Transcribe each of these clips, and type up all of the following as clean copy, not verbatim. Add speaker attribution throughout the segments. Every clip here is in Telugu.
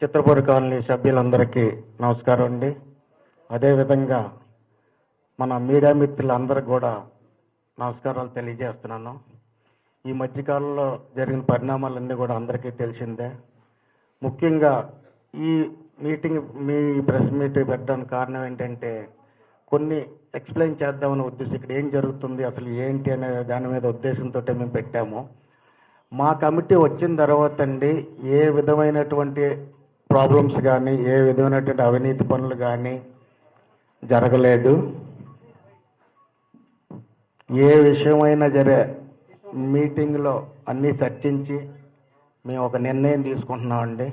Speaker 1: చిత్రపూరి కాలనీ సభ్యులందరికీ నమస్కారం అండి. అదేవిధంగా మన మీడియా మిత్రులందరికీ కూడా నమస్కారాలు తెలియజేస్తున్నాను. ఈ మధ్యకాలంలో జరిగిన పరిణామాలన్నీ కూడా అందరికీ తెలిసిందే. ముఖ్యంగా ఈ మీటింగ్ ప్రెస్ మీట్ పెట్టడానికి కారణం ఏంటంటే కొన్ని ఎక్స్ప్లెయిన్ చేద్దామనే ఉద్దేశం, ఇక్కడ ఏం జరుగుతుంది అసలు ఏంటి అనే దాని మీద ఉద్దేశంతో మేము పెట్టాము. మా కమిటీ వచ్చిన తర్వాత అండి ఏ విధమైనటువంటి ప్రాబ్లమ్స్ కానీ ఏ విధమైనటువంటి అవినీతి పనులు కానీ జరగలేదు. ఏ విషయమైనా మీటింగ్లో అన్నీ చర్చించి మేము ఒక నిర్ణయం తీసుకుంటున్నామండి.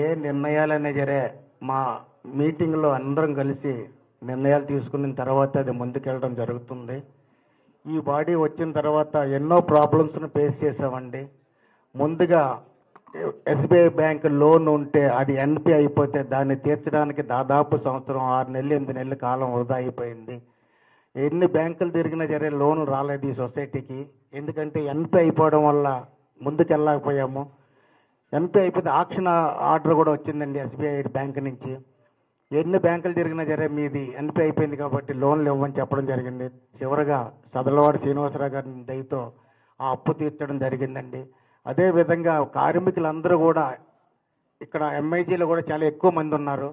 Speaker 1: ఏ నిర్ణయాలనే మా మీటింగ్లో అందరం కలిసి నిర్ణయాలు తీసుకున్న తర్వాత అది ముందుకెళ్ళడం జరుగుతుంది. ఈ బాడీ వచ్చిన తర్వాత ఎన్నో ప్రాబ్లమ్స్ను ఫేస్ చేసామండి. ముందుగా ఎస్బీఐ బ్యాంక్ లోన్ ఉంటే అది ఎన్పి అయిపోతే దాన్ని తీర్చడానికి దాదాపు సంవత్సరం 6 నెలలు 8 నెలల కాలం వృధా అయిపోయింది. ఎన్ని బ్యాంకులు తిరిగినా లోన్ రాలేదు ఈ సొసైటీకి. ఎందుకంటే ఎన్పి అయిపోవడం వల్ల ముందుకెళ్ళకపోయాము. ఎన్పి అయిపోతే ఆక్షన్ ఆర్డర్ కూడా వచ్చిందండి ఎస్బీఐ బ్యాంక్ నుంచి. ఎన్ని బ్యాంకులు తిరిగినా మీది ఎన్పి అయిపోయింది కాబట్టి లోన్లు ఇవ్వమని చెప్పడం జరిగింది. చివరగా సదలవాడ శ్రీనివాసరావు గారి దయతో ఆ అప్పు తీర్చడం జరిగిందండి. అదేవిధంగా కార్మికులందరూ కూడా ఇక్కడ ఎంఐజీలో కూడా చాలా ఎక్కువ మంది ఉన్నారు.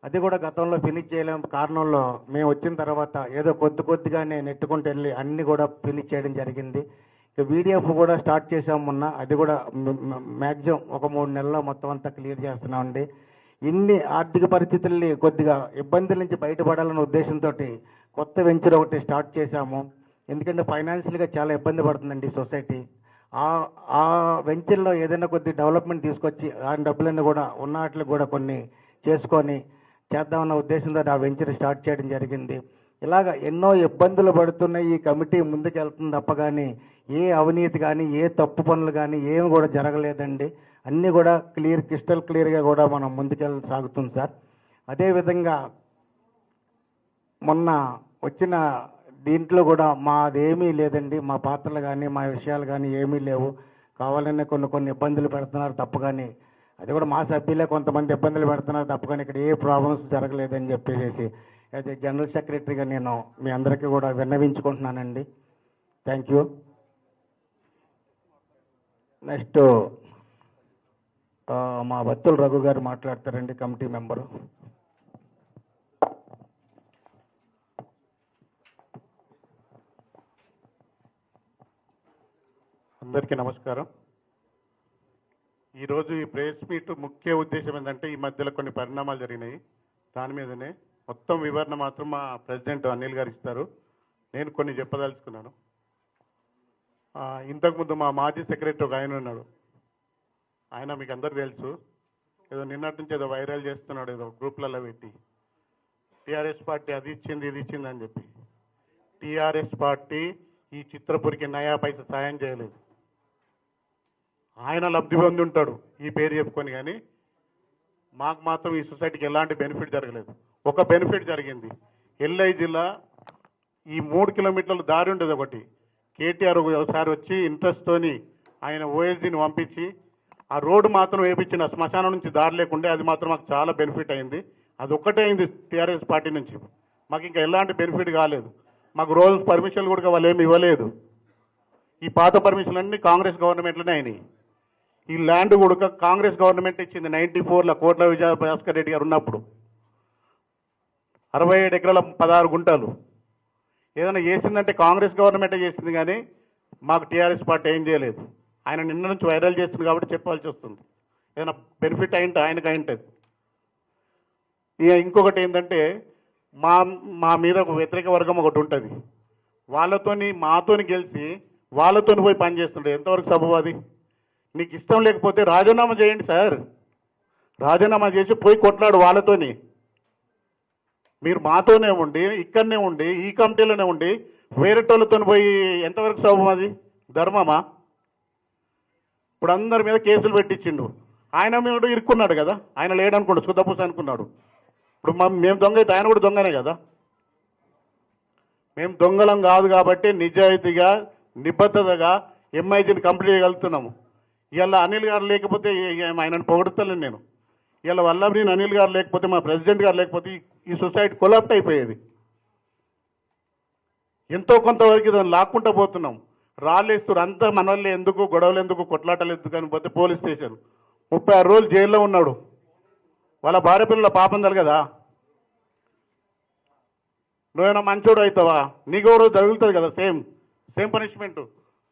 Speaker 1: అది కూడా గతంలో ఫినిష్ చేయలేం కారణంలో మేము వచ్చిన తర్వాత ఏదో కొద్దిగానే నెట్టుకుంటూ వెళ్ళి అన్ని కూడా ఫినిష్ చేయడం జరిగింది. ఇక వీడిఎఫ్ కూడా స్టార్ట్ చేసాము మొన్న. అది కూడా మ్యాక్సిమం ఒక 3 నెలల్లో మొత్తం అంతా క్లియర్ చేస్తున్నామండి. ఇన్ని ఆర్థిక పరిస్థితుల్ని కొద్దిగా ఇబ్బందుల నుంచి బయటపడాలనే ఉద్దేశంతో కొత్త వెంచర్ ఒకటి స్టార్ట్ చేశాము. ఎందుకంటే ఫైనాన్షియల్గా చాలా ఇబ్బంది పడుతుందండి సొసైటీ. ఆ వెంచర్లో ఏదైనా కొద్ది డెవలప్మెంట్ తీసుకొచ్చి ఆ డబ్బులన్నీ కూడా ఉన్న వాటిని కూడా కొన్ని చేసుకొని చేద్దామన్న ఉద్దేశంతో ఆ వెంచర్ స్టార్ట్ చేయడం జరిగింది. ఇలాగ ఎన్నో ఇబ్బందులు పడుతున్న ఈ కమిటీ ముందుకెళ్తుంది తప్ప కానీ ఏ అవినీతి కానీ ఏ తప్పు పనులు కానీ ఏమి కూడా జరగలేదండి. అన్నీ కూడా క్రిస్టల్ క్లియర్గా కూడా మనం సాగుతుంది సార్. అదేవిధంగా మొన్న వచ్చిన దీంట్లో కూడా మాదేమీ లేదండి. మా పాత్రలు కానీ మా విషయాలు కానీ ఏమీ లేవు. కావాలనే కొన్ని ఇబ్బందులు పెడుతున్నారు తప్ప కానీ అది కూడా మా సభ్యులే కొంతమంది ఇబ్బందులు పెడుతున్నారు తప్ప కానీ ఇక్కడ ఏ ప్రాబ్లమ్స్ జరగలేదని చెప్పేసి యాజ్ ఏ జనరల్ సెక్రటరీగా నేను మీ అందరికీ కూడా విన్నవించుకుంటున్నానండి. Thank you. నెక్స్ట్ మా బత్తుల రఘు గారు మాట్లాడతారండి, కమిటీ మెంబరు.
Speaker 2: అందరికీ నమస్కారం. ఈరోజు ఈ ప్రెస్ మీట్ ముఖ్య ఉద్దేశం ఏంటంటే ఈ మధ్యలో కొన్ని పరిణామాలు జరిగినాయి. దాని మీదనే మొత్తం వివరణ మాత్రం మా ప్రెసిడెంట్ అనిల్ గారు ఇస్తారు. నేను కొన్ని చెప్పదలుచుకున్నాను. ఇంతకుముందు మా మాజీ సెక్రటరీ ఒక ఆయన ఉన్నాడు. ఆయన మీకు అందరు తెలుసు. ఏదో నిన్నటి నుంచి ఏదో వైరల్ చేస్తున్నాడు, ఏదో గ్రూప్లలో పెట్టి టీఆర్ఎస్ పార్టీ అది ఇచ్చింది ఇది ఇచ్చింది అని చెప్పి. టీఆర్ఎస్ పార్టీ ఈ చిత్రపురికి నయా పైసా సాయం చేయలేదు. ఆయన లబ్ధి పొంది ఉంటాడు ఈ పేరు చెప్పుకొని, కానీ మాకు మాత్రం ఈ సొసైటీకి ఎలాంటి బెనిఫిట్ జరగలేదు. ఒక బెనిఫిట్ జరిగింది. ఎల్ఐ జిల్లా ఈ 3 కిలోమీటర్ల దారి ఉండేది ఒకటి. కేటీఆర్ ఒకసారి వచ్చి ఇంట్రెస్ట్తోని ఆయన ఓఎస్డీని పంపించి ఆ రోడ్డు మాత్రం వేయించిన శ్మశానం నుంచి దారి లేకుండే. అది మాత్రం మాకు చాలా బెనిఫిట్ అయింది. అది ఒక్కటే అయింది టీఆర్ఎస్ పార్టీ నుంచి. మాకు ఇంకా ఎలాంటి బెనిఫిట్ కాలేదు. మాకు రోజు పర్మిషన్లు కూడా వాళ్ళు ఏమి ఇవ్వలేదు. ఈ పాత పర్మిషన్లు అన్నీ కాంగ్రెస్ గవర్నమెంట్లోనే అయినాయి. ఈ ల్యాండ్ కూడా కాంగ్రెస్ గవర్నమెంట్ ఇచ్చింది 94లో కోట్ల విజయభాస్కర్ రెడ్డి గారు ఉన్నప్పుడు. 67 ఎకరాల 16 గుంటలు ఏదైనా చేసిందంటే కాంగ్రెస్ గవర్నమెంటే చేసింది, కానీ మాకు టీఆర్ఎస్ పార్టీ ఏం చేయలేదు. ఆయన నిన్న నుంచి వైరల్ చేస్తుంది కాబట్టి చెప్పాల్సి వస్తుంది. ఏదైనా బెనిఫిట్ అయింటే ఆయనకు అయింటుంది. ఇక ఇంకొకటి ఏంటంటే మా మీద ఒక వ్యతిరేక వర్గం ఒకటి ఉంటుంది. మాతోని గెలిచి వాళ్ళతోని పోయి పనిచేస్తుండే. ఎంతవరకు సబబు అది? నీకు ఇష్టం లేకపోతే రాజీనామా చేయండి సార్. రాజీనామా చేసి పోయి కొట్లాడు వాళ్ళతోని. మీరు మాతోనే ఉండి ఇక్కడనే ఉండి ఈ కమిటీలోనే ఉండి వేరేటోళ్ళతో పోయి ఎంతవరకు సబబు? అది ధర్మమా? ఇప్పుడు అందరి మీద కేసులు పెట్టించిండు. ఆయన మీద ఇరుక్కున్నాడు కదా. ఆయన లేడనుకోండి, సుద్దపూస అనుకున్నాడు. ఇప్పుడు మేము దొంగ అయితే ఆయన కూడా దొంగనే కదా. మేము దొంగలం కాదు కాబట్టి నిజాయితీగా నిబద్ధతగా ఎంఐజీని కంప్లీట్ చేయగలుగుతున్నాము. ఇవాళ అనిల్ గారు లేకపోతే ఆయనను పొగడతలేను నేను. ఇవాళ వల్లభనేని అనిల్ గారు లేకపోతే, మా ప్రెసిడెంట్ గారు లేకపోతే ఈ సొసైటీ కొలాప్ట్ అయిపోయేది. ఎంతో కొంతవరకు దాన్ని లాక్కుంటూ పోతున్నాం. రాళ్ళేస్తారు అంతా మనల్ని ఎందుకు, గొడవలు ఎందుకు, కొట్లాటలు ఎందుకు అని పోతే పోలీస్ స్టేషన్ 36 రోజులు జైల్లో ఉన్నాడు. వాళ్ళ భార్య పిల్లల పాపం కదా. నువ్వేమైనా మంచోడు అవుతావా? నీకు రోజు జరుగుతుంది కదా సేమ్ పనిష్మెంట్.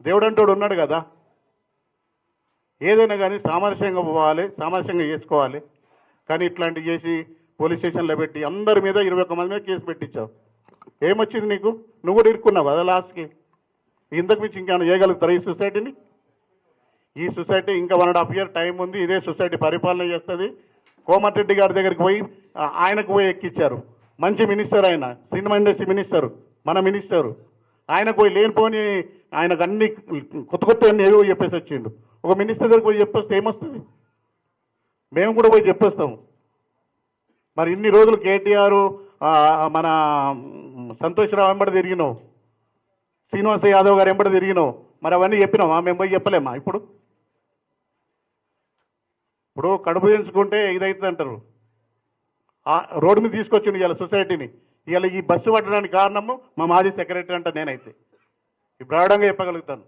Speaker 2: దేవుడు అంటోడు ఉన్నాడు కదా. ఏదైనా కానీ సామరస్యంగా పోవాలి, సామరస్యంగా చేసుకోవాలి. కానీ ఇట్లాంటివి చేసి పోలీస్ స్టేషన్లో పెట్టి అందరి మీద 21 మంది మీద కేసు పెట్టించావు. ఏమొచ్చింది నీకు? నువ్వు కూడా ఇరుక్కున్నావు కదా లాస్ట్కి. ఇంతకు మించి ఇంకేమైనా చేయగలుగుతారా ఈ సొసైటీని? ఈ సొసైటీ ఇంకా 1.5 year టైం ఉంది. ఇదే సొసైటీ పరిపాలన చేస్తుంది. కోమటిరెడ్డి గారి దగ్గరికి పోయి ఆయనకు పోయి ఎక్కిచ్చారు. మంచి మినిస్టర్ ఆయన, సినిమా ఇండస్ట్రీ మినిస్టరు, మన మినిస్టరు. ఆయనకు పోయి లేనిపోని ఆయనకు అన్ని కొత్త అన్ని ఏవో చెప్పేసి వచ్చిండు. ఒక మినిస్టర్ దగ్గరికి పోయి చెప్పొస్తే ఏమొస్తుంది? మేము కూడా పోయి చెప్పేస్తాము. మరి ఇన్ని రోజులు కేటీఆర్ మన సంతోష్రావు వెంబడి తిరిగినావు, శ్రీనివాస యాదవ్ గారు వెంబడి తిరిగినావు. మరి అవన్నీ చెప్పినావా? మేము పోయి చెప్పలేమా? ఇప్పుడు కడుపు ఎంచుకుంటే ఇదైతుంది అంటారు. రోడ్డు మీద తీసుకొచ్చిండు ఇవాళ సొసైటీని. ఇవాళ ఈ బస్సు పట్టడానికి కారణము మా మాజీ సెక్రటరీ అంట. నేనైతే బ్రాడంగా చెప్పగలుగుతాను.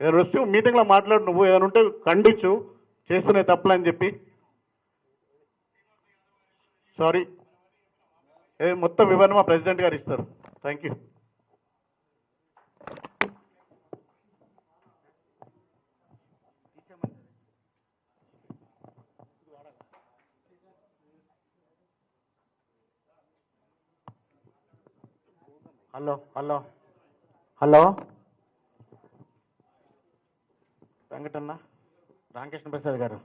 Speaker 2: ఏదైనా వస్తే మీటింగ్లో మాట్లాడు, నువ్వు ఏదైనా ఉంటే ఖండించు, చేస్తున్న తప్పులని చెప్పి. సారీ, మొత్తం వివరణ మా ప్రెసిడెంట్ గారు ఇస్తారు. Thank you.
Speaker 1: Hello hello hello Venkatanna, Ramakrishna Prasad గారు.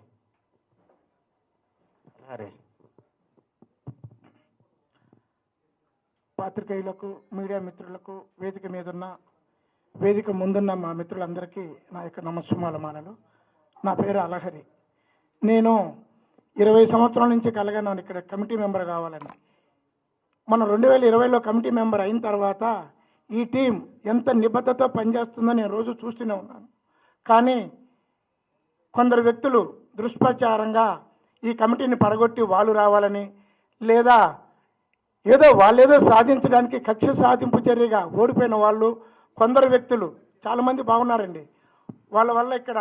Speaker 1: సరే,
Speaker 3: పాత్రికేయులకు, మీడియా మిత్రులకు, వేదిక మీదున్న, వేదిక ముందున్న మా మిత్రులందరికీ నా యొక్క నమస్సుమాలమానలు. నా పేరు అలహరి. నేను 20 సంవత్సరాల నుంచి కలగన్నాను ఇక్కడ కమిటీ మెంబర్ కావాలని. మనం 2020లో కమిటీ మెంబర్ అయిన తర్వాత ఈ టీం ఎంత నిబద్ధతతో పనిచేస్తుందో నేను రోజు చూస్తూనే ఉన్నాను. కానీ కొందరు వ్యక్తులు దుష్ప్రచారంగా ఈ కమిటీని పడగొట్టి వాళ్ళు రావాలని, లేదా వాళ్ళేదో సాధించడానికి కక్ష సాధింపు చర్యగా ఓడిపోయిన వాళ్ళు కొందరు వ్యక్తులు చాలామంది బాగున్నారండి. వాళ్ళ వల్ల ఇక్కడ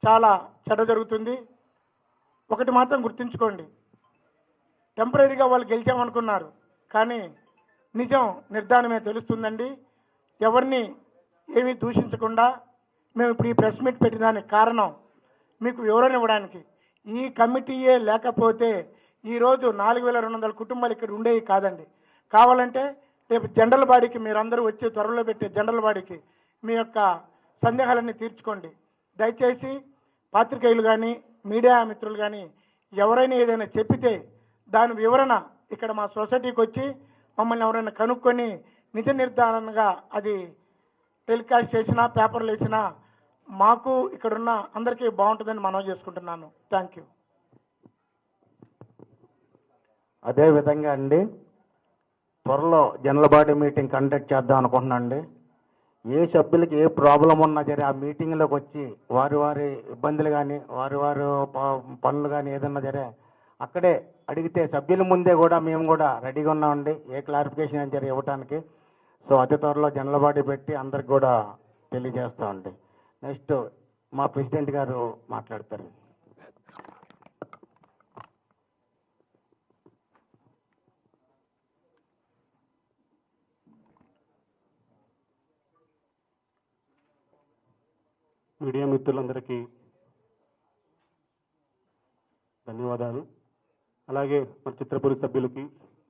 Speaker 3: చాలా చెడ్డ జరుగుతుంది. ఒకటి మాత్రం గుర్తుంచుకోండి, టెంపరీగా వాళ్ళు గెలిచామనుకున్నారు, కానీ నిజం నిర్ధారణమే తెలుస్తుందండి. ఎవరిని ఏమీ దూషించకుండా మేము ఇప్పుడు ఈ ప్రెస్ మీట్ పెట్టడానికి కారణం మీకు వివరణ ఇవ్వడానికి. ఈ కమిటీయే లేకపోతే ఈరోజు 4200 కుటుంబాలు ఇక్కడ ఉండేవి కాదండి. కావాలంటే రేపు జనరల్ బాడీకి మీరందరూ వచ్చి త్వరలో పెట్టే జనరల్ బాడీకి మీ యొక్క సందేహాలన్నీ తీర్చుకోండి. దయచేసి పాత్రికేయులు కానీ, మీడియా మిత్రులు కానీ ఎవరైనా ఏదైనా చెప్పితే దాని వివరణ ఇక్కడ మా సొసైటీకి వచ్చి మమ్మల్ని ఎవరైనా కనుక్కొని నిజ నిర్ధారణగా అది టెలికాస్ట్ చేసినా, పేపర్లు వేసినా మాకు ఇక్కడున్న అందరికీ బాగుంటుందని మనవి చేసుకుంటున్నాను. Thank you.
Speaker 1: అదే విధంగా అండి, త్వరలో జనరల్ బాడీ మీటింగ్ కండక్ట్ చేద్దాం అనుకుంటున్నాను అండి. ఏ సభ్యులకి ఏ ప్రాబ్లం ఉన్నా సరే ఆ మీటింగ్లోకి వచ్చి వారి ఇబ్బందులు కానీ, వారి పనులు కానీ ఏదన్నా సరే అక్కడే అడిగితే సభ్యుల ముందే కూడా మేము కూడా రెడీగా ఉన్నామండి ఏ క్లారిఫికేషన్ అని సరే ఇవ్వడానికి. సో అతి త్వరలో జనరల్ బాడీ పెట్టి అందరికి కూడా తెలియజేస్తామండి. నెక్స్ట్ మా ప్రెసిడెంట్ గారు మాట్లాడతారు.
Speaker 4: మీడియా మిత్రులందరికీ ధన్యవాదాలు. అలాగే మన చిత్రపురి సభ్యులకి,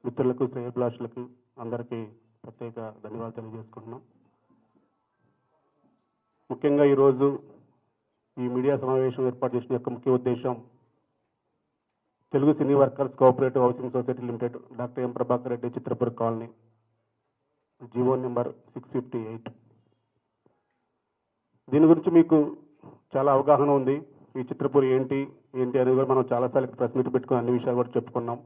Speaker 4: మిత్రులకు, శ్రేయోభిలాషులకు అందరికీ ప్రత్యేక ధన్యవాదాలు తెలియజేసుకుంటున్నాం. ముఖ్యంగా ఈరోజు ఈ మీడియా సమావేశం ఏర్పాటు చేసిన యొక్క ముఖ్య ఉద్దేశం తెలుగు సినీ workers cooperative housing society limited, doctor M Prabhakar Reddy, Chitrapuri colony, GO number 658. దీని గురించి మీకు చాలా అవగాహన ఉంది. ఈ చిత్రపురి ఏంటి అనేది కూడా మనం చాలాసార్లు ప్రెస్ మీట్ పెట్టుకుని అన్ని విషయాలు కూడా చెప్పుకున్నాం.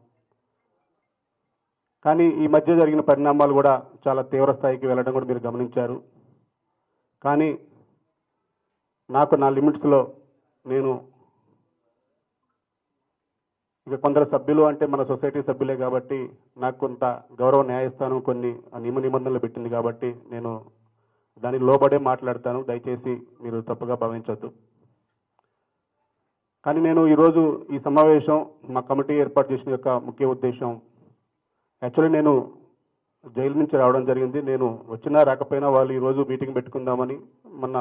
Speaker 4: కానీ ఈ మధ్య జరిగిన పరిణామాలు కూడా చాలా తీవ్ర స్థాయికి వెళ్ళడం కూడా మీరు గమనించారు. కానీ నాకు నా లిమిట్స్లో నేను ఇక కొందరు సభ్యులు అంటే మన సొసైటీ సభ్యులే కాబట్టి నాకు కొంత గౌరవ న్యాయస్థానం కొన్ని నియమ నిబంధనలు పెట్టింది కాబట్టి నేను దానికి లోబడే మాట్లాడతాను. దయచేసి మీరు తప్పుగా భావించవద్దు. కానీ నేను ఈరోజు ఈ సమావేశం మా కమిటీ ఏర్పాటు చేసిన యొక్క ముఖ్య ఉద్దేశం, యాక్చువల్లీ నేను జైలు నుంచి రావడం జరిగింది. నేను వచ్చినా రాకపోయినా వాళ్ళు ఈరోజు మీటింగ్ పెట్టుకుందామని మొన్న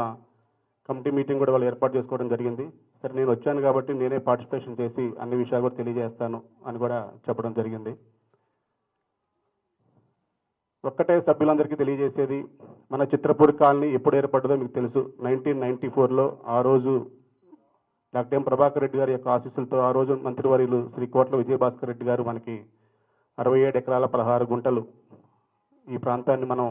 Speaker 4: కమిటీ మీటింగ్ కూడా వాళ్ళు ఏర్పాటు చేసుకోవడం జరిగింది. సరే నేను వచ్చాను కాబట్టి నేనే పార్టిసిపేషన్ చేసి అన్ని విషయాలు కూడా తెలియజేస్తాను అని కూడా చెప్పడం జరిగింది. ఒక్కటే సభ్యులందరికీ తెలియజేసేది, మన చిత్రపూర్ కాలనీ ఎప్పుడు ఏర్పడ్డదో మీకు తెలుసు. 1994లో ఆ రోజు డాక్టర్ ఎం ప్రభాకర్ రెడ్డి గారి యొక్క ఆశీస్సులతో ఆ రోజు మంత్రివర్యులు శ్రీ కోట్ల విజయభాస్కర్ రెడ్డి గారు మనకి 67 ఎకరాల 16 గుంటలు ఈ ప్రాంతాన్ని మనం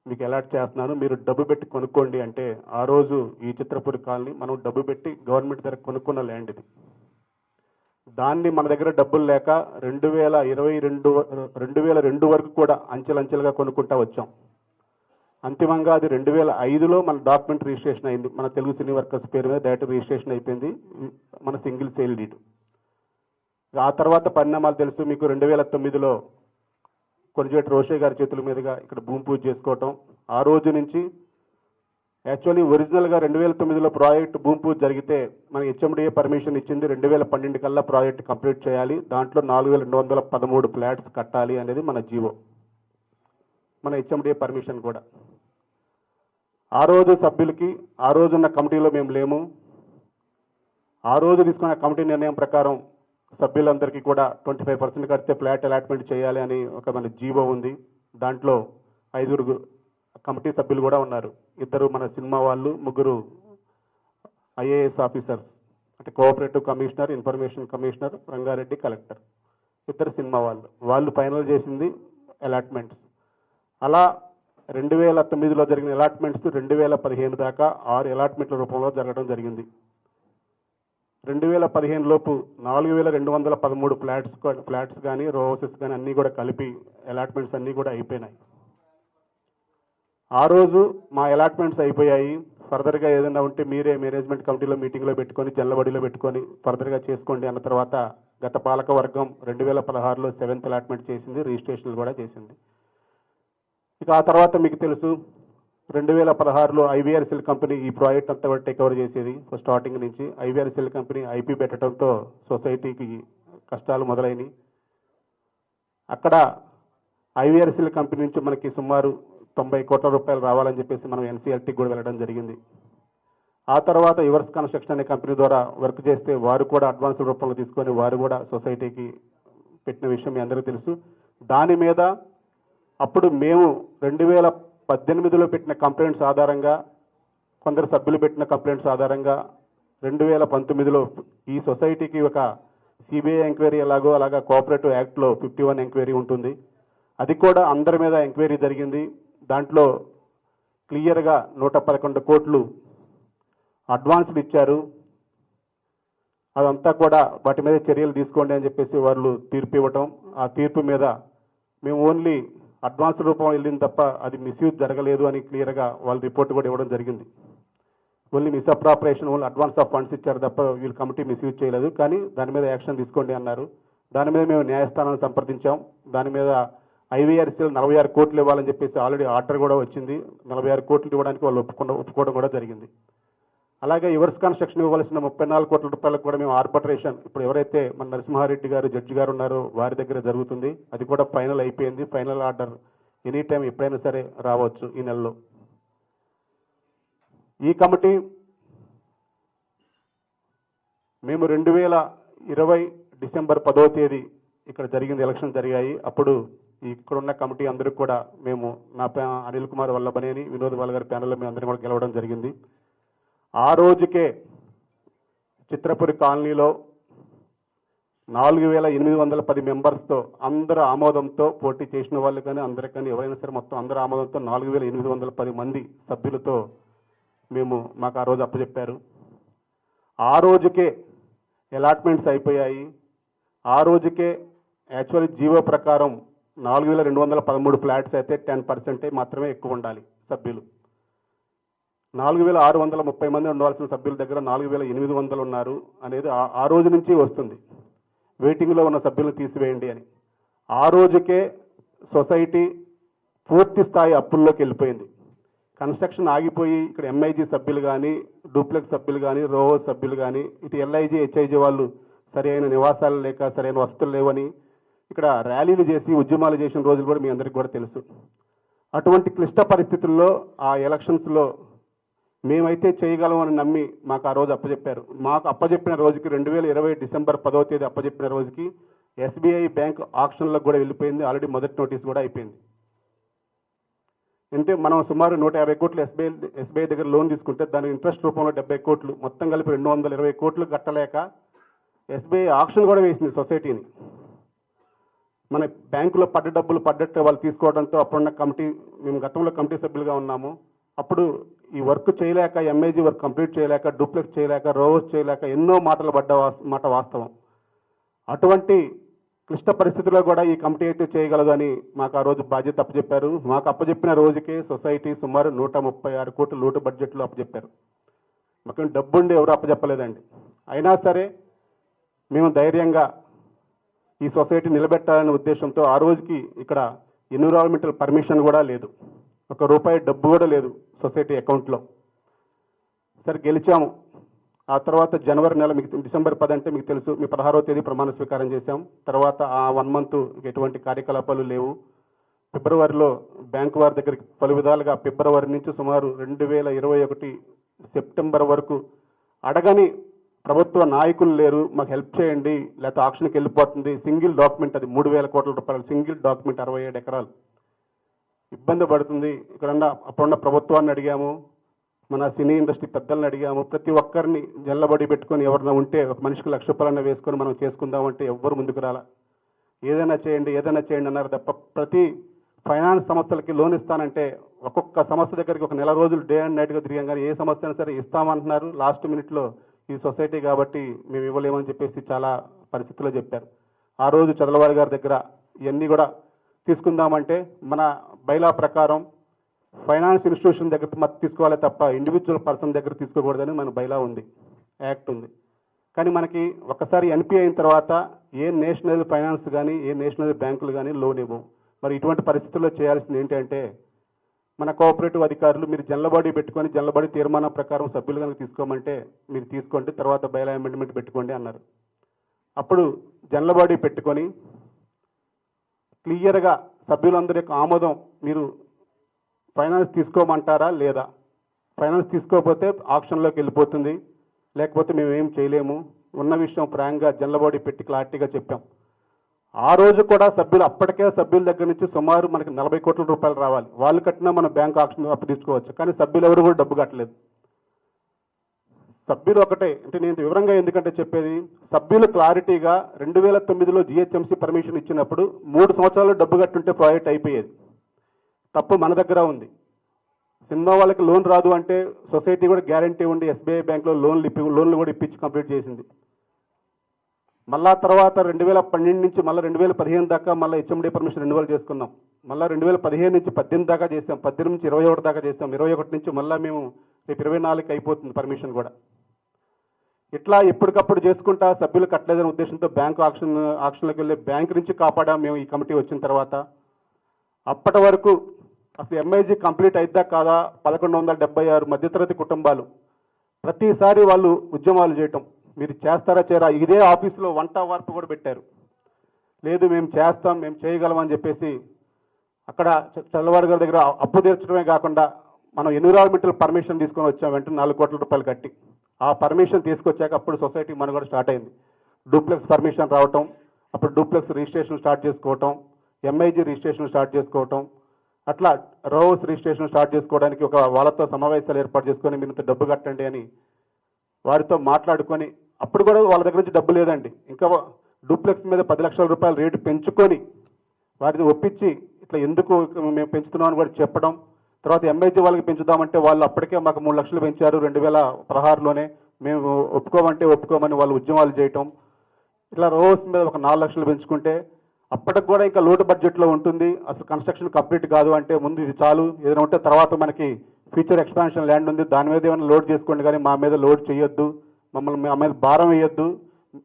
Speaker 4: మీకు అలాట్ చేస్తున్నాను, మీరు డబ్బు పెట్టి కొనుక్కోండి అంటే ఆ రోజు ఈ చిత్రపూర్ కాలనీ మనం డబ్బు పెట్టి గవర్నమెంట్ దగ్గర కొనుక్కున్న ల్యాండ్ ఇది. దాన్ని మన దగ్గర డబ్బులు లేక 2002 వరకు కూడా అంచెలంచెలుగా కొనుక్కుంటా వచ్చాం. అంతిమంగా అది 2005లో మన డాక్యుమెంట్ రిజిస్ట్రేషన్ అయింది. మన తెలుగు సినీ వర్కర్స్ పేరు మీద డైరెక్ట్ రిజిస్ట్రేషన్ అయిపోయింది, మన సింగిల్ సేల్ డీడ్. ఆ తర్వాత పరిణామాలు తెలుసు మీకు. 2009లో కొనిజేటి రోషయ్య గారి చేతుల మీదుగా ఇక్కడ భూమి పూజ చేసుకోవటం. ఆ రోజు నుంచి యాక్చువల్లీ ఒరిజినల్గా 2009లో ప్రాజెక్ట్ భూమి పూజ జరిగితే మన హెచ్ఎండిఏ పర్మిషన్ ఇచ్చింది 2012 కల్లా ప్రాజెక్ట్ కంప్లీట్ చేయాలి, దాంట్లో 4213 ఫ్లాట్స్ కట్టాలి అనేది మన జీవో, మన హెచ్ఎండిఏ పర్మిషన్ కూడా. ఆ రోజు సభ్యులకి ఆ రోజున్న కమిటీలో మేము లేము. ఆ రోజు తీసుకున్న కమిటీ నిర్ణయం ప్రకారం సభ్యులందరికీ కూడా 25% కడితే ఫ్లాట్ అలాట్మెంట్ చేయాలి అని ఒక మన జీవో ఉంది. దాంట్లో 5 కమిటీ సభ్యులు కూడా ఉన్నారు. 2 మన సినిమా వాళ్ళు, 3 ఐఏఎస్ ఆఫీసర్స్ అంటే cooperative commissioner, information commissioner, Rangareddy collector, 2 cinema వాళ్ళు ఫైనల్ చేసింది అలాట్మెంట్స్. అలా 2009లో జరిగిన అలాట్మెంట్స్ 2015 దాకా 6 అలాట్మెంట్ల రూపంలో జరగడం జరిగింది. 2015 లోపు 4213 ఫ్లాట్స్ కానీ రో హౌసెస్ కానీ అన్నీ కూడా కలిపి అలాట్మెంట్స్ అన్నీ కూడా అయిపోయినాయి. ఆ రోజు మా అలాట్మెంట్స్ అయిపోయాయి. ఫర్దర్గా ఏదైనా ఉంటే మీరే మేనేజ్మెంట్ కమిటీలో మీటింగ్లో పెట్టుకొని జల్లబడిలో పెట్టుకొని ఫర్దర్గా చేసుకోండి అన్న తర్వాత గత పాలక వర్గం 2016లో 7th అలాట్మెంట్ చేసింది, రిజిస్ట్రేషన్లు కూడా చేసింది. ఇక ఆ తర్వాత మీకు తెలుసు 2016లో ఐవీఆర్సీఎల్ కంపెనీ ఈ ప్రాజెక్ట్ అంతా కూడా టేక్ ఓవర్ చేసేది. స్టార్టింగ్ నుంచి ఐవీఆర్సీఎల్ కంపెనీ ఐపీ పెట్టడంతో సొసైటీకి కష్టాలు మొదలైనవి. అక్కడ ఐవీఆర్సీఎల్ కంపెనీ నుంచి మనకి సుమారు 90 కోట్ల రూపాయలు రావాలని చెప్పేసి మనం ఎన్సీఆర్టీకి కూడా వెళ్ళడం జరిగింది. ఆ తర్వాత యువర్స్ కన్స్ట్రక్షన్ అనే కంపెనీ ద్వారా వర్క్ చేస్తే వారు కూడా అడ్వాన్స్ రూపంలో తీసుకొని వారు కూడా సొసైటీకి పెట్టిన విషయం మీ అందరికీ తెలుసు. దాని మీద అప్పుడు మేము 2018లో పెట్టిన కంప్లైంట్స్ ఆధారంగా, కొందరు సభ్యులు పెట్టిన కంప్లైంట్స్ ఆధారంగా 2019లో ఈ సొసైటీకి ఒక సిబిఐ ఎంక్వైరీ ఎలాగో అలాగా కోఆపరేటివ్ యాక్ట్లో 51 ఎంక్వైరీ ఉంటుంది. అది కూడా అందరి మీద ఎంక్వైరీ జరిగింది. దాంట్లో క్లియర్గా 111 కోట్లు అడ్వాన్స్లు ఇచ్చారు. అదంతా కూడా వాటి మీద చర్యలు తీసుకోండి అని చెప్పేసి వాళ్ళు తీర్పు ఇవ్వటం. ఆ తీర్పు మీద మేము ఓన్లీ అడ్వాన్స్ రూపం వెళ్ళింది తప్ప అది మిస్యూజ్ జరగలేదు అని క్లియర్గా వాళ్ళు రిపోర్ట్ కూడా ఇవ్వడం జరిగింది. Only misappropriation, only advance of funds ఇచ్చారు తప్ప వీళ్ళు కమిటీ మిస్యూజ్ చేయలేదు, కానీ దాని మీద యాక్షన్ తీసుకోండి అన్నారు. దాని మీద మేము న్యాయస్థానాన్ని సంప్రదించాం. దాని మీద ఐవీఆర్సీఎల్ 46 కోట్లు ఇవ్వాలని చెప్పేసి ఆల్రెడీ ఆర్డర్ కూడా వచ్చింది. 46 కోట్లు ఇవ్వడానికి వాళ్ళు ఒప్పుకోవడం కూడా జరిగింది. అలాగే యువర్స్ కన్స్ట్రక్షన్ ఇవ్వాల్సిన 34 కోట్ల రూపాయలకు కూడా మేము ఆర్బిట్రేషన్ ఇప్పుడు ఎవరైతే మన నరసింహారెడ్డి గారు జడ్జి గారు ఉన్నారో వారి దగ్గర జరుగుతుంది. అది కూడా ఫైనల్ అయిపోయింది. ఫైనల్ ఆర్డర్ ఎనీ టైం ఎప్పుడైనా సరే రావచ్చు ఈ నెలలో. ఈ కమిటీ మేము 2020 డిసెంబర్ 10వ తేదీ ఇక్కడ జరిగింది, ఎలక్షన్ జరిగాయి. అప్పుడు ఇక్కడున్న కమిటీ అందరికీ కూడా మేము అనిల్ కుమార్ వల్లభనేని, వినోద్ వాళ్ళ గారి ప్యానల్లో మేము అందరం కూడా గెలవడం జరిగింది. ఆ రోజుకే చిత్రపురి కాలనీలో 4810 మెంబర్స్తో అందరూ ఆమోదంతో పోటీ చేసిన వాళ్ళు కానీ అందరికీ ఎవరైనా సరే మొత్తం అందరూ ఆమోదంతో 4810 మంది సభ్యులతో మాకు ఆ రోజు అప్పచెప్పారు. ఆ రోజుకే అలాట్మెంట్స్ అయిపోయాయి. ఆ రోజుకే యాక్చువల్లీ జీవో ప్రకారం 4213 ఫ్లాట్స్ అయితే 10% మాత్రమే ఎక్కువ ఉండాలి సభ్యులు. 4630 మంది ఉండవలసిన సభ్యుల దగ్గర 4800 ఉన్నారు అనేది ఆ రోజు నుంచి వస్తుంది. వెయిటింగ్లో ఉన్న సభ్యులను తీసివేయండి అని. ఆ రోజుకే సొసైటీ పూర్తి స్థాయి అప్పుల్లోకి వెళ్ళిపోయింది. కన్స్ట్రక్షన్ ఆగిపోయి ఇక్కడ ఎంఐజీ సభ్యులు కానీ, డూప్లెక్స్ సభ్యులు కానీ, రోవో సభ్యులు కానీ, ఇటు ఎల్ఐజీ హెచ్ఐజీ వాళ్ళు సరైన నివాసాలు లేక సరైన వసతులు లేవని ఇక్కడ ర్యాలీలు చేసి ఉద్యమాలు చేసిన రోజులు కూడా మీ అందరికీ కూడా తెలుసు. అటువంటి క్లిష్ట పరిస్థితుల్లో ఆ ఎలక్షన్స్లో మేమైతే చేయగలమని నమ్మి మాకు ఆ రోజు అప్పచెప్పారు. మాకు అప్పచెప్పిన రోజుకి 2020 డిసెంబర్ 10వ తేదీ అప్పచెప్పిన రోజుకి ఎస్బీఐ బ్యాంక్ ఆక్షన్లకు కూడా వెళ్ళిపోయింది. ఆల్రెడీ మొదటి నోటీస్ కూడా అయిపోయింది. అంటే మనం సుమారు 150 కోట్లు ఎస్బీఐ దగ్గర లోన్ తీసుకుంటే దాని ఇంట్రెస్ట్ రూపంలో 70 కోట్లు, మొత్తం కలిపి 220 కోట్లు కట్టలేక ఎస్బీఐ ఆక్షన్ కూడా వేసింది సొసైటీని. మన బ్యాంకులో పడ్డ డబ్బులు పడ్డట్టు వాళ్ళు తీసుకోవడంతో అప్పుడున్న కమిటీ, మేము గతంలో కమిటీ సభ్యులుగా ఉన్నాము, అప్పుడు ఈ వర్క్ చేయలేక, ఎంఐజీ వర్క్ కంప్లీట్ చేయలేక, డూప్లెక్స్ చేయలేక, రోవర్స్ చేయలేక ఎన్నో మాటలు పడ్డ మాట వాస్తవం. అటువంటి క్లిష్ట పరిస్థితుల్లో కూడా ఈ కమిటీ అయితే చేయగలదు అని మాకు ఆ రోజు బాధ్యత అప్పచెప్పారు. మాకు అప్పచెప్పిన రోజుకే సొసైటీ సుమారు 136 కోట్ల లోటు బడ్జెట్లో అప్పచెప్పారు. మాకు డబ్బుండి ఎవరు అప్పచెప్పలేదండి. అయినా సరే మేము ధైర్యంగా ఈ సొసైటీ నిలబెట్టాలనే ఉద్దేశంతో ఆ రోజుకి ఇక్కడ ఎన్విరాన్మెంటల్ పర్మిషన్ కూడా లేదు, ₹1 డబ్బు కూడా లేదు సొసైటీ అకౌంట్లో. సరే గెలిచాము. ఆ తర్వాత జనవరి నెల, మీకు డిసెంబర్ 10 అంటే మీకు తెలుసు, మీ 16వ తేదీ ప్రమాణ స్వీకారం చేశాం. తర్వాత ఆ 1 మంత్ ఎటువంటి కార్యకలాపాలు లేవు. ఫిబ్రవరిలో బ్యాంకు వారి దగ్గరికి పలు విధాలుగా ఫిబ్రవరి నుంచి సుమారు 2021 సెప్టెంబర్ వరకు అడగని ప్రభుత్వ నాయకులు లేరు, మాకు హెల్ప్ చేయండి లేకపోతే ఆక్షన్కి వెళ్ళిపోతుంది. సింగిల్ డాక్యుమెంట్, అది 3000 కోట్ల రూపాయలు సింగిల్ డాక్యుమెంట్, 67 ఎకరాలు, ఇబ్బంది పడుతుంది. ఇక్కడన్నా అప్పుడున్న ప్రభుత్వాన్ని అడిగాము, మన సినీ ఇండస్ట్రీ పెద్దలను అడిగాము, ప్రతి ఒక్కరిని జల్లబడి పెట్టుకొని ఎవరైనా ఉంటే ఒక మనిషికి ₹1,00,000 వేసుకొని మనం చేసుకుందామంటే ఎవ్వరు ముందుకు రాలా. ఏదైనా చేయండి అన్నారు తప్ప ప్రతి ఫైనాన్స్ సంస్థలకి లోన్ ఇస్తానంటే ఒక్కొక్క సంస్థ దగ్గరికి ఒక నెల రోజులు డే అండ్ నైట్గా తిరిగాం, కానీ ఏ సంస్థ అయినా సరే ఇస్తామంటున్నారు. లాస్ట్ మినిట్లో ఈ సొసైటీ కాబట్టి మేము ఇవ్వలేమని చెప్పేసి చాలా పరిస్థితుల్లో చెప్పారు. ఆ రోజు చదలవాడి గారి దగ్గర ఇవన్నీ కూడా తీసుకుందామంటే మన బైలా ప్రకారం ఫైనాన్స్ ఇన్స్టిట్యూషన్ దగ్గర మద్దతు తీసుకోవాలి తప్ప ఇండివిజువల్ పర్సన్ దగ్గర తీసుకోకూడదని మన బైలా ఉంది, యాక్ట్ ఉంది. కానీ మనకి ఒకసారి ఎన్పీ అయిన తర్వాత ఏ నేషనల్ ఫైనాన్స్ కానీ ఏ నేషనల్ బ్యాంకులు కానీ లోన్ ఇవ్వవు. మరి ఇటువంటి పరిస్థితుల్లో చేయాల్సింది ఏంటంటే మన కోఆపరేటివ్ అధికారులు మీరు జల్లబాడీ పెట్టుకొని జల్లబాడీ తీర్మానం ప్రకారం సభ్యులు కనుక తీసుకోమంటే మీరు తీసుకోండి, తర్వాత బైలా అమెండ్మెంట్ పెట్టుకోండి అన్నారు. అప్పుడు జల్లబాడీ పెట్టుకొని క్లియర్గా సభ్యులందరి యొక్క ఆమోదం, మీరు ఫైనాన్స్ తీసుకోమంటారా లేదా, ఫైనాన్స్ తీసుకోకపోతే ఆక్షన్లోకి వెళ్ళిపోతుంది, లేకపోతే మేము ఏం చేయలేము ఉన్న విషయం ఫ్రాంక్గా జల్లబాడీ పెట్టి క్లారిటీగా చెప్పాం. ఆ రోజు కూడా సభ్యులు, అప్పటికే సభ్యుల దగ్గర నుంచి సుమారు మనకి 40 కోట్ల రూపాయలు రావాలి, వాళ్ళు కట్టినా మన బ్యాంక్ ఆక్షన్ అప్పు తీసుకోవచ్చు. కానీ సభ్యులు ఎవరు కూడా డబ్బు కట్టలేదు. సభ్యులు ఒకటే, అంటే నేను వివరంగా ఎందుకంటే చెప్పేది, సభ్యులు క్లారిటీగా 2009లో జిహెచ్ఎంసీ పర్మిషన్ ఇచ్చినప్పుడు 3 సంవత్సరాలు డబ్బు కట్టుంటే ప్రాజెక్ట్ అయిపోయేది. తప్పు మన దగ్గర ఉంది. సినిమా వాళ్ళకి లోన్ రాదు అంటే సొసైటీ కూడా గ్యారంటీ ఉండి ఎస్బీఐ బ్యాంక్లో లోన్లు కూడా ఇప్పించి కంప్లీట్ చేసింది. మళ్ళా తర్వాత 2012 నుంచి మళ్ళీ 2015 దాకా మళ్ళీ హెచ్ఎండి పర్మిషన్ రెన్యువల్ చేసుకున్నాం. మళ్ళీ 2015 నుంచి 18 దాకా చేసాం, 18 నుంచి 21 దాకా చేసాం, 21 నుంచి మళ్ళీ మేము రేపు 24కి అయిపోతుంది పర్మిషన్ కూడా. ఇట్లా ఎప్పటికప్పుడు చేసుకుంటా సభ్యులు కట్టలేదనే ఉద్దేశంతో బ్యాంకు ఆక్షన్లోకి వెళ్ళి బ్యాంకు నుంచి కాపాడాం మేము ఈ కమిటీ వచ్చిన తర్వాత. అప్పటి వరకు అసలు ఎంఐజీ కంప్లీట్ అయిద్దా కాదా 1176 మధ్యతరగతి కుటుంబాలు ప్రతిసారి వాళ్ళు ఉద్యమాలు చేయటం, మీరు చేస్తారా చేయరా, ఇదే ఆఫీసులో వంట వార్పు కూడా పెట్టారు. లేదు మేము చేస్తాం, మేము చేయగలమని చెప్పేసి అక్కడ చల్లవాడి గారి దగ్గర అప్పు తీర్చడమే కాకుండా మనం ఎన్విరాన్మెంటల్ పర్మిషన్ తీసుకొని వచ్చాం, వెంటనే 4 కోట్ల రూపాయలు కట్టి. ఆ పర్మిషన్ తీసుకొచ్చాక అప్పుడు సొసైటీ మన కూడా స్టార్ట్ అయింది. డూప్లెక్స్ పర్మిషన్ రావటం, అప్పుడు డూప్లెక్స్ రిజిస్ట్రేషన్ స్టార్ట్ చేసుకోవటం, ఎంఐజీ రిజిస్ట్రేషన్ స్టార్ట్ చేసుకోవటం, అట్లా రోస్ రిజిస్ట్రేషన్ స్టార్ట్ చేసుకోవడానికి ఒక వాళ్ళతో సమావేశాలు ఏర్పాటు చేసుకొని మీరు ఇంత డబ్బు కట్టండి అని వారితో మాట్లాడుకొని, అప్పుడు కూడా వాళ్ళ దగ్గర నుంచి డబ్బు లేదండి, ఇంకా డూప్లెక్స్ మీద 10 లక్షల రూపాయలు రేటు పెంచుకొని వారిని ఒప్పించి ఇట్లా ఎందుకు మేము పెంచుతున్నామని కూడా చెప్పడం. తర్వాత ఎంఐజీ వాళ్ళకి పెంచుదామంటే వాళ్ళు అప్పటికే మాకు 3 లక్షలు పెంచారు 2016లోనే, మేము ఒప్పుకోమని వాళ్ళు ఉద్యమాలు చేయటం. ఇట్లా రోస్ మీద ఒక 4 లక్షలు పెంచుకుంటే అప్పటికి కూడా ఇంకా లోటు బడ్జెట్లో ఉంటుంది, అసలు కన్స్ట్రక్షన్ కంప్లీట్ కాదు అంటే ముందు ఇది చాలు, ఏదైనా ఉంటే తర్వాత మనకి ఫ్యూచర్ ఎక్స్పాన్షన్ ల్యాండ్ ఉంది, దాని మీద ఏమైనా లోడ్ చేసుకోండి, కానీ మా మీద లోడ్ చేయొద్దు, మా మీద భారం వేయొద్దు,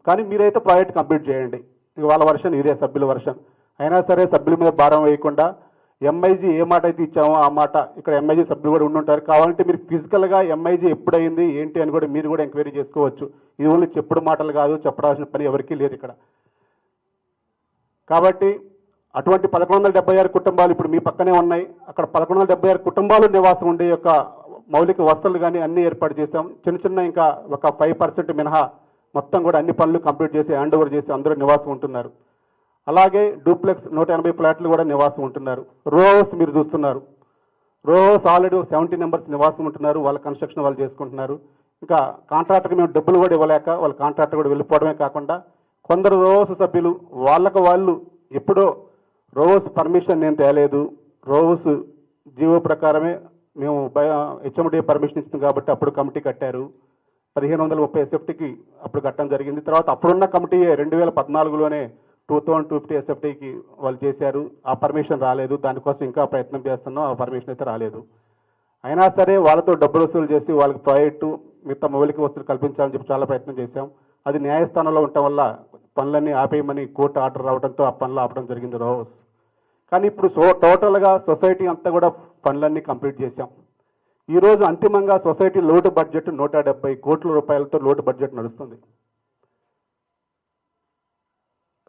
Speaker 4: కానీ మీరైతే ప్రాజెక్ట్ కంప్లీట్ చేయండి. ఇక వాళ్ళ వర్షన్ ఇదే, సభ్యుల వర్షన్. అయినా సరే సభ్యుల మీద భారం వేయకుండా ఎంఐజీ ఏ మాట అయితే ఇచ్చామో ఆ మాట, ఇక్కడ ఎంఐజీ సభ్యులు కూడా ఉండుంటారు, కావాలంటే మీరు ఫిజికల్గా ఎంఐజీ ఎప్పుడైంది ఏంటి అని కూడా మీరు కూడా ఎంక్వైరీ చేసుకోవచ్చు. ఇది ఓన్లీ చెప్పుడు మాటలు కాదు, చెప్పడాల్సిన పని ఎవరికీ లేదు ఇక్కడ. కాబట్టి అటువంటి 1176 కుటుంబాలు ఇప్పుడు మీ పక్కనే ఉన్నాయి. అక్కడ 1176 కుటుంబాలు నివాసం ఉండే యొక్క మౌలిక వసతులు కానీ అన్ని ఏర్పాటు చేశాం. చిన్న చిన్న ఇంకా ఒక 5% మినహా మొత్తం కూడా అన్ని పనులు కంప్లీట్ చేసి హ్యాండ్ ఓవర్ చేసి అందరూ నివాసం ఉంటున్నారు. అలాగే డూప్లెక్స్ 180 ఫ్లాట్లు కూడా నివాసం ఉంటున్నారు. రో హౌస్ మీరు చూస్తున్నారు. రో హౌస్ ఆల్రెడీ 70 మెంబర్స్ నివాసం ఉంటున్నారు. వాళ్ళ కన్స్ట్రక్షన్ వాళ్ళు చేసుకుంటున్నారు. ఇంకా కాంట్రాక్టర్కి మేము డబ్బులు కూడా ఇవ్వలేక వాళ్ళ కాంట్రాక్టర్ కూడా వెళ్ళిపోవడమే కాకుండా కొందరు రో హౌస్ సభ్యులు వాళ్ళకు వాళ్ళు ఎప్పుడో రో హౌస్ పర్మిషన్ నేను తేలేదు, రో హౌస్ జీవో ప్రకారమే మేము హెచ్ఎండిఏ పర్మిషన్ ఇస్తుంది కాబట్టి అప్పుడు కమిటీ కట్టారు. 1530 ఎస్ఎఫ్టీకి అప్పుడు కట్టడం జరిగింది. తర్వాత అప్పుడున్న కమిటీ 2014లోనే 2250 ఎస్ఎఫ్టీకి వాళ్ళు చేశారు. ఆ పర్మిషన్ రాలేదు, దానికోసం ఇంకా ప్రయత్నం చేస్తున్నాం, ఆ పర్మిషన్ అయితే రాలేదు. అయినా సరే వాళ్ళతో డబ్బులు వసూలు చేసి వాళ్ళకి ప్రాజెక్టు మిగతా మౌలిక వస్తువులు కల్పించాలని చెప్పి చాలా ప్రయత్నం చేశాం. అది న్యాయస్థానంలో ఉండటం వల్ల పనులన్నీ ఆపేయమని కోర్టు ఆర్డర్ రావడంతో ఆ పనులు ఆపడం జరిగింది రో హౌస్. కానీ ఇప్పుడు టోటల్గా సొసైటీ అంతా కూడా పనులన్నీ కంప్లీట్ చేశాం. ఈరోజు అంతిమంగా సొసైటీ లోటు బడ్జెట్ 170 కోట్ల రూపాయలతో లోటు బడ్జెట్ నడుస్తుంది.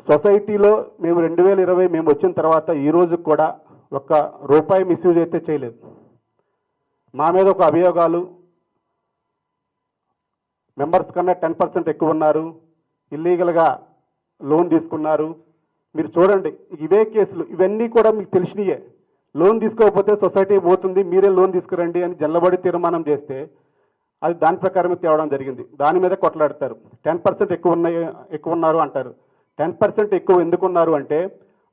Speaker 4: సొసైటీలో మేము 2020 మేము వచ్చిన తర్వాత ఈ రోజు కూడా ఒక్క రూపాయి మిస్యూజ్ అయితే చేయలేదు. మా మీద ఒక అభియోగాలు, మెంబర్స్ కన్నా 10% ఎక్కువ ఉన్నారు, ఇల్లీగల్గా లోన్ తీసుకున్నారు. మీరు చూడండి, ఇవే కేసులు, ఇవన్నీ కూడా మీకు తెలిసినయే. లోన్ తీసుకోకపోతే సొసైటీ పోతుంది, మీరే లోన్ తీసుకురండి అని జల్లబడి తీర్మానం చేస్తే అది దాని ప్రకారమే తేవడం జరిగింది. దాని మీద కొట్లాడతారు. 10% ఎక్కువ ఉన్నారు అంటారు. 10% ఎక్కువ ఎందుకున్నారు అంటే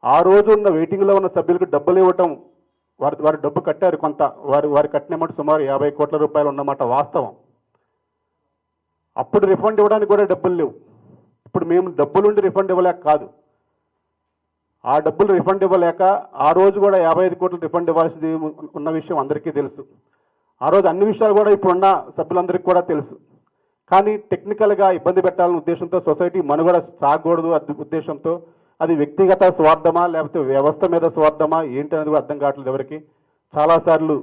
Speaker 4: ఆ రోజు ఉన్న వెయిటింగ్లో ఉన్న సభ్యులకు డబ్బులు ఇవ్వటం, వారు డబ్బు కట్టారు కొంత, వారు కట్టిన అమౌంట్ సుమారు 50 కోట్ల రూపాయలు ఉన్నమాట వాస్తవం. అప్పుడు రిఫండ్ ఇవ్వడానికి కూడా డబ్బులు లేవు. ఇప్పుడు మేము డబ్బులుండి రిఫండ్ ఇవ్వలేక కాదు, ఆ డబ్బులు రిఫండ్ ఇవ్వలేక ఆ రోజు కూడా 55 కోట్లు రిఫండ్ ఇవ్వాల్సింది ఉన్న విషయం అందరికీ తెలుసు. ఆ రోజు అన్ని విషయాలు కూడా ఇప్పుడున్న సభ్యులందరికీ కూడా తెలుసు. కానీ టెక్నికల్గా ఇబ్బంది పెట్టాలనే ఉద్దేశంతో సొసైటీ మనుగడ సాగకూడదు ఉద్దేశంతో, అది వ్యక్తిగత స్వార్థమా లేకపోతే వ్యవస్థ మీద స్వార్థమా ఏంటి అనేది కూడా అర్థం కావట్లేదు ఎవరికి. చాలాసార్లు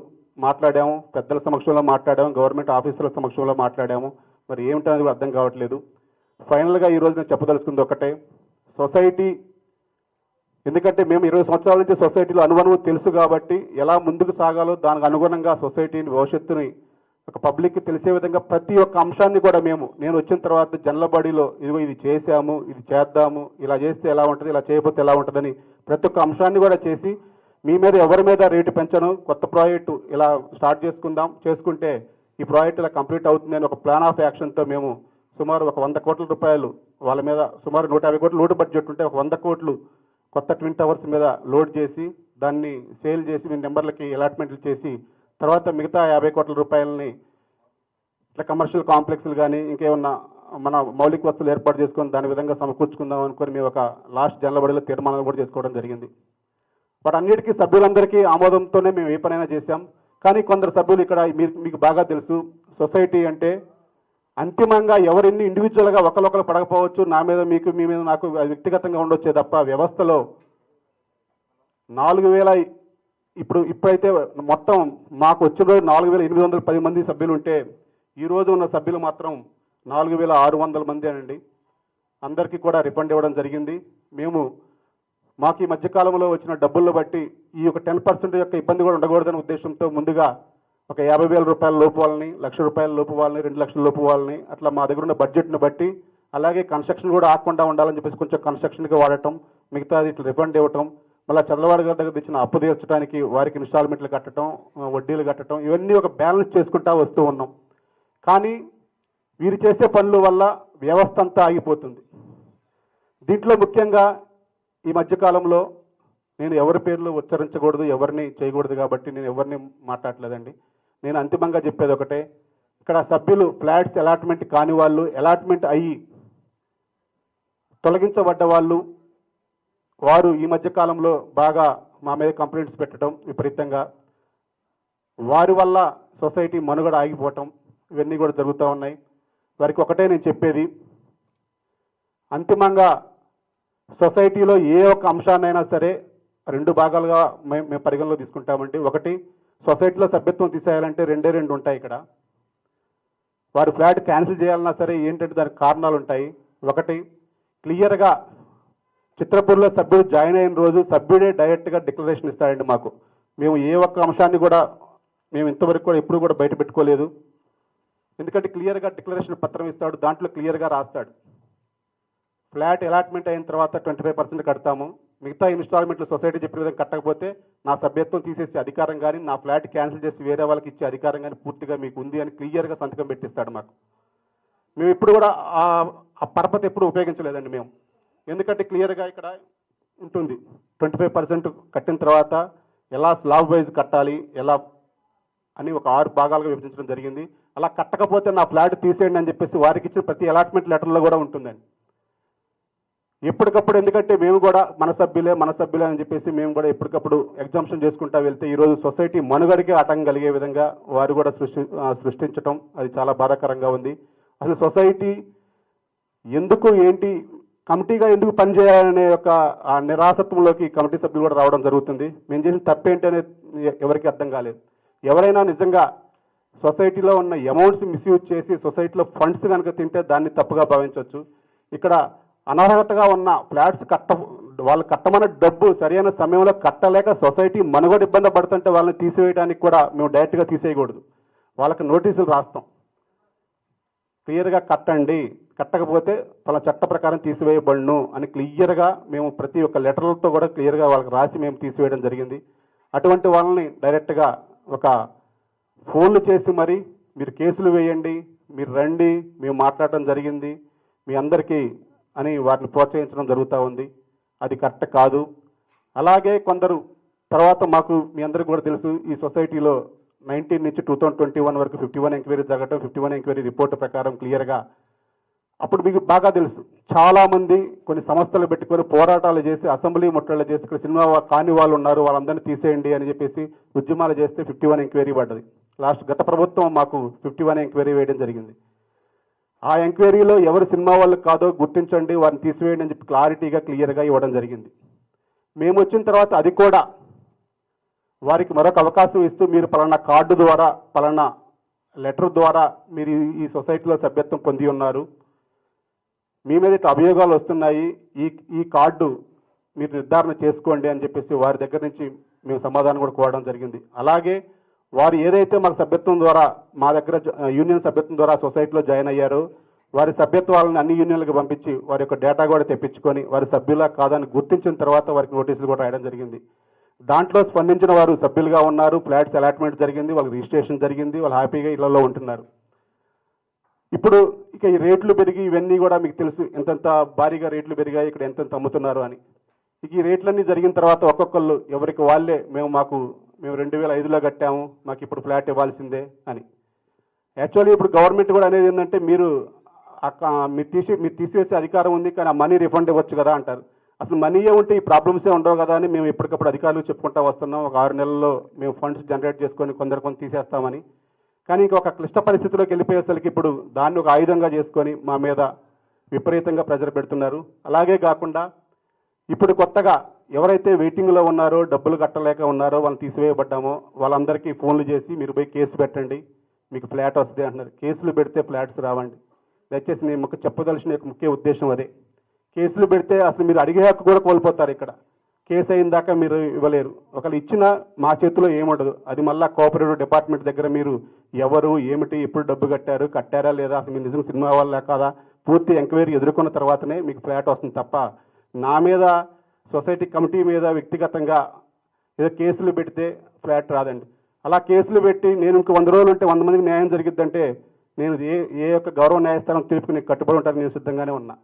Speaker 4: మాట్లాడాము, పెద్దల సమక్షంలో మాట్లాడాము, గవర్నమెంట్ ఆఫీసర్ల సమక్షంలో మాట్లాడాము, మరి ఏమిటనేది కూడా అర్థం కావట్లేదు. ఫైనల్గా ఈరోజు నేను చెప్పదలుచుకుంది ఒకటే, సొసైటీ, ఎందుకంటే మేము 20 సంవత్సరాల నుంచి సొసైటీలో అనువనువు తెలుసు కాబట్టి ఎలా ముందుకు సాగాలో దానికి అనుగుణంగా సొసైటీని భవిష్యత్తుని ఒక పబ్లిక్కి తెలిసే విధంగా ప్రతి ఒక్క అంశాన్ని కూడా నేను వచ్చిన తర్వాత జనరల్ బాడీలో ఇదిగో ఇది చేశాము, ఇది చేద్దాము, ఇలా చేస్తే ఎలా ఉంటుంది, ఇలా చేయకపోతే ఎలా ఉంటుందని ప్రతి ఒక్క అంశాన్ని కూడా చేసి మీ మీద ఎవరి మీద రేటు పెంచను, కొత్త ప్రాజెక్టు ఇలా స్టార్ట్ చేసుకుంటే ఈ ప్రాజెక్ట్ ఇలా కంప్లీట్ అవుతుందని ఒక ప్లాన్ ఆఫ్ యాక్షన్తో మేము సుమారు ఒక 100 కోట్ల రూపాయలు వాళ్ళ మీద, సుమారు 150 కోట్లు లోటు బడ్జెట్ ఉంటే ఒక 100 కోట్లు కొత్త ట్విన్ టవర్స్ మీద లోడ్ చేసి దాన్ని సేల్ చేసి మీ నెంబర్లకి అలాట్మెంట్లు చేసి తర్వాత మిగతా 50 కోట్ల రూపాయలని ఇట్లా కమర్షియల్ కాంప్లెక్స్లు కానీ ఇంకేమన్నా మన మౌలిక వస్తువులు ఏర్పాటు చేసుకొని దాని విధంగా సమకూర్చుకుందాం అనుకొని మేము ఒక లాస్ట్ జనరల్ బాడీలో తీర్మానాలు కూడా చేసుకోవడం జరిగింది. వాటి అన్నిటికీ సభ్యులందరికీ ఆమోదంతోనే మేము ఏ పనైనా చేశాం. కానీ కొందరు సభ్యులు ఇక్కడ మీకు బాగా తెలుసు, సొసైటీ అంటే అంతిమంగా ఎవరిన్ని ఇండివిజువల్గా ఒకరొకరు పడకపోవచ్చు, నా మీద మీకు, మీ మీద నాకు వ్యక్తిగతంగా ఉండొచ్చే తప్ప వ్యవస్థలో 4000 ఇప్పుడైతే మొత్తం మాకు వచ్చిన రోజు 4810 మంది సభ్యులు ఉంటే ఈ రోజు ఉన్న సభ్యులు మాత్రం 4600 మంది అనండి. అందరికీ కూడా రిఫండ్ ఇవ్వడం జరిగింది. మాకు ఈ మధ్యకాలంలో వచ్చిన డబ్బులను బట్టి ఈ యొక్క 10% యొక్క ఇబ్బంది కూడా ఉండకూడదనే ఉద్దేశంతో ముందుగా ఒక 50,000 రూపాయల లోపు వాళ్ళని, 1,00,000 రూపాయల లోపు వాళ్ళని, 2 లక్షల లోపు వాళ్ళని, అట్లా మా దగ్గర ఉన్న బడ్జెట్ను బట్టి, అలాగే కన్స్ట్రక్షన్ కూడా ఆగకుండా ఉండాలని చెప్పేసి కొంచెం కన్స్ట్రక్షన్గా వాడటం, మిగతాది ఇట్లా రిఫండ్ ఇవ్వటం, మళ్ళీ చంద్రబాబు గారి దగ్గర తెచ్చిన అప్పు తీర్చడానికి వారికి ఇన్స్టాల్మెంట్లు కట్టడం, వడ్డీలు కట్టడం, ఇవన్నీ ఒక బ్యాలెన్స్ చేసుకుంటా వస్తూ ఉన్నాం. కానీ వీరు చేసే పనుల వల్ల వ్యవస్థ అంతా ఆగిపోతుంది. దీంట్లో ముఖ్యంగా ఈ మధ్యకాలంలో నేను ఎవరి పేర్లు ఉచ్చరించకూడదు, ఎవరిని చేయకూడదు కాబట్టి నేను ఎవరిని మాట్లాడలేదండి. నేను అంతిమంగా చెప్పేది ఒకటే, ఇక్కడ సభ్యులు ఫ్లాట్స్ అలాట్మెంట్ కాని వాళ్ళు, అలాట్మెంట్ అయ్యి తొలగించబడ్డ వాళ్ళు, వారు ఈ మధ్యకాలంలో బాగా మా మీద కంప్లైంట్స్ పెట్టడం విపరీతంగా, వారి వల్ల సొసైటీ మనుగడ ఆగిపోవటం ఇవన్నీ కూడా జరుగుతూ ఉన్నాయి. వారికి ఒకటే నేను చెప్పేది, అంతిమంగా సొసైటీలో ఏ ఒక్క అంశాన్నైనా సరే రెండు భాగాలుగా మేము పరిగణలో తీసుకుంటామండి. ఒకటి, సొసైటీలో సభ్యత్వం తీసేయాలంటే రెండు ఉంటాయి. ఇక్కడ వారు ఫ్లాట్ క్యాన్సిల్ చేయాలన్నా సరే ఏంటంటే దానికి కారణాలు ఉంటాయి. ఒకటి, క్లియర్గా చిత్రపూర్లో సభ్యుడు జాయిన్ అయిన రోజు సభ్యుడే డైరెక్ట్గా డిక్లరేషన్ ఇస్తాడండి మాకు. మేము ఏ ఒక్క అంశాన్ని కూడా మేము ఇంతవరకు కూడా ఎప్పుడు కూడా బయట పెట్టుకోలేదు. ఎందుకంటే క్లియర్గా డిక్లరేషన్ పత్రం ఇస్తాడు, దాంట్లో క్లియర్గా రాస్తాడు ఫ్లాట్ అలాట్మెంట్ అయిన తర్వాత 25% కడతాము, మిగతా ఇన్స్టాల్మెంట్లు సొసైటీ చెప్పిన విధంగా కట్టకపోతే నా సభ్యత్వం తీసేసే అధికారం కానీ నా ఫ్లాట్ క్యాన్సిల్ చేసి వేరే వాళ్ళకి ఇచ్చే అధికారం కానీ పూర్తిగా మీకు ఉంది అని క్లియర్గా సంతకం పెట్టిస్తాడు మాకు. మేము ఇప్పుడు కూడా ఆ పరపతి ఎప్పుడు ఉపయోగించలేదండి మేము. ఎందుకంటే క్లియర్గా ఇక్కడ ఉంటుంది 25% కట్టిన తర్వాత ఎలా స్లాబ్ వైజ్ కట్టాలి ఎలా అని ఒక 6 భాగాలుగా విభజించడం జరిగింది. అలా కట్టకపోతే నా ఫ్లాట్ తీసేయండి అని చెప్పేసి వారికి ఇచ్చిన ప్రతి అలాట్మెంట్ లెటర్లో కూడా ఉంటుందండి. ఎప్పటికప్పుడు, ఎందుకంటే మేము కూడా మన సభ్యులే అని చెప్పేసి మేము కూడా ఎప్పటికప్పుడు ఎగ్జామ్షన్ చేసుకుంటా వెళ్తే ఈరోజు సొసైటీ మనుగడికి ఆటంకం కలిగే విధంగా వారు కూడా సృష్టించడం అది చాలా బాధాకరంగా ఉంది. అసలు సొసైటీ ఎందుకు ఏంటి కమిటీగా ఎందుకు పనిచేయాలనే యొక్క ఆ నిరాసత్వంలోకి కమిటీ సభ్యులు కూడా రావడం జరుగుతుంది. మేము చేసిన తప్పేంటి అనేది ఎవరికి అర్థం కాలేదు. ఎవరైనా నిజంగా సొసైటీలో ఉన్న అమౌంట్స్ మిస్యూజ్ చేసి సొసైటీలో ఫండ్స్ కనుక తింటే దాన్ని తప్పుగా భావించవచ్చు. ఇక్కడ అనర్హతగా ఉన్న ఫ్లాట్స్ వాళ్ళు కట్టమన్న డబ్బు సరైన సమయంలో కట్టలేక సొసైటీ మనుగడ ఇబ్బంది పడుతుంటే వాళ్ళని తీసివేయడానికి కూడా మేము డైరెక్ట్గా తీసేయకూడదు, వాళ్ళకి నోటీసులు రాస్తాం. క్లియర్గా కట్టండి, కట్టకపోతే వాళ్ళ చట్ట ప్రకారం తీసివేయబడును అని క్లియర్గా మేము ప్రతి ఒక్క లెటర్లతో కూడా క్లియర్గా వాళ్ళకి రాసి మేము తీసివేయడం జరిగింది. అటువంటి వాళ్ళని డైరెక్ట్గా ఒక ఫోన్లు చేసి మరి మీరు కేసులు వేయండి, మీరు రండి, మేము మాట్లాడటం జరిగింది మీ అందరికీ అని వారిని ప్రోత్సహించడం జరుగుతూ ఉంది. అది కరెక్ట్ కాదు. అలాగే కొందరు తర్వాత మాకు మీ అందరికీ కూడా తెలుసు, ఈ సొసైటీలో 19 నుంచి 2021 వరకు 51 ఎంక్వైరీ జరగటం, 51 ఎంక్వైరీ రిపోర్టు ప్రకారం క్లియర్గా అప్పుడు మీకు బాగా తెలుసు చాలామంది కొన్ని సంస్థలు పెట్టుకొని పోరాటాలు చేసి అసెంబ్లీ ముట్టళ్ళు చేసి ఇక్కడ సినిమా కాని వాళ్ళు ఉన్నారు వాళ్ళందరినీ తీసేయండి అని చెప్పేసి ఉద్యమాలు చేస్తే 51 ఎంక్వైరీ పడ్డది. గత ప్రభుత్వం మాకు 51 ఎంక్వైరీ వేయడం జరిగింది. ఆ ఎంక్వైరీలో ఎవరు సినిమా వాళ్ళు కాదో గుర్తించండి, వారిని తీసివేయండి అని చెప్పి క్లారిటీగా క్లియర్గా ఇవ్వడం జరిగింది. మేము వచ్చిన తర్వాత అది కూడా వారికి మరొక అవకాశం ఇస్తూ మీరు పలానా కార్డు ద్వారా పలానా లెటర్ ద్వారా మీరు ఈ సొసైటీలో సభ్యత్వం పొంది ఉన్నారు, మీ మీద అభియోగాలు వస్తున్నాయి, ఈ కార్డు మీరు నిర్ధారణ చేసుకోండి అని చెప్పేసి వారి దగ్గర నుంచి మేము సమాధానం కూడా కోరడం జరిగింది. అలాగే వారు ఏదైతే మాకు సభ్యత్వం ద్వారా మా దగ్గర యూనియన్ సభ్యత్వం ద్వారా సొసైటీలో జాయిన్ అయ్యారో వారి సభ్యత్వాలను అన్ని యూనియన్లకు పంపించి వారి యొక్క డేటా కూడా తెప్పించుకొని వారి సభ్యులా కాదని గుర్తించిన తర్వాత వారికి నోటీసులు కూడా రాయడం జరిగింది. దాంట్లో స్పందించిన వారు సభ్యులుగా ఉన్నారు, ఫ్లాట్స్ అలాట్మెంట్ జరిగింది, వాళ్ళకి రిజిస్ట్రేషన్ జరిగింది, వాళ్ళు హ్యాపీగా ఇళ్లలో ఉంటున్నారు. ఇప్పుడు ఇక ఈ రేట్లు పెరిగి ఇవన్నీ కూడా మీకు తెలుసు ఎంతెంత భారీగా రేట్లు పెరిగాయి, ఇక్కడ ఎంతెంత అమ్ముతున్నారు అని. ఇక ఈ రేట్లన్నీ జరిగిన తర్వాత ఒక్కొక్కళ్ళు ఎవరికి వాళ్ళే మేము 2005లో కట్టాము, మాకు ఇప్పుడు ఫ్లాట్ ఇవ్వాల్సిందే అని. యాక్చువల్లీ ఇప్పుడు గవర్నమెంట్ కూడా అనేది ఏంటంటే మీరు తీసివేసే అధికారం ఉంది కానీ ఆ మనీ రిఫండ్ ఇవ్వచ్చు కదా అంటారు. అసలు మనీయే ఉంటే ఈ ప్రాబ్లమ్సే ఉండవు కదా అని మేము ఎప్పటికప్పుడు అధికారులు చెప్పుకుంటూ వస్తున్నాం. ఒక 6 నెలల్లో మేము ఫండ్స్ జనరేట్ చేసుకొని కొందరు తీసేస్తామని. కానీ ఇంకొక క్లిష్ట పరిస్థితిలోకి వెళ్ళిపోయేసరికి ఇప్పుడు దాన్ని ఒక ఆయుధంగా చేసుకొని మా మీద విపరీతంగా ప్రెజర్ పెడుతున్నారు. అలాగే కాకుండా ఇప్పుడు కొత్తగా ఎవరైతే వెయిటింగ్లో ఉన్నారో డబ్బులు కట్టలేక ఉన్నారో వాళ్ళని తీసివేయబడ్డామో వాళ్ళందరికీ ఫోన్లు చేసి మీరు పోయి కేసు పెట్టండి మీకు ఫ్లాట్ వస్తుంది అంటున్నారు. కేసులు పెడితే ఫ్లాట్స్ రావండి. దయచేసి నేను చెప్పదలసిన ముఖ్య ఉద్దేశం అదే. కేసులు పెడితే అసలు మీరు అడిగే హక్కు కూడా కోల్పోతారు. ఇక్కడ కేసు అయిన దాకా మీరు ఇవ్వలేరు. ఒకళ్ళు ఇచ్చినా మా చేతిలో ఏముండదు. అది మళ్ళీ కోఆపరేటివ్ డిపార్ట్మెంట్ దగ్గర మీరు ఎవరు ఏమిటి ఎప్పుడు డబ్బు కట్టారా లేదా అసలు మీరు నిజంగా సినిమా వాళ్ళ కాదా పూర్తి ఎంక్వైరీ ఎదుర్కొన్న తర్వాతనే మీకు ఫ్లాట్ వస్తుంది తప్ప నా మీద సొసైటీ కమిటీ మీద వ్యక్తిగతంగా ఏదో కేసులు పెడితే ఫ్లాట్ రాదండి. అలా కేసులు పెట్టి నేను ఇంక 100 రోజులు ఉంటే 100 మందికి న్యాయం జరిగిద్దంటే నేను ఏ యొక్క గౌరవ న్యాయస్థానం తీర్పుకి నేను కట్టుబడి ఉంటాను, నేను సిద్ధంగానే ఉన్నా.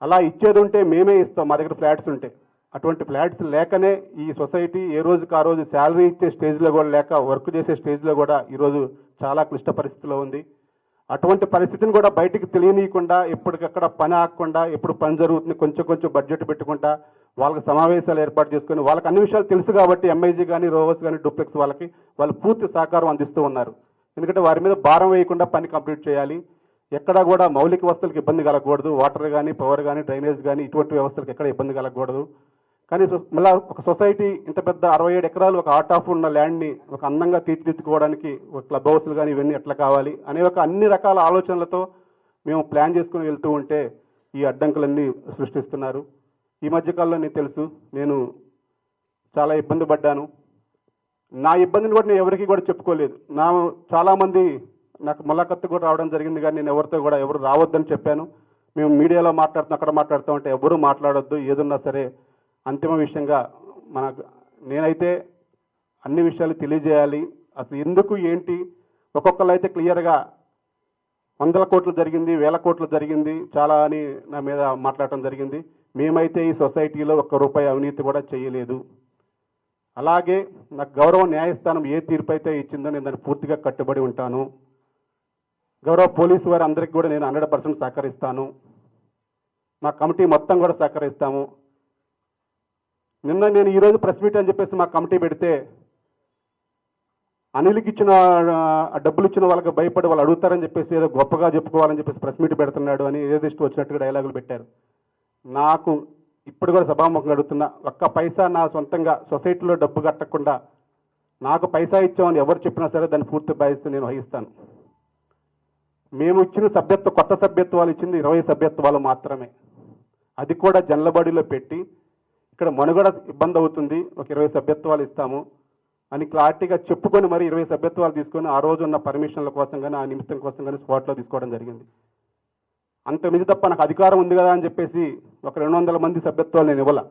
Speaker 4: అలా ఇచ్చేది ఉంటే మేమే ఇస్తాం మా దగ్గర ఫ్లాట్స్ ఉంటే. అటువంటి ఫ్లాట్స్ లేకనే ఈ సొసైటీ ఏ రోజుకి ఆ రోజు శాలరీ ఇచ్చే స్టేజ్లో కూడా లేక వర్క్ చేసే స్టేజ్లో కూడా ఈరోజు చాలా క్లిష్ట పరిస్థితిలో ఉంది. అటువంటి పరిస్థితిని కూడా బయటికి తెలియనీయకుండా ఎప్పటికక్కడ పని ఆగకుండా ఎప్పుడు పని జరుగుతుంది కొంచెం బడ్జెట్ పెట్టుకుంటా వాళ్ళకి సమావేశాలు ఏర్పాటు చేసుకొని వాళ్ళకి అన్ని విషయాలు తెలుసు కాబట్టి ఎంఐజీ కానీ రోవర్స్ కానీ డూప్లెక్స్ వాళ్ళకి వాళ్ళు పూర్తి సహకారం అందిస్తూ ఉన్నారు. ఎందుకంటే వారి మీద భారం వేయకుండా పని కంప్లీట్ చేయాలి. ఎక్కడా కూడా మౌలిక వస్తువులకు ఇబ్బంది కలగకూడదు. వాటర్ కానీ, పవర్ కానీ, డ్రైనేజ్ కానీ ఇటువంటి వ్యవస్థలకు ఎక్కడ ఇబ్బంది కలగకూడదు. కానీ మళ్ళీ ఒక సొసైటీ ఇంత పెద్ద 67 ఎకరాలు ఒక ఆర్ట్ ఆఫ్ ఉన్న ల్యాండ్ని ఒక అందంగా తీర్చిదిద్దుకోవడానికి ఒక క్లబ్ హౌస్లు కానీ ఇవన్నీ ఎట్లా కావాలి అనే ఒక అన్ని రకాల ఆలోచనలతో మేము ప్లాన్ చేసుకుని వెళ్తూ ఉంటే ఈ అడ్డంకులన్నీ సృష్టిస్తున్నారు. ఈ మధ్యకాలంలో నీకు తెలుసు, నేను చాలా ఇబ్బంది పడ్డాను. నా ఇబ్బందిని కూడా నేను ఎవరికి కూడా చెప్పుకోలేదు. చాలామంది నాకు ములాఖత్తు కూడా రావడం జరిగింది, కానీ నేను ఎవరితో కూడా ఎవరు రావద్దని చెప్పాను. మేము మీడియాలో మాట్లాడుతాం, అక్కడ మాట్లాడుతాం అంటే ఎవరు మాట్లాడొద్దు, ఏదున్నా సరే అంతిమ విషయంగా నేనైతే అన్ని విషయాలు తెలియజేయాలి. అసలు ఎందుకు ఏంటి ఒక్కొక్కరు అయితే క్లియర్గా 100 కోట్లు జరిగింది, 1000 కోట్లు జరిగింది చాలా అని నా మీద మాట్లాడటం జరిగింది. మేమైతే ఈ సొసైటీలో ₹1 అవినీతి కూడా చేయలేదు. అలాగే నాకు గౌరవ న్యాయస్థానం ఏ తీర్పు అయితే ఇచ్చిందో నేను దాన్ని పూర్తిగా కట్టుబడి ఉంటాను. గౌరవ పోలీసు వారి అందరికీ కూడా నేను 100% సహకరిస్తాను. మా కమిటీ మొత్తం కూడా సహకరిస్తాము. నిన్న నేను ఈరోజు ప్రెస్ మీట్ అని చెప్పేసి మా కమిటీ పెడితే అనిల్కి ఇచ్చిన డబ్బులు ఇచ్చిన వాళ్ళకి భయపడి వాళ్ళు అడుగుతారని చెప్పేసి ఏదో గొప్పగా చెప్పుకోవాలని చెప్పేసి ప్రెస్ మీట్ పెడుతున్నాడు అని ఏదో ఇష్టం వచ్చినట్టుగా డైలాగులు పెట్టారు. నాకు ఇప్పుడు కూడా సభాముఖంగా అడుగుతున్నా, ఒక్క పైసా నా సొంతంగా సొసైటీలో డబ్బు కట్టకుండా నాకు పైసా ఇచ్చామని ఎవరు చెప్పినా సరే దాన్ని పూర్తి బాధ్యత నేను వహిస్తాను. మేము ఇచ్చిన సభ్యత్వం, కొత్త సభ్యత్వాలు ఇచ్చింది 20 సభ్యత్వాలు మాత్రమే. అది కూడా జనలబడిలో పెట్టి ఇక్కడ మనుగడ ఇబ్బంది అవుతుంది, ఒక 20 సభ్యత్వాలు ఇస్తాము అని క్లారిటీగా చెప్పుకొని మరి 20 సభ్యత్వాలు తీసుకొని ఆ రోజు ఉన్న పర్మిషన్ల కోసం కానీ ఆ నిమిత్తం కోసం కానీ స్పాట్లో తీసుకోవడం జరిగింది. అంత మించి తప్ప నాకు అధికారం ఉంది కదా అని చెప్పేసి ఒక 200 మంది సభ్యత్వాలు నేను ఇవ్వాల.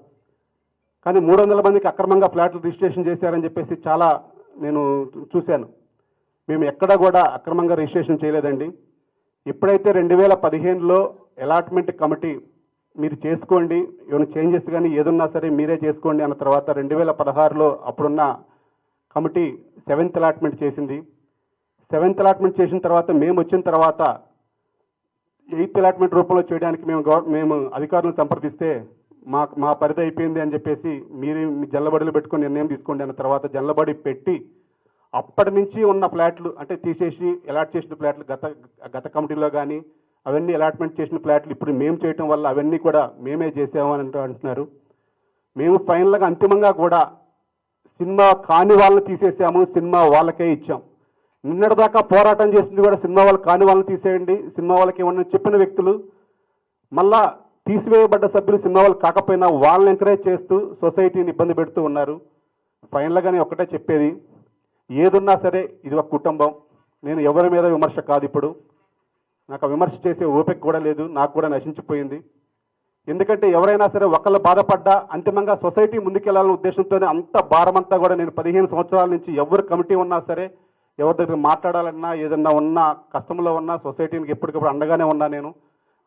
Speaker 4: కానీ 300 మందికి అక్రమంగా ఫ్లాట్లు రిజిస్ట్రేషన్ చేశారని చెప్పేసి చాలా నేను చూశాను. మేము ఎక్కడా కూడా అక్రమంగా రిజిస్ట్రేషన్ చేయలేదండి. ఎప్పుడైతే 2015లో అలాట్మెంట్ కమిటీ మీరు చేసుకోండి, ఏమైనా చేంజెస్ కానీ ఏదున్నా సరే మీరే చేసుకోండి అన్న తర్వాత 2016లో అప్పుడున్న కమిటీ 7th అలాట్మెంట్ చేసింది. 7th అలాట్మెంట్ చేసిన తర్వాత మేము వచ్చిన తర్వాత 8th అలాట్మెంట్ రూపంలో చేయడానికి మేము అధికారులను సంప్రదిస్తే మా పరిధి అయిపోయింది అని చెప్పేసి మీరు మీ జల్లబడిలో పెట్టుకొని నిర్ణయం తీసుకోండి అన్న తర్వాత జల్లబడి పెట్టి అప్పటి నుంచి ఉన్న ఫ్లాట్లు అంటే తీసేసి అలాట్ చేసిన ఫ్లాట్లు గత కమిటీలో కానీ అవన్నీ అలాట్మెంట్ చేసిన ఫ్లాట్లు ఇప్పుడు మేము చేయటం వల్ల అవన్నీ కూడా మేమే చేసామని అంటున్నారు. మేము ఫైనల్గా అంతిమంగా కూడా సినిమా కాని వాళ్ళని తీసేసాము, సినిమా వాళ్ళకే ఇచ్చాం. నిన్నటిదాకా పోరాటం చేసింది కూడా సినిమా వాళ్ళు కాని వాళ్ళని తీసేయండి, సినిమా వాళ్ళకి ఏమన్నా చెప్పిన వ్యక్తులు మళ్ళా తీసివేయబడ్డ సభ్యులు సినిమా వాళ్ళు కాకపోయినా వాళ్ళని ఎంకరేజ్ చేస్తూ సొసైటీని ఇబ్బంది పెడుతూ ఉన్నారు. ఫైనల్గానే ఒకటే చెప్పేది, ఏదున్నా సరే ఇది ఒక కుటుంబం. నేను ఎవరి మీద విమర్శ కాదు, ఇప్పుడు నాకు విమర్శ చేసే ఓపిక కూడా లేదు, నాకు కూడా నశించిపోయింది. ఎందుకంటే ఎవరైనా సరే ఒకళ్ళు బాధపడ్డా అంతిమంగా సొసైటీ ముందుకెళ్లాలనే ఉద్దేశంతోనే అంత భారమంతా కూడా నేను 15 సంవత్సరాల నుంచి ఎవరు కమిటీ ఉన్నా సరే ఎవరి దగ్గర మాట్లాడాలన్నా ఏదన్నా ఉన్నా కష్టంలో ఉన్నా సొసైటీకి ఎప్పటికప్పుడు అండగానే ఉన్నా నేను.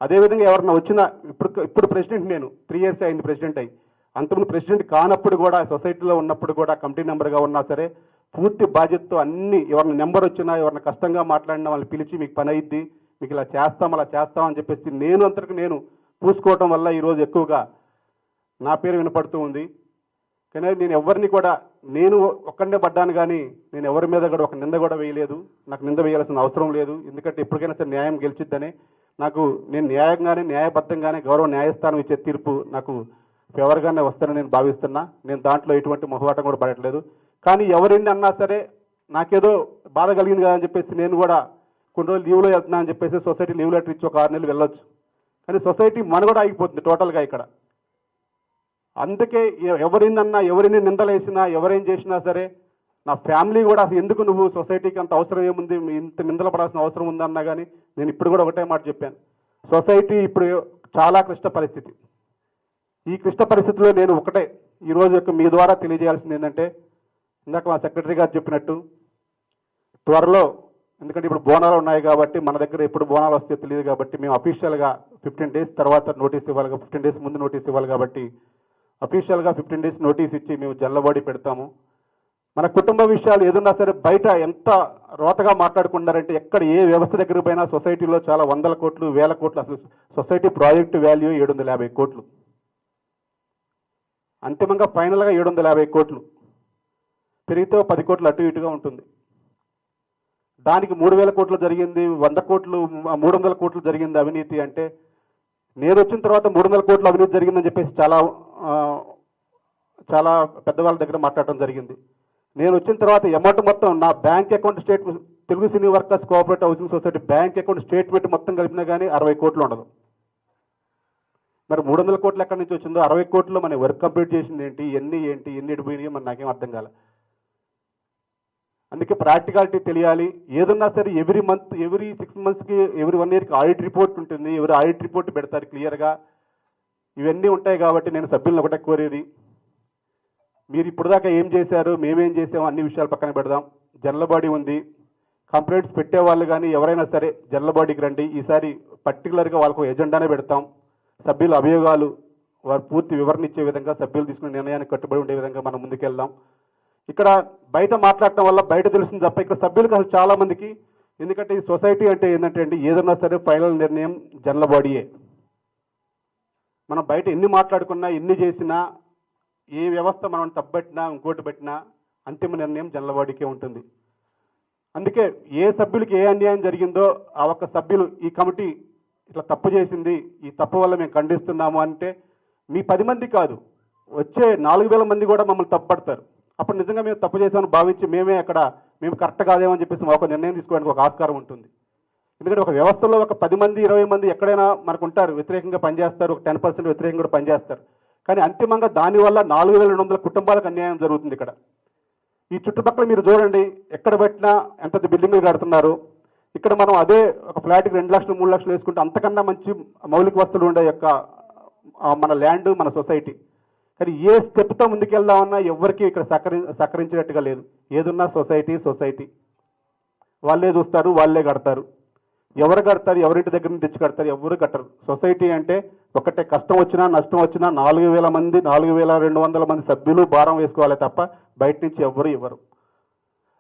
Speaker 4: అదేవిధంగా ఎవరన్నా వచ్చినా ఇప్పుడు ప్రెసిడెంట్, నేను 3 years అయింది ప్రెసిడెంట్ అయ్యి. అంతకుముందు ప్రెసిడెంట్ కానప్పుడు కూడా సొసైటీలో ఉన్నప్పుడు కూడా కమిటీ నెంబర్గా ఉన్నా సరే పూర్తి బాధ్యతతో అన్ని ఎవరిని నెంబర్ వచ్చినా ఎవరిని కష్టంగా మాట్లాడినా వాళ్ళని పిలిచి మీకు పని అయ్యిద్ది, మీకు ఇలా చేస్తాం అలా చేస్తాం అని చెప్పేసి నేను అంతకు నేను పూసుకోవటం వల్ల ఈరోజు ఎక్కువగా నా పేరు వినపడుతూ ఉంది. కానీ నేను ఎవరిని కూడా నేను ఒక్కడే పడ్డాను, కానీ నేను ఎవరి మీద కూడా ఒక నింద కూడా వేయలేదు. నాకు నింద వేయాల్సిన అవసరం లేదు. ఎందుకంటే ఎప్పటికైనా సరే న్యాయం గెలిచిద్దని నేను న్యాయంగానే న్యాయబద్ధంగానే గౌరవ న్యాయస్థానం ఇచ్చే తీర్పు నాకు ఫేవర్గానే వస్తానని నేను భావిస్తున్నా. నేను దాంట్లో ఎటువంటి మొహమాటం కూడా పడట్లేదు. కానీ ఎవరిని అన్నా సరే నాకేదో బాధ కలిగింది కదా అని చెప్పేసి నేను కూడా కొన్ని రోజులు లీవ్లో వెళ్తున్నా అని చెప్పేసి సొసైటీ లీవ్ లెటర్ ఇచ్చి ఒక 6 నెలలు వెళ్ళొచ్చు. కానీ సొసైటీ మనుగడ ఆగిపోతుంది టోటల్గా ఇక్కడ. అందుకే ఎవరినన్నా ఎవరిని నిందలేసినా ఎవరేం చేసినా సరే నా ఫ్యామిలీ కూడా అసలు ఎందుకు నువ్వు సొసైటీకి అంత అవసరం ఏముంది, ఇంత నిందలు పడాల్సిన అవసరం ఉందన్నా కానీ నేను ఇప్పుడు కూడా ఒకటే మాట చెప్పాను, సొసైటీ ఇప్పుడు చాలా క్లిష్ట పరిస్థితి. ఈ క్లిష్ట పరిస్థితిలో నేను ఒకటే ఈరోజు మీ ద్వారా తెలియజేయాల్సింది ఏంటంటే, ఇందాక మా సెక్రటరీ గారు చెప్పినట్టు త్వరలో, ఎందుకంటే ఇప్పుడు బోనాలు ఉన్నాయి కాబట్టి మన దగ్గర ఎప్పుడు బోనాలు వస్తే తెలియదు కాబట్టి మేము అఫీషియల్గా 15 days తర్వాత నోటీస్ ఇవ్వాలి, 15 days ముందు నోటీస్ ఇవ్వాలి కాబట్టి అఫీషియల్గా 15 days నోటీస్ ఇచ్చి మేము జల్లబడి పెడతాము. మన కుటుంబ విషయాలు ఏదన్నా సరే బయట ఎంత రోతగా మాట్లాడుకున్నారంటే ఎక్కడ ఏ వ్యవస్థ దగ్గర పోయినా సొసైటీలో చాలా 100 కోట్లు 1000 కోట్లు, అసలు సొసైటీ ప్రాజెక్టు వాల్యూ 750 కోట్లు. అంతిమంగా ఫైనల్గా 750 కోట్లు, పెరిగితే 10 కోట్లు అటు ఇటుగా ఉంటుంది. దానికి 3000 కోట్లు జరిగింది, 100 కోట్లు 300 కోట్లు జరిగింది అవినీతి అంటే, నేను వచ్చిన తర్వాత 300 కోట్లు అవినీతి జరిగిందని చెప్పేసి చాలా పెద్దవాళ్ళ దగ్గర మాట్లాడటం జరిగింది. నేను వచ్చిన తర్వాత అమౌంట్ మొత్తం నా బ్యాంక్ అకౌంట్ స్టేట్మెంట్, తెలుగు సినీ workers cooperative housing society bank account statement మొత్తం కలిపినా కానీ 60 కోట్లు ఉండదు. మరి 300 కోట్లు ఎక్కడి నుంచి వచ్చిందో, 60 కోట్లు మన వర్క్ కంప్లీట్ చేసింది ఏంటి, ఎన్ని ఎడిపోయినాయో మరి నాకేం అర్థం కాలే. అందుకే ప్రాక్టికాలిటీ తెలియాలి. ఏదన్నా సరే ఎవ్రీ 6 మంత్స్కి, ఎవ్రీ 1 ఇయర్కి ఆడిట్ రిపోర్ట్ ఉంటుంది. ఎవరు ఆడిట్ రిపోర్ట్ పెడతారు క్లియర్గా. ఇవన్నీ ఉంటాయి కాబట్టి నేను సభ్యులను ఒకటే కోరేది, మీరు ఇప్పుడు దాకా ఏం చేశారు, మేమేం చేసామో అన్ని విషయాలు పక్కన పెడదాం. జనరల్ బాడీ ఉంది, కంప్లైంట్స్ పెట్టేవాళ్ళు కానీ ఎవరైనా సరే జనరల్ బాడీకి రండి. ఈసారి పర్టికులర్గా వాళ్ళకు ఎజెండానే పెడతాం. సభ్యుల అభియోగాలు వారు పూర్తి వివరణ ఇచ్చే విధంగా, సభ్యులు తీసుకునే నిర్ణయానికి కట్టుబడి ఉండే విధంగా మనం ముందుకెళ్దాం. ఇక్కడ బయట మాట్లాడటం వల్ల బయట తెలుస్తుంది తప్ప ఇక్కడ సభ్యులకు అసలు చాలా మందికి, ఎందుకంటే ఈ సొసైటీ అంటే ఏంటంటే అండి, ఏదన్నా సరే ఫైనల్ నిర్ణయం జనరల్ బాడీయే. మనం బయట ఎన్ని మాట్లాడుకున్నా, ఎన్ని చేసినా, ఏ వ్యవస్థ మనం తప్పబెట్టినా, ఇంకోటి పెట్టినా అంతిమ నిర్ణయం జనరల్ బాడీకే ఉంటుంది. అందుకే ఏ సభ్యులకి ఏ అన్యాయం జరిగిందో ఆ ఒక్క సభ్యులు ఈ కమిటీ ఇట్లా తప్పు చేసింది, ఈ తప్పు వల్ల మేము ఖండిస్తున్నాము అంటే మీ 10 మంది కాదు, వచ్చే 4000 మంది కూడా మమ్మల్ని తప్పుపడతారు. అప్పుడు నిజంగా మేము తప్పు చేసామని భావించి మేము కరెక్ట్ కాదేమో అని చెప్పేసి ఒక నిర్ణయం తీసుకోవడానికి ఒక ఆస్కారం ఉంటుంది. ఎందుకంటే ఒక వ్యవస్థలో ఒక 10 మంది 20 మంది ఎక్కడైనా మనకు ఉంటారు, వ్యతిరేకంగా పనిచేస్తారు, ఒక 10% వ్యతిరేకంగా కూడా పనిచేస్తారు. కానీ అంతిమంగా దానివల్ల 4200 కుటుంబాలకు అన్యాయం జరుగుతుంది. ఇక్కడ ఈ చుట్టుపక్కల మీరు చూడండి, ఎక్కడ పెట్టినా ఎంత బిల్డింగ్లు కడుతున్నారు. ఇక్కడ మనం అదే ఒక ఫ్లాట్కి 2 లక్షలు 3 లక్షలు వేసుకుంటే అంతకన్నా మంచి మౌలిక వస్తువులు ఉండే యొక్క మన ల్యాండ్, మన సొసైటీ. కానీ ఏ స్టెప్తో ముందుకెళ్దామన్నా ఎవరికి ఇక్కడ సహకరించినట్టుగా లేదు. ఏదున్నా సొసైటీ వాళ్ళే చూస్తారు, వాళ్ళే కడతారు. ఎవరు కడతారు, ఎవరింటి దగ్గర నుంచి తెచ్చి కడతారు, ఎవరు కట్టరు. సొసైటీ అంటే ఒకటే, కష్టం వచ్చినా నష్టం వచ్చినా 4000 మంది 4200 మంది సభ్యులు భారం వేసుకోవాలి తప్ప బయట నుంచి ఎవరు ఇవ్వరు.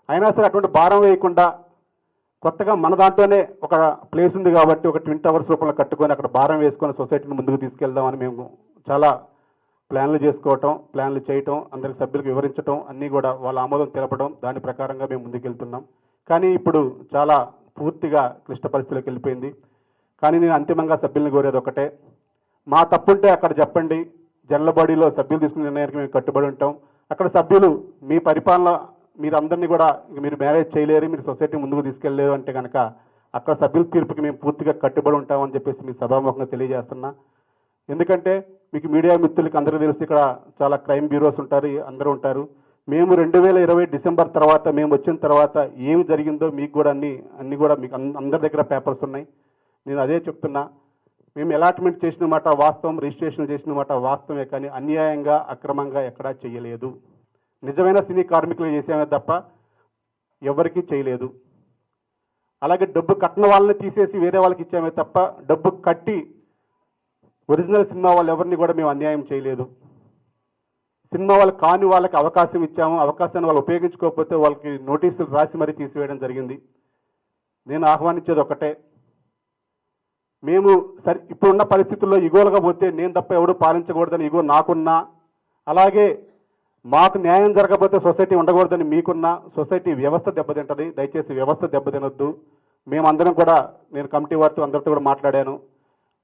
Speaker 4: అయినా సరే అటువంటి భారం వేయకుండా కొత్తగా మన దాంట్లోనే ఒక ప్లేస్ ఉంది కాబట్టి ఒక ట్విన్ టవర్స్ రూపంలో కట్టుకొని అక్కడ భారం వేసుకొని సొసైటీని ముందుకు తీసుకెళ్దామని మేము చాలా ప్లాన్లు చేసుకోవటం, ప్లాన్లు చేయటం, అందరికి సభ్యులకు వివరించడం, అన్నీ కూడా వాళ్ళ ఆమోదం తెలపడం, దాని ప్రకారంగా మేము ముందుకెళ్తున్నాం. కానీ ఇప్పుడు చాలా పూర్తిగా క్లిష్ట పరిస్థితులకు వెళ్ళిపోయింది. కానీ నేను అంతిమంగా సభ్యుల్ని కోరేది ఒకటే, మా తప్పుంటే అక్కడ చెప్పండి. జనరల్ బాడీలో సభ్యులు తీసుకునే నిర్ణయానికి మేము కట్టుబడి ఉంటాం. అక్కడ సభ్యులు మీ పరిపాలన, మీరు అందరినీ కూడా మీరు మేనేజ్ చేయలేరు, మీరు సొసైటీ ముందుకు తీసుకెళ్ళలేరు అంటే కనుక అక్కడ సభ్యుల తీర్పుకి మేము పూర్తిగా కట్టుబడి ఉంటామని చెప్పేసి మీ సభాముఖంగా తెలియజేస్తున్నా. ఎందుకంటే మీకు మీడియా మిత్రులకి అందరూ తెలుసు, ఇక్కడ చాలా క్రైమ్ బ్యూరోస్ ఉంటారు, అందరూ ఉంటారు. మేము 2020 డిసెంబర్ తర్వాత, మేము వచ్చిన తర్వాత ఏమి జరిగిందో మీకు కూడా అన్ని కూడా మీకు అందరి దగ్గర పేపర్స్ ఉన్నాయి. నేను అదే చెప్తున్నా, మేము అలాట్మెంట్ చేసిన మాట వాస్తవం, రిజిస్ట్రేషన్ చేసిన మాట వాస్తవమే, కానీ అన్యాయంగా అక్రమంగా ఎక్కడా చేయలేదు. నిజమైన సినీ కార్మికులు చేసామే తప్ప ఎవరికీ చేయలేదు. అలాగే డబ్బు కట్టిన వాళ్ళని తీసేసి వేరే వాళ్ళకి ఇచ్చామే తప్ప డబ్బు కట్టి ఒరిజినల్ సినిమా వాళ్ళు ఎవరిని కూడా మేము అన్యాయం చేయలేదు. సినిమా వాళ్ళు కాని వాళ్ళకి అవకాశం ఇచ్చాము, అవకాశాన్ని వాళ్ళు ఉపయోగించుకోకపోతే వాళ్ళకి నోటీసులు రాసి మరీ తీసివేయడం జరిగింది. నేను ఆహ్వానించేది ఒకటే, మేము ఇప్పుడున్న పరిస్థితుల్లో ఇగోలుగా పోతే నేను తప్ప ఎవడు పాలించకూడదని ఇగో నాకున్నా, అలాగే మాకు న్యాయం జరగకపోతే సొసైటీ ఉండకూడదని మీకున్నా, సొసైటీ వ్యవస్థ దెబ్బతింటది. దయచేసి వ్యవస్థ దెబ్బతినొద్దు. మేమందరం కూడా, నేను కమిటీ వారితో అందరితో కూడా మాట్లాడాను.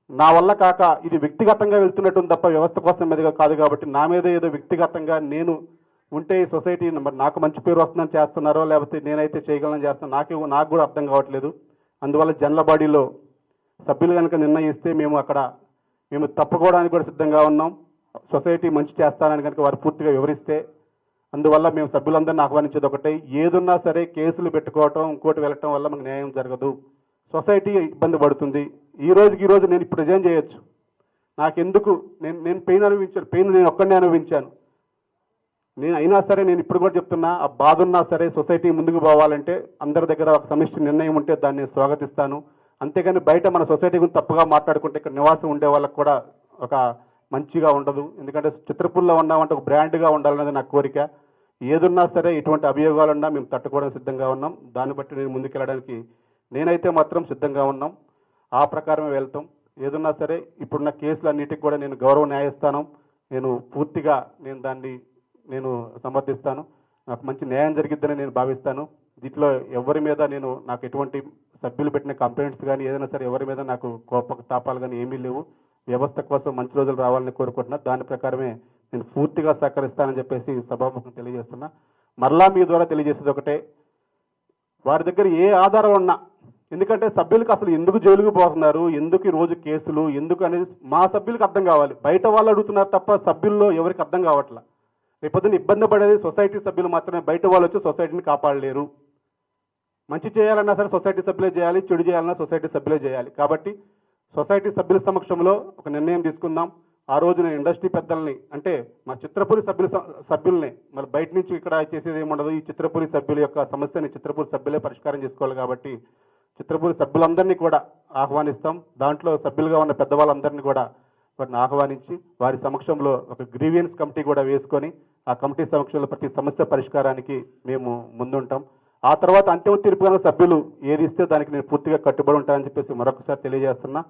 Speaker 4: నా వల్ల కాక ఇది వ్యక్తిగతంగా వెళ్తున్నట్టు తప్ప వ్యవస్థ కోసం మీదుగా కాదు కాబట్టి నా మీద ఏదో వ్యక్తిగతంగా నేను ఉంటే ఈ సొసైటీ నాకు మంచి పేరు వస్తుందని చేస్తున్నారో లేకపోతే నేనైతే చేయగలను చేస్తాను నాకు కూడా అర్థం కావట్లేదు. అందువల్ల జనరల్ బాడీలో సభ్యులు కనుక నిర్ణయిస్తే మేము తప్పుకోవడానికి కూడా సిద్ధంగా ఉన్నాం. సొసైటీ మంచి చేస్తానని కనుక వారు పూర్తిగా వివరిస్తే, అందువల్ల మేము సభ్యులందరినీ ఆహ్వానించేది ఒకటే, ఏదున్నా సరే కేసులు పెట్టుకోవటం, ఇంకోటి వెళ్ళటం వల్ల మనకు న్యాయం జరగదు, సొసైటీ ఇబ్బంది పడుతుంది. ఈ రోజు నేను ఇప్పుడు రిజైన్ చేయొచ్చు. నాకెందుకు, నేను పెయిన్ నేను ఒక్కడనే అనుభవించాను. నేను అయినా సరే నేను ఇప్పుడు కూడా చెప్తున్నా, ఆ బాధ ఉన్నా సరే సొసైటీ ముందుకు పోవాలంటే అందరి దగ్గర ఒక సమిష్టి నిర్ణయం ఉంటే దాన్ని నేను స్వాగతిస్తాను. అంతేగాని బయట మన సొసైటీ గురించి తప్పుగా మాట్లాడుకుంటే ఇక్కడ నివాసం ఉండే వాళ్ళకు కూడా ఒక మంచిగా ఉండదు. ఎందుకంటే చిత్రపూర్లో ఉన్నామంటే ఒక బ్రాండ్గా ఉండాలన్నది నా కోరిక. ఏదున్నా సరే ఎటువంటి అభియోగాలున్నా మేము తట్టుకోవడానికి సిద్ధంగా ఉన్నాం. దాన్ని బట్టి నేను ముందుకెళ్ళడానికి నేనైతే మాత్రం సిద్ధంగా ఉన్నాం. ఆ ప్రకారమే వెళ్తాం. ఏదున్నా సరే ఇప్పుడున్న కేసులన్నిటికి కూడా నేను గౌరవ న్యాయస్థానం, నేను పూర్తిగా నేను సమర్థిస్తాను. నాకు మంచి న్యాయం జరిగిద్దని నేను భావిస్తాను. దీంట్లో ఎవరి మీద నాకు ఎటువంటి సభ్యులు పెట్టిన కంప్లైంట్స్ కానీ ఏదైనా సరే ఎవరి మీద నాకు కోప తాపాలు కానీ ఏమీ లేవు. వ్యవస్థ కోసం మంచి రోజులు రావాలని కోరుకుంటున్నా. దాని ప్రకారమే నేను పూర్తిగా సహకరిస్తానని చెప్పేసి సభాముఖంగా తెలియజేస్తున్నా. మరలా మీ ద్వారా తెలియజేసేది ఒకటే, వారి దగ్గర ఏ ఆధారం ఉన్నా, ఎందుకంటే సభ్యులకు అసలు ఎందుకు జైలుకు పోతున్నారు, ఎందుకు ఈ రోజు కేసులు ఎందుకు అనేది మా సభ్యులకు అర్థం కావాలి. బయట వాళ్ళు అడుగుతున్నారు తప్ప సభ్యుల్లో ఎవరికి అర్థం కావట్లా. రేపొద్దున ఇబ్బంది పడేది సొసైటీ సభ్యులు మాత్రమే. బయట వాళ్ళు వచ్చి సొసైటీని కాపాడలేరు. మంచి చేయాలన్నా సరే సొసైటీ సభ్యులే చేయాలి, చెడు చేయాలన్నా సొసైటీ సభ్యులే చేయాలి. కాబట్టి సొసైటీ సభ్యుల సమక్షంలో ఒక నిర్ణయం తీసుకుందాం. ఆ రోజు నేను ఇండస్ట్రీ పెద్దల్ని, అంటే మా చిత్రపురి సభ్యుల్ని మరి బయట నుంచి ఇక్కడ చేసేది ఏముండదు. ఈ చిత్రపురి సభ్యుల యొక్క సమస్యని చిత్రపురి సభ్యులే పరిష్కారం చేసుకోవాలి. కాబట్టి చిత్రపురి సభ్యులందరినీ కూడా ఆహ్వానిస్తాం. దాంట్లో సభ్యులుగా ఉన్న పెద్దవాళ్ళందరినీ కూడా వాటిని ఆహ్వానించి వారి సమక్షంలో ఒక గ్రీవియన్స్ కమిటీ కూడా వేసుకొని ఆ కమిటీ సమక్షంలో ప్రతి సమస్య పరిష్కారానికి మేము ముందుంటాం. ఆ తర్వాత అంతిమ తీర్పుగా సభ్యులు ఏది ఇస్తే దానికి నేను పూర్తిగా కట్టుబడి ఉంటానని చెప్పేసి మరొకసారి తెలియజేస్తున్నా.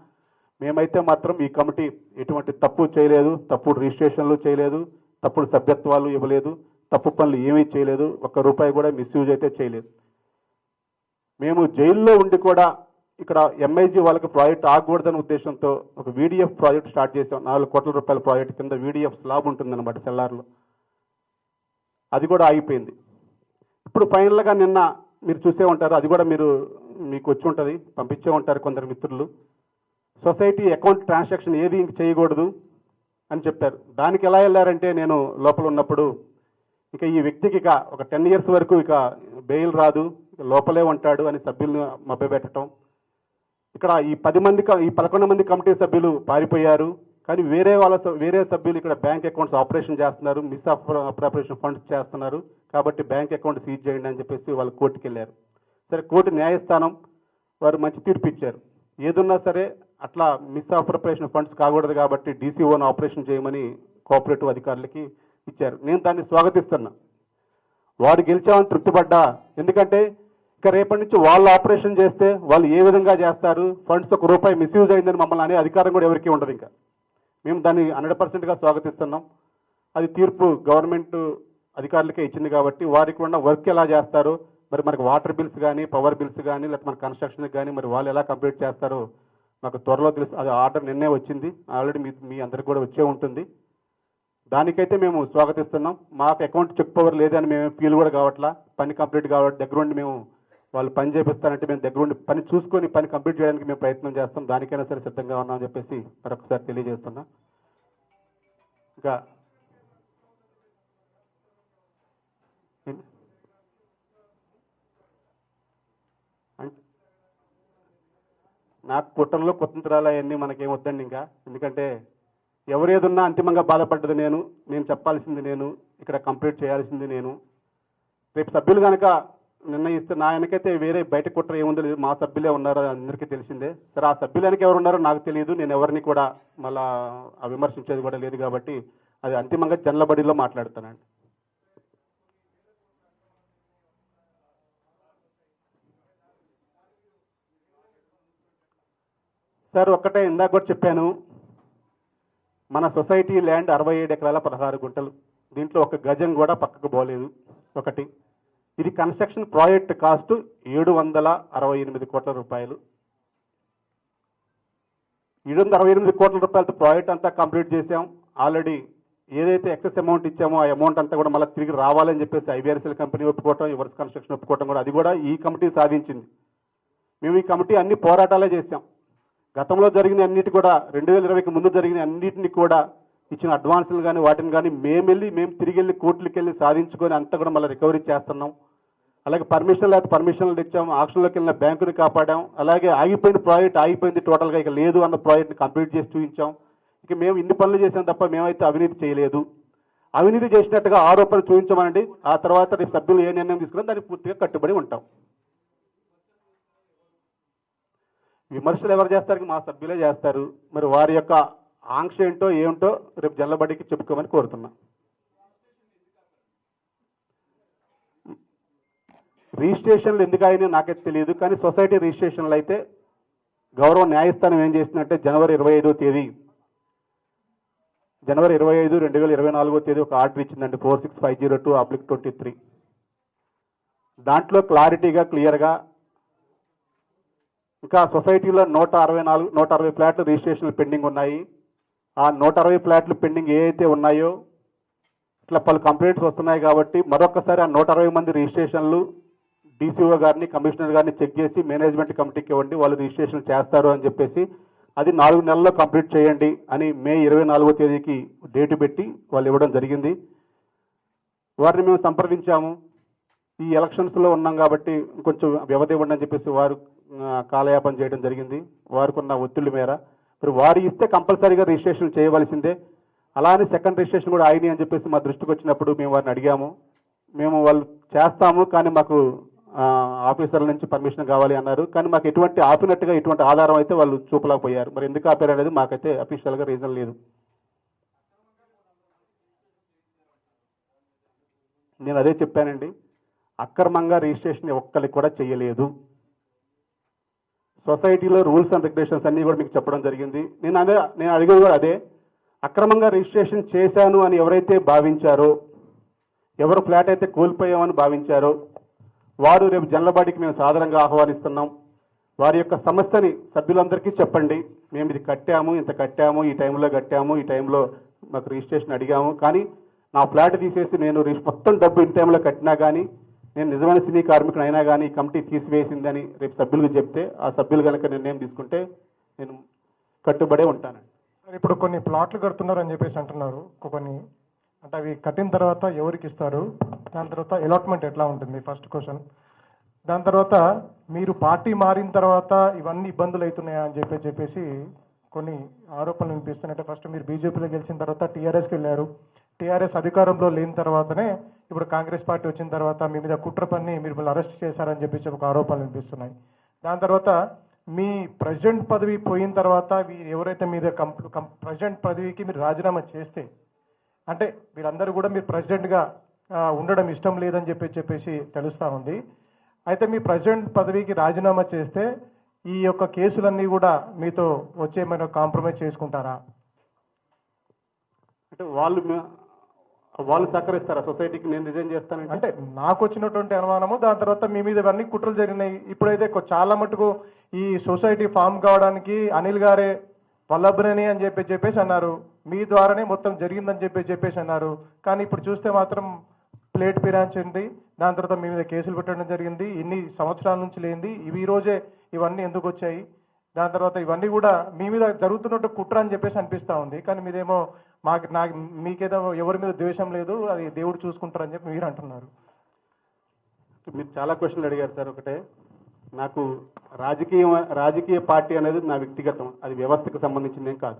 Speaker 4: మేమైతే మాత్రం ఈ కమిటీ ఎటువంటి తప్పు చేయలేదు, తప్పుడు రిజిస్ట్రేషన్లు చేయలేదు, తప్పుడు సభ్యత్వాలు ఇవ్వలేదు, తప్పు పనులు ఏమీ చేయలేదు, ₹1 కూడా మిస్యూజ్ అయితే చేయలేదు. మేము జైల్లో ఉండి కూడా ఇక్కడ ఎంఐజీ వాళ్ళకి ప్రాజెక్ట్ ఆగకూడదనే ఉద్దేశంతో ఒక వీడిఎఫ్ ప్రాజెక్ట్ స్టార్ట్ చేసాం. ₹4 కోట్ల ప్రాజెక్ట్ కింద వీడిఎఫ్ స్లాబ్ ఉంటుందన్నమాట సెల్లార్లో. అది కూడా ఆగిపోయింది. ఇప్పుడు ఫైనల్గా నిన్న మీరు చూసే ఉంటారు, అది కూడా మీకు వచ్చి ఉంటుంది, పంపించే ఉంటారు కొందరు మిత్రులు. సొసైటీ అకౌంట్ ట్రాన్సాక్షన్ ఏది ఇంక చేయకూడదు అని చెప్పారు. దానికి ఎలా వెళ్ళారంటే, నేను లోపల ఉన్నప్పుడు ఇక ఈ వ్యక్తికి ఇక ఒక 10 years వరకు ఇక బెయిల్ రాదు, లోపలే ఉంటాడు అని సభ్యులను మభ్యపెట్టడం. ఇక్కడ ఈ 11 మంది కమిటీ సభ్యులు పారిపోయారు. కానీ వేరే సభ్యులు ఇక్కడ బ్యాంక్ అకౌంట్స్ ఆపరేషన్ చేస్తున్నారు, మిస్ అప్రాపరేషన్ ఫండ్స్ చేస్తున్నారు. కాబట్టి బ్యాంక్ అకౌంట్ సీజ్ చేయండి అని చెప్పేసి వాళ్ళు కోర్టుకు వెళ్ళారు. సరే, కోర్టు న్యాయస్థానం వారు మంచి తీర్పు ఇచ్చారు. ఏదున్నా సరే అట్లా మిస్ అప్రాపరేషన్ ఫండ్స్ కాకూడదు కాబట్టి డీసీఓను ఆపరేషన్ చేయమని కోఆపరేటివ్ అధికారులకి ఇచ్చారు. నేను దాన్ని స్వాగతిస్తున్నా. వారు గెలిచామని తృప్తిపడ్డా. ఎందుకంటే ఇక రేపటి నుంచి వాళ్ళు ఆపరేషన్ చేస్తే వాళ్ళు ఏ విధంగా చేస్తారు, ఫండ్స్ ₹1 మిస్యూజ్ అయిందని మమ్మల్ని అనే అధికారం కూడా ఎవరికీ ఉండదు. ఇంకా మేము దాన్ని 100%గా స్వాగతిస్తున్నాం. అది తీర్పు గవర్నమెంట్ అధికారులకే ఇచ్చింది కాబట్టి వారికి ఉన్న వర్క్ ఎలా చేస్తారో, మరి మనకు వాటర్ బిల్స్ కానీ పవర్ బిల్స్ కానీ లేకపోతే మన కన్స్ట్రక్షన్ కానీ మరి వాళ్ళు ఎలా కంప్లీట్ చేస్తారో మాకు త్వరలో తెలుసు. అది ఆర్డర్ నిన్నే వచ్చింది, ఆల్రెడీ మీ అందరికి కూడా వచ్చే ఉంటుంది. దానికైతే మేము స్వాగతిస్తున్నాం. మాకు అకౌంట్ చెక్ పవర్ లేదని మేము ఫీల్ కూడా కావట్లా. పని కంప్లీట్ కావడం దగ్గరుండి మేము వాళ్ళు పని చేపిస్తారంటే మేము దగ్గరుండి పని చూసుకొని పని కంప్లీట్ చేయడానికి మేము ప్రయత్నం చేస్తాం. దానికైనా సరే సిద్ధంగా ఉన్నామని చెప్పేసి మరొకసారి తెలియజేస్తున్నా. ఇంకా నాకు కుట్రలు కుతంత్రాలు అవన్నీ మనకేం వద్దండి ఇంకా. ఎందుకంటే ఎవరేదున్నా అంతిమంగా బాధపడ్డది నేను చెప్పాల్సింది ఇక్కడ కంప్లీట్ చేయాల్సింది నేను. రేపు సభ్యులు కనుక నిర్ణయిస్తే నా వెనకైతే వేరే బయట కుట్ర ఏముందో లేదు, మా సభ్యులే ఉన్నారో అందరికీ తెలిసిందే. సరే, ఆ సభ్యులు వెనక ఎవరు ఉన్నారో నాకు తెలియదు. నేను ఎవరిని కూడా మళ్ళా విమర్శించేది కూడా లేదు కాబట్టి అది అంతిమంగా జనలబడిలో మాట్లాడుతానండి. సార్, ఒక్కటే ఇందాక కూడా చెప్పాను, మన సొసైటీ ల్యాండ్ 67 ఎకరాల 16 గుంటలు. దీంట్లో ఒక గజం కూడా పక్కకు పోలేదు. ఒకటి, ఇది కన్స్ట్రక్షన్ ప్రాజెక్ట్ కాస్ట్ ₹768 కోట్ల. 768 కోట్ల రూపాయలతో ప్రాజెక్ట్ అంతా కంప్లీట్ చేశాం. ఆల్రెడీ ఏదైతే ఎక్సెస్ అమౌంట్ ఇచ్చామో ఆ అమౌంట్ అంతా కూడా మళ్ళీ తిరిగి రావాలని చెప్పేసి ఐబీఆర్సీఎల్ కంపెనీ ఒప్పుకోవటం, యువర్స్ కన్స్ట్రక్షన్ ఒప్పుకోవటం కూడా, అది కూడా ఈ కమిటీ సాధించింది. మేము ఈ కమిటీ అన్ని పోరాటాలే చేశాం. గతంలో జరిగిన అన్నిటి కూడా 2020కి ముందు జరిగిన అన్నిటిని కూడా ఇచ్చిన అడ్వాన్సులు కానీ వాటిని కానీ మేము తిరిగి వెళ్ళి కోర్టులకు వెళ్ళి సాధించుకొని అంతా కూడా మళ్ళీ రికవరీ చేస్తున్నాం. అలాగే పర్మిషన్లు ఇచ్చాం, ఆక్షన్లోకి వెళ్ళిన బ్యాంకుని కాపాడాం. అలాగే ఆగిపోయిన ప్రాజెక్ట్ ఆగిపోయింది, టోటల్గా ఇక లేదు అన్న ప్రాజెక్ట్ని కంప్లీట్ చేసి చూపించాం. ఇక మేము ఇన్ని పనులు చేసాం తప్ప మేమైతే అవినీతి చేయలేదు. అవినీతి చేసినట్టుగా ఆరోపణలు చూపించమనండి. ఆ తర్వాత రేపు సభ్యులు ఏ నిర్ణయం తీసుకున్నా దానికి పూర్తిగా కట్టుబడి ఉంటాం. విమర్శలు ఎవరు చేస్తారు? మా సభ్యులే చేస్తారు. మరి వారి యొక్క ఆంక్ష ఏంటో ఏమిటో రేపు జల్లబడికి చెప్పుకోమని కోరుతున్నా. రిజిస్ట్రేషన్లు ఎందుకు అయినా నాకైతే తెలియదు, కానీ సొసైటీ రిజిస్ట్రేషన్లు అయితే గౌరవ న్యాయస్థానం ఏం చేసిందంటే జనవరి 25వ తేదీ జనవరి 25, 2024 తేదీ ఒక ఆర్డర్ ఇచ్చిందండి 46502/23. దాంట్లో క్లారిటీగా క్లియర్గా ఇంకా సొసైటీలో 160 ఫ్లాట్లు రిజిస్ట్రేషన్లు పెండింగ్ ఉన్నాయి. ఆ 160 ఫ్లాట్లు పెండింగ్ ఏ అయితే ఉన్నాయో ఇట్లా పలు కంప్లైంట్స్ వస్తున్నాయి కాబట్టి మరొకసారి ఆ 160 మంది రిజిస్ట్రేషన్లు డీసీఓ గారిని కమిషనర్ గారిని చెక్ చేసి మేనేజ్మెంట్ కమిటీకి ఇవ్వండి, వాళ్ళు రిజిస్ట్రేషన్ చేస్తారు అని చెప్పేసి అది 4 నెలల్లో కంప్లీట్ చేయండి అని మే 24 తేదీకి డేటు పెట్టి వాళ్ళు ఇవ్వడం జరిగింది. వారిని మేము సంప్రదించాము. ఈ ఎలక్షన్స్లో ఉన్నాం కాబట్టి కొంచెం వ్యవధి ఇవ్వండి అని చెప్పేసి వారు కాలయాపన చేయడం జరిగింది. వారికి ఉన్న ఒత్తిళ్ల మేర మరి వారు ఇస్తే కంపల్సరీగా రిజిస్ట్రేషన్ చేయవలసిందే. అలానే సెకండ్ రిజిస్ట్రేషన్ కూడా ఆయని అని చెప్పేసి మా దృష్టికి వచ్చినప్పుడు మేము వారిని అడిగాము. మేము వాళ్ళు చేస్తాము కానీ మాకు ఆఫీసర్ల నుంచి పర్మిషన్ కావాలి అన్నారు. కానీ మాకు ఎటువంటి ఆపినట్టుగా ఎటువంటి ఆధారం అయితే వాళ్ళు చూపలేకపోయారు. మరి ఎందుకు ఆపారు అనేది మాకైతే అఫీషియల్గా రీజన్ లేదు. నేను అదే చెప్పానండి, అక్రమంగా రిజిస్ట్రేషన్ ఒక్కరికి కూడా చేయలేదు. సొసైటీలో రూల్స్ అండ్ రెగ్యులేషన్స్ అన్నీ కూడా మీకు చెప్పడం జరిగింది. నేను అడిగేది కూడా అదే, అక్రమంగా రిజిస్ట్రేషన్ చేశాను అని ఎవరైతే భావించారో, ఎవరు ఫ్లాట్ అయితే కోల్పోయామని భావించారో వారు రేపు జనరల్ మేము సాధారణంగా ఆహ్వానిస్తున్నాం. వారి యొక్క సమస్యని సభ్యులందరికీ చెప్పండి. మేము ఇది కట్టాము, ఇంత కట్టాము, ఈ టైంలో కట్టాము, ఈ టైంలో మాకు రిజిస్ట్రేషన్ అడిగాము, కానీ నా ఫ్లాట్ తీసేసి నేను మొత్తం డబ్బు ఇన్ టైంలో కట్టినా కానీ నేను నిజమైన సినీ కార్మికుడు అయినా కానీ ఈ కమిటీ తీసివేసిందని రేపు సభ్యులకు చెప్తే ఆ సభ్యులు కనుక నిర్ణయం తీసుకుంటే నేను కట్టుబడే ఉంటానండి.
Speaker 5: సార్, ఇప్పుడు కొన్ని ప్లాట్లు కడుతున్నారు అని చెప్పేసి అంటున్నారు. కొన్ని అంటే అవి కట్టిన తర్వాత ఎవరికి ఇస్తారు, దాని తర్వాత అలాట్మెంట్ ఎట్లా ఉంటుంది, ఫస్ట్ క్వశ్చన్. దాని తర్వాత మీరు పార్టీ మారిన తర్వాత ఇవన్నీ ఇబ్బందులు అవుతున్నాయా అని చెప్పేసి కొన్ని ఆరోపణలు వినిపిస్తున్నాయి. ఫస్ట్ మీరు బీజేపీలో గెలిచిన తర్వాత టీఆర్ఎస్కి వెళ్ళారు. టీఆర్ఎస్ అధికారంలో లేని తర్వాతనే ఇప్పుడు కాంగ్రెస్ పార్టీ వచ్చిన తర్వాత మీ మీద కుట్ర పన్ని మిమ్మల్ని అరెస్ట్ చేశారని చెప్పేసి ఒక ఆరోపణలు వినిపిస్తున్నాయి. దాని తర్వాత మీ ప్రెసిడెంట్ పదవి పోయిన తర్వాత ఎవరైతే మీద ప్రెసిడెంట్ పదవికి మీరు రాజీనామా చేస్తే, అంటే వీరందరూ కూడా మీరు ప్రెసిడెంట్గా ఉండడం ఇష్టం లేదని చెప్పేసి తెలుస్తూ ఉంది. అయితే మీ ప్రెసిడెంట్ పదవికి రాజీనామా చేస్తే ఈ యొక్క కేసులన్నీ కూడా మీతో వచ్చేమైనా కాంప్రమైజ్ చేసుకుంటారా?
Speaker 4: అంటే వాళ్ళు సహకరిస్తారా సొసైటీకి నేను రిజైన్ చేస్తానంటే?
Speaker 5: అంటే నాకు వచ్చినటువంటి అనుమానము, దాని తర్వాత మీ మీద ఇవన్నీ కుట్రలు జరిగినాయి. ఇప్పుడైతే చాలా మటుకు ఈ సొసైటీ ఫామ్ కావడానికి అనిల్ గారే వల్లభనేని అని చెప్పేసి అన్నారు, మీ ద్వారానే మొత్తం జరిగిందని చెప్పేసి అన్నారు. కానీ ఇప్పుడు చూస్తే మాత్రం ప్లేట్ పిరాంచింది, దాని తర్వాత మీ మీద కేసులు పెట్టడం జరిగింది. ఇన్ని సంవత్సరాల నుంచి లేనిది ఈ రోజే ఇవన్నీ ఎందుకు వచ్చాయి? దాని తర్వాత ఇవన్నీ కూడా మీ మీద జరుగుతున్నట్టు కుట్ర అని చెప్పేసి అనిపిస్తూ ఉంది. కానీ మీదేమో మీకేదో ఎవరి మీద ద్వేషం లేదు, అది దేవుడు చూసుకుంటారని చెప్పి మీరు అంటున్నారు.
Speaker 4: మీరు చాలా క్వశ్చన్లు అడిగారు సార్. ఒకటే, నాకు రాజకీయ పార్టీ అనేది నా వ్యక్తిగతం, అది వ్యవస్థకు సంబంధించిందేం కాదు.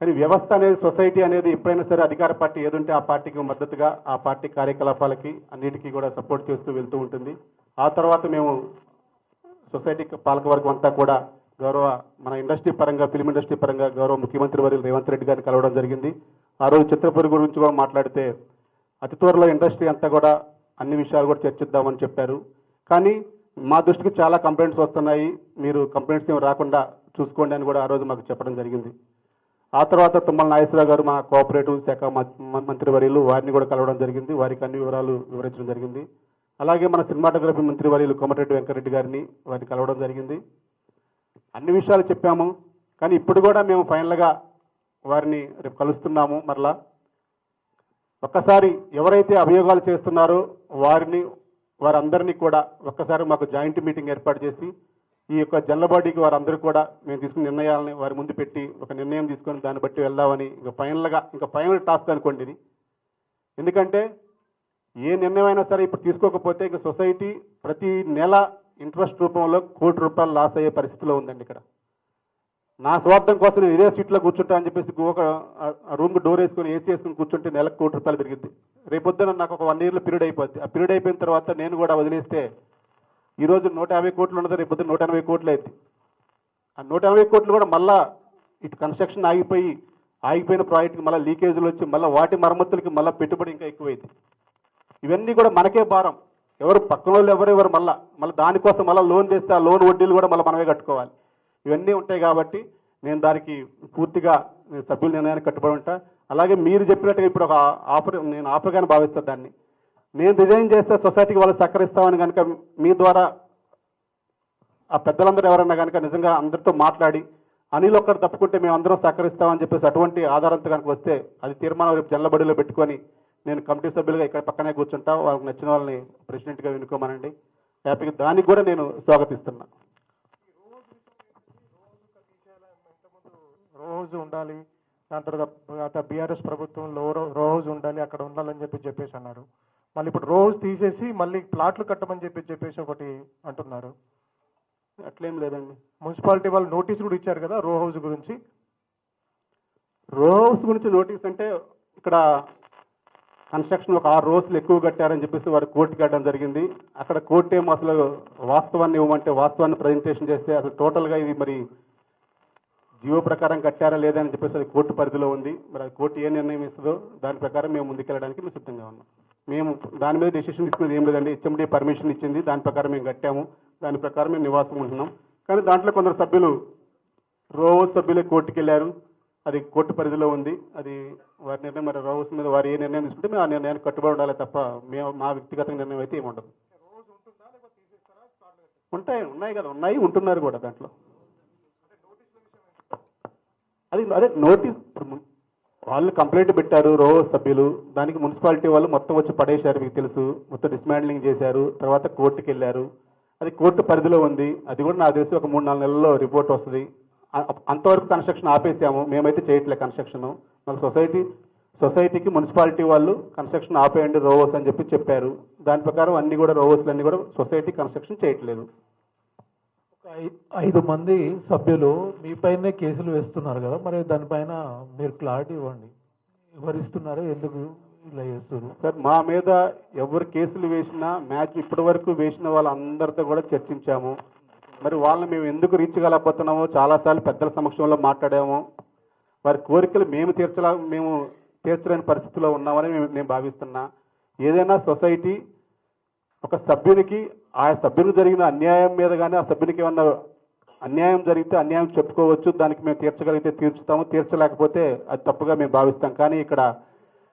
Speaker 4: కానీ వ్యవస్థ అనేది, సొసైటీ అనేది ఎప్పుడైనా సరే అధికార పార్టీ ఏదుంటే ఆ పార్టీకి మద్దతుగా ఆ పార్టీ కార్యకలాపాలకి అన్నిటికీ కూడా సపోర్ట్ చేస్తూ వెళ్తూ ఉంటుంది. ఆ తర్వాత మేము సొసైటీ పాలకవర్గం అంతా కూడా మన ఇండస్ట్రీ పరంగా, ఫిల్మ్ ఇండస్ట్రీ పరంగా గౌరవ ముఖ్యమంత్రి వర్యులు రేవంత్ రెడ్డి గారిని కలవడం జరిగింది. ఆ రోజు చిత్రపురి గురించి కూడా మాట్లాడితే అతి త్వరలో ఇండస్ట్రీ అంతా కూడా అన్ని విషయాలు కూడా చర్చిద్దామని చెప్పారు. కానీ మా దృష్టికి చాలా కంప్లైంట్స్ వస్తున్నాయి, మీరు కంప్లైంట్స్ ఏమి రాకుండా చూసుకోండి అని కూడా ఆ రోజు మాకు చెప్పడం జరిగింది. ఆ తర్వాత తుమ్మల నాగేశ్వరరావు గారు మా కోఆపరేటివ్ శాఖ మంత్రి వర్యులు, వారిని కూడా కలవడం జరిగింది. వారికి అన్ని వివరాలు వివరించడం జరిగింది. అలాగే మన సినిమాటోగ్రఫీ మంత్రి వర్యులు కోమటిరెడ్డి వెంకటరెడ్డి గారిని వారిని కలవడం జరిగింది. అన్ని విషయాలు చెప్పాము. కానీ ఇప్పుడు కూడా మేము ఫైనల్గా వారిని రేపు కలుస్తున్నాము. మరలా ఒక్కసారి ఎవరైతే అభియోగాలు చేస్తున్నారో వారందరినీ కూడా ఒక్కసారి మాకు జాయింట్ మీటింగ్ ఏర్పాటు చేసి ఈ యొక్క జనరల్ బాడీకి వారందరూ కూడా మేము తీసుకున్న నిర్ణయాలని వారి ముందు పెట్టి ఒక నిర్ణయం తీసుకొని దాన్ని బట్టి వెళ్దామని ఇంకా ఫైనల్ టాస్క్ అనుకోండి ఇది. ఎందుకంటే ఏ నిర్ణయం అయినా సరే ఇప్పుడు తీసుకోకపోతే ఇంకా సొసైటీ ప్రతి నెల ఇంట్రెస్ట్ రూపంలో ₹1,00,00,000 లాస్ అయ్యే పరిస్థితిలో ఉందండి. ఇక్కడ నా స్వార్థం కోసం నేను ఇదే సీట్లో కూర్చుంటా అని చెప్పేసి ఒక రూమ్కి డోర్ వేసుకొని ఏసీ వేసుకుని కూర్చుంటే నెలకు ₹1,00,00,000 పెరిగింది. రేపొద్దున నాకు ఒక 1 year పీరియడ్ అయిపోద్ది. ఆ పీరియడ్ అయిపోయిన తర్వాత నేను కూడా వదిలేస్తే ఈరోజు 150 కోట్లు ఉన్నది, రేపొద్దున 180 కోట్లు అయింది. ఆ 180 కోట్లు కూడా మళ్ళా ఇటు కన్స్ట్రక్షన్ ఆగిపోయిన ప్రాజెక్ట్కి మళ్ళీ లీకేజీలు వచ్చి మళ్ళీ వాటి మరమ్మతులకి మళ్ళీ పెట్టుబడి ఇంకా ఎక్కువైంది. ఇవన్నీ కూడా మనకే భారం. ఎవరు పక్కన వాళ్ళు ఎవరెవరు మళ్ళీ దానికోసం మళ్ళీ లోన్ చేస్తే ఆ లోన్ వడ్డీలు కూడా మళ్ళీ మనమే కట్టుకోవాలి. ఇవన్నీ ఉంటాయి కాబట్టి నేను దానికి పూర్తిగా నేను సభ్యుల నిర్ణయానికి కట్టుబడి ఉంటా. అలాగే మీరు చెప్పినట్టుగా ఇప్పుడు ఒక ఆఫర్, నేను ఆఫర్గానే భావిస్తాను దాన్ని. నేను రిజైన్ చేస్తే సొసైటీకి వాళ్ళు సహకరిస్తామని కనుక మీ ద్వారా ఆ పెద్దలందరూ ఎవరన్నా కనుక నిజంగా అందరితో మాట్లాడి అనిల్ ఒక్కరు తప్పుకుంటే మేము అందరం సహకరిస్తామని చెప్పేసి అటువంటి ఆధారంతో కనుక వస్తే అది తీర్మానం రేపు జల్లబడిలో పెట్టుకొని నేను కమిటీ సభ్యులుగా ఇక్కడ పక్కనే కూర్చుంటా. వాళ్ళకి నచ్చిన వాళ్ళని ప్రెసిడెంట్గా ఎన్నుకోమనండి. హ్యాపీగా దానికి కూడా నేను స్వాగతిస్తున్నా.
Speaker 5: రోజు ఉండాలి, దాని తర్వాత బీఆర్ఎస్ ప్రభుత్వంలో రోజు ఉండాలి, అక్కడ ఉండాలని చెప్పేసి అన్నారు. మళ్ళీ ఇప్పుడు రోజు తీసేసి మళ్ళీ ప్లాట్లు కట్టమని చెప్పేసి ఒకటి అంటున్నారు.
Speaker 4: అట్లేం లేదండి.
Speaker 5: మున్సిపాలిటీ వాళ్ళు నోటీస్ కూడా ఇచ్చారు కదా రో హౌస్ గురించి.
Speaker 4: రో హౌస్ గురించి నోటీస్ అంటే ఇక్కడ కన్స్ట్రక్షన్ ఒక 6 రోజులు ఎక్కువ కట్టారని చెప్పేసి వారు కోర్టుకి వెళ్ళడం జరిగింది. అక్కడ కోర్టు ఏమో అసలు వాస్తవాన్ని ఇవ్వమంటే వాస్తవాన్ని ప్రజెంటేషన్ చేస్తే అసలు టోటల్గా ఇది మరి జీవో ప్రకారం కట్టారా లేదా అని చెప్పేసి అది కోర్టు పరిధిలో ఉంది. మరి అది కోర్టు ఏ నిర్ణయం ఇస్తుందో దాని ప్రకారం మేము ముందుకెళ్ళడానికి మేము సిద్ధంగా ఉన్నాం. మేము దాని మీద డెసిషన్ తీసుకునేది ఏం లేదండి. హెచ్ఎండి పర్మిషన్ ఇచ్చింది, దాని ప్రకారం మేము కట్టాము, దాని ప్రకారం మేము నివాసం ఉంటున్నాం. కానీ దాంట్లో కొందరు సభ్యులు రోహౌస్ సభ్యులే కోర్టుకి వెళ్ళారు. అది కోర్టు పరిధిలో ఉంది. అది వారి నిర్ణయం. మరి రోహౌస్ మీద వారు ఏ నిర్ణయం తీసుకుంటే మేము ఆ నిర్ణయానికి కట్టుబడి ఉండాలి తప్ప మేము మా వ్యక్తిగత నిర్ణయం అయితే ఏమి ఉండదు. ఉన్నాయి కదా, ఉంటున్నారు కూడా దాంట్లో. అదే నోటీస్ వాళ్ళు కంప్లైంట్ పెట్టారు రోహౌస్ సభ్యులు, దానికి మున్సిపాలిటీ వాళ్ళు మొత్తం వచ్చి పడేశారు, మీకు తెలుసు. మొత్తం డిస్మాండ్లింగ్ చేశారు, తర్వాత కోర్టుకి వెళ్ళారు. అది కోర్టు పరిధిలో ఉంది. అది కూడా నాకు తెలిసి ఒక 3-4 నెలల్లో రిపోర్ట్ వస్తుంది. అంతవరకు కన్స్ట్రక్షన్ ఆపేసాము, మేమైతే చేయట్లేదు కన్స్ట్రక్షన్. మన సొసైటీకి మున్సిపాలిటీ వాళ్ళు కన్స్ట్రక్షన్ ఆపేయండి రోహౌస్ అని చెప్పారు. దాని ప్రకారం అన్ని కూడా రోహౌస్లు అన్ని కూడా సొసైటీ కన్స్ట్రక్షన్ చేయట్లేదు.
Speaker 6: 5 మంది సభ్యులు మీపైనే కేసులు వేస్తున్నారు కదా, మరి దానిపైన మీరు క్లారిటీ ఇవ్వండి. ఎవరు ఇస్తున్నారు, ఎందుకు ఇలా చేస్తున్నారు?
Speaker 4: సార్, మా మీద ఎవరు కేసులు వేసినా మ్యాచ్ ఇప్పటి వరకు వేసిన వాళ్ళందరితో కూడా చర్చించాము. మరి వాళ్ళని మేము ఎందుకు రీచ్ కాలేకపోతున్నామో చాలాసార్లు పెద్దల సమక్షంలో మాట్లాడాము. వారి కోరికలు మేము తీర్చలేని పరిస్థితిలో ఉన్నామని నేను భావిస్తున్నా. ఏదైనా సొసైటీ ఒక సభ్యునికి ఆ సభ్యునికి జరిగిన అన్యాయం మీద కానీ ఆ సభ్యునికి ఏమన్నా అన్యాయం జరిగితే అన్యాయం చెప్పుకోవచ్చు, దానికి మేము తీర్చగలిగితే తీర్చుతాము, తీర్చలేకపోతే అది తప్పుగా మేము భావిస్తాం. కానీ ఇక్కడ